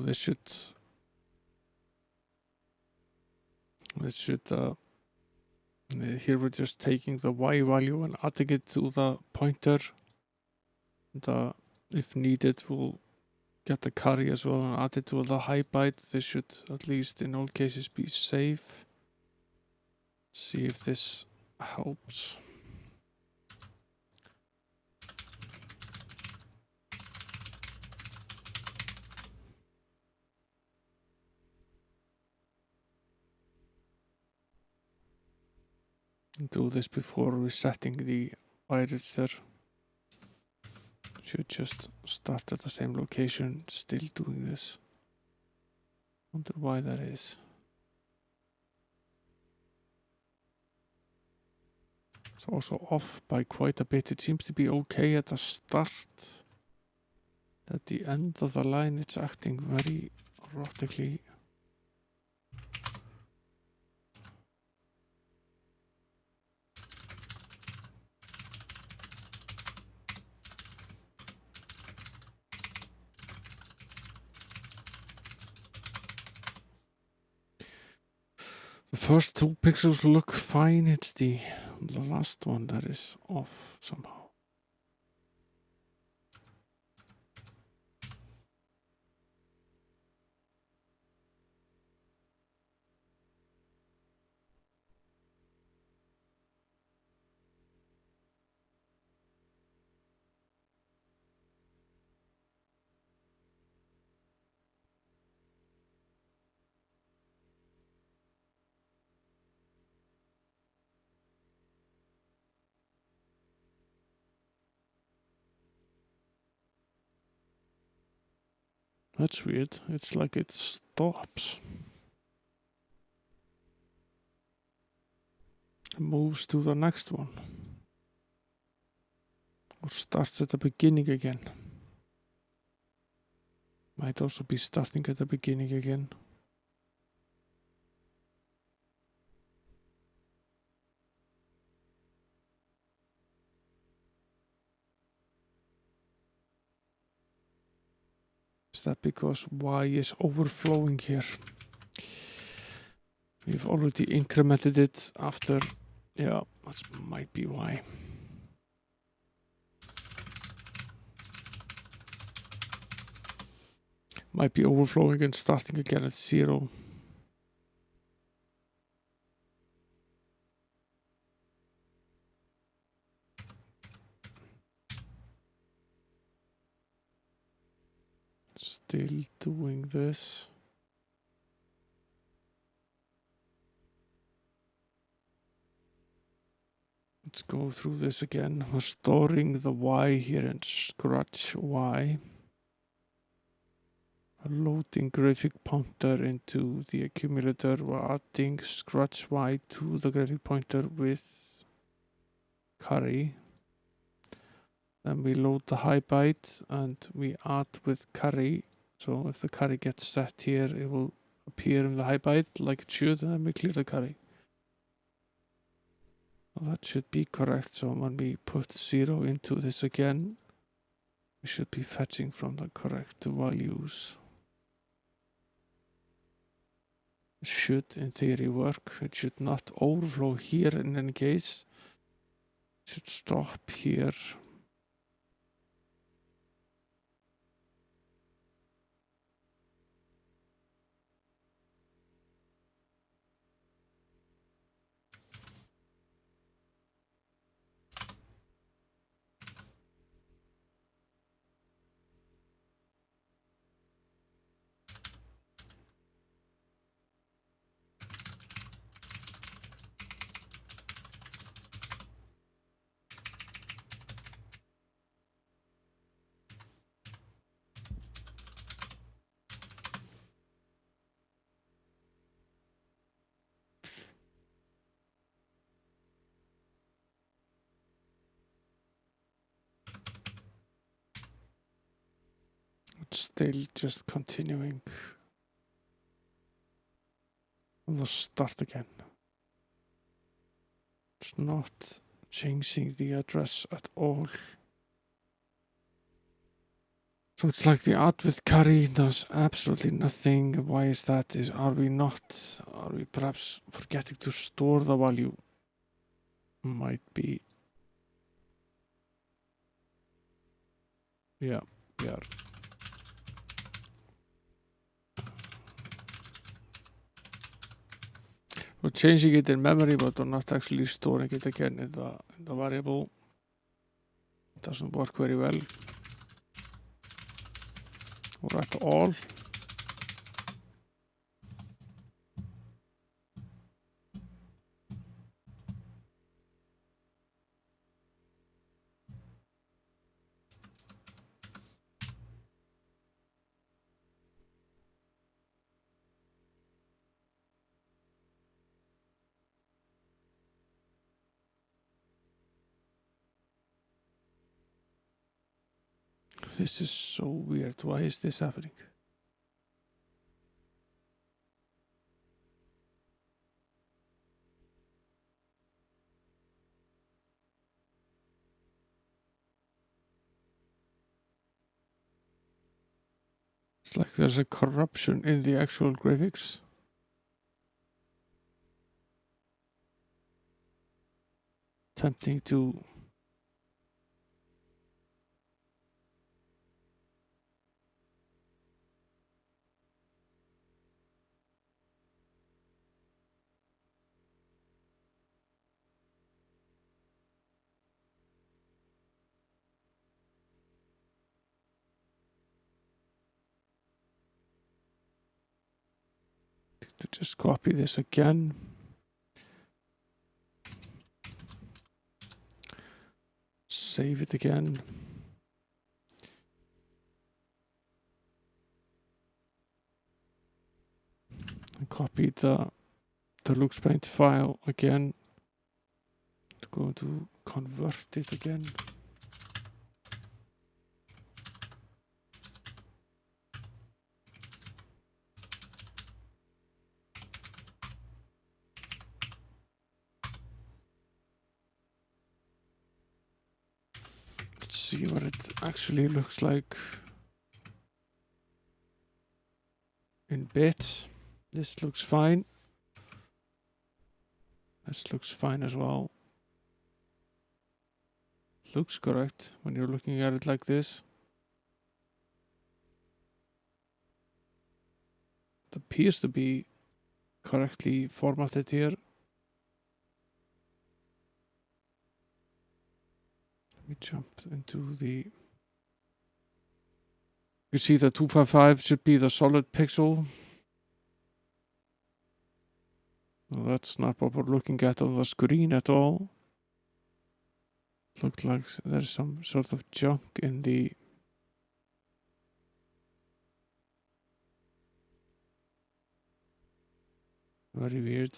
this should here we're just taking the y value and adding it to the pointer. And if needed, we'll get the carry as well and add it to the high byte. This should, at least in all cases, be safe. See if this helps. Do this before resetting the Y register. Should just start at the same location, still doing this. Wonder why that is. It's also off by quite a bit. It seems to be okay at the start. At the end of the line, it's acting very erratically. The first 2 pixels look fine. It's the last one that is off somehow. That's weird. It's like it stops. Moves to the next one. Or starts at the beginning again. Might also be starting at the beginning again. Is that because Y is overflowing here? We've already incremented it after, yeah, that might be why. Might be overflowing and starting again at 0. Still doing this. Let's go through this again. We're storing the Y here and scratch Y. We're loading graphic pointer into the accumulator. We're adding scratch Y to the graphic pointer with carry. Then we load the high byte and we add with carry. So if the carry gets set here, it will appear in the high byte like it should, and then we clear the carry. Well, that should be correct. So when we put 0 into this again, we should be fetching from the correct values. It should, in theory, work. It should not overflow here in any case. It should stop here. It's still just continuing. Let's start again. It's not changing the address at all. So it's like the art with curry does absolutely nothing. Why is that? Are we perhaps forgetting to store the value? Might be. Yeah, we are. We're changing it in memory, but we're not actually storing it again in the variable. It doesn't work very well. Or at all. This is so weird. Why is this happening? It's like there's a corruption in the actual graphics. Tempting to just copy this again. Save it again. And copy the looks paint file again. Go to convert it again. Let's see what it actually looks like in bits. This looks fine. This looks fine as well. Looks correct when you're looking at it like this. It appears to be correctly formatted here. Let me jump into the... You see the 255 should be the solid pixel. Well, that's not what we're looking at on the screen at all. Looks like there's some sort of junk in the... Very weird.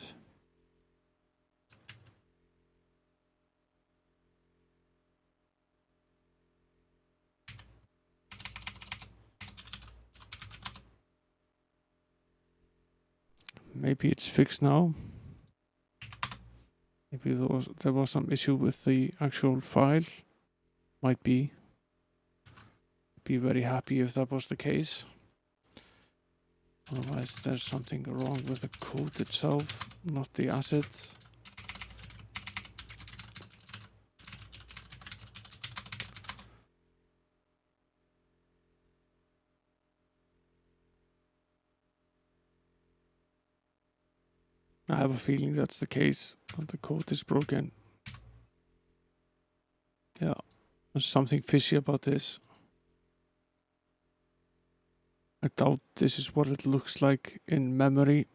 Maybe it's fixed now. Maybe there was some issue with the actual file. Might be. Be very happy if that was the case. Otherwise, there's something wrong with the code itself, not the asset. I have a feeling that's the case, but the code is broken. Yeah, there's something fishy about this. I doubt this is what it looks like in memory.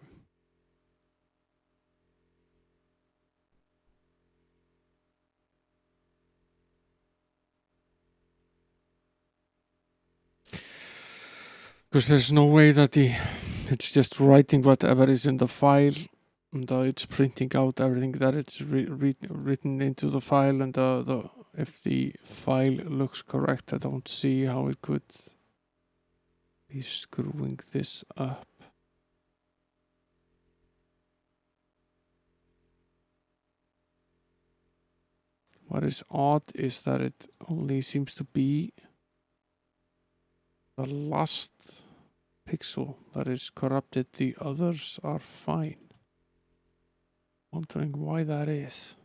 Because there's no way that it's just writing whatever is in the file, and it's printing out everything that it's written into the file, and if the file looks correct, I don't see how it could be screwing this up. What is odd is that it only seems to be The last pixel that is corrupted, the others are fine. Wondering why that is.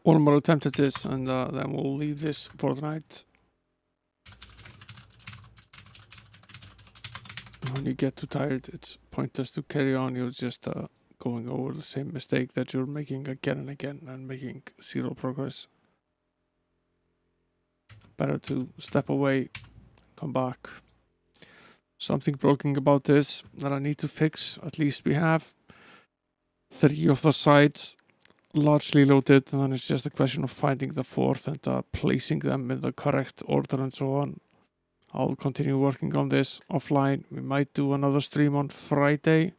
One more attempt at this, and then we'll leave this for the night. When you get too tired, it's pointless to carry on. You're just going over the same mistake that you're making again and again and making zero progress. Better to step away, come back. Something broken about this that I need to fix. At least we have 3 of the sides largely loaded, and then it's just a question of finding the 4th and placing them in the correct order and so on. I'll continue working on this offline. We might do another stream on Friday,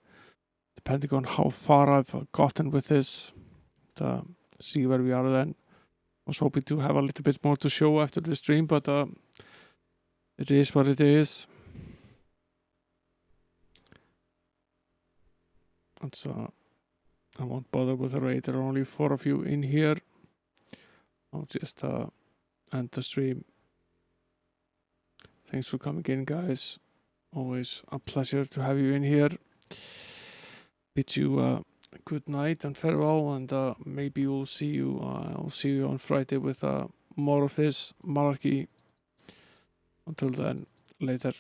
depending on how far I've gotten with this, to see where we are then. I was hoping to have a little bit more to show after the stream, but it is what it is. It's, I won't bother with the raid. There are only 4 of you in here. I'll just end the stream. Thanks for coming in, guys. Always a pleasure to have you in here. Bid you a good night and farewell, and maybe we'll see you. I'll see you on Friday with more of this malarkey. Until then, later.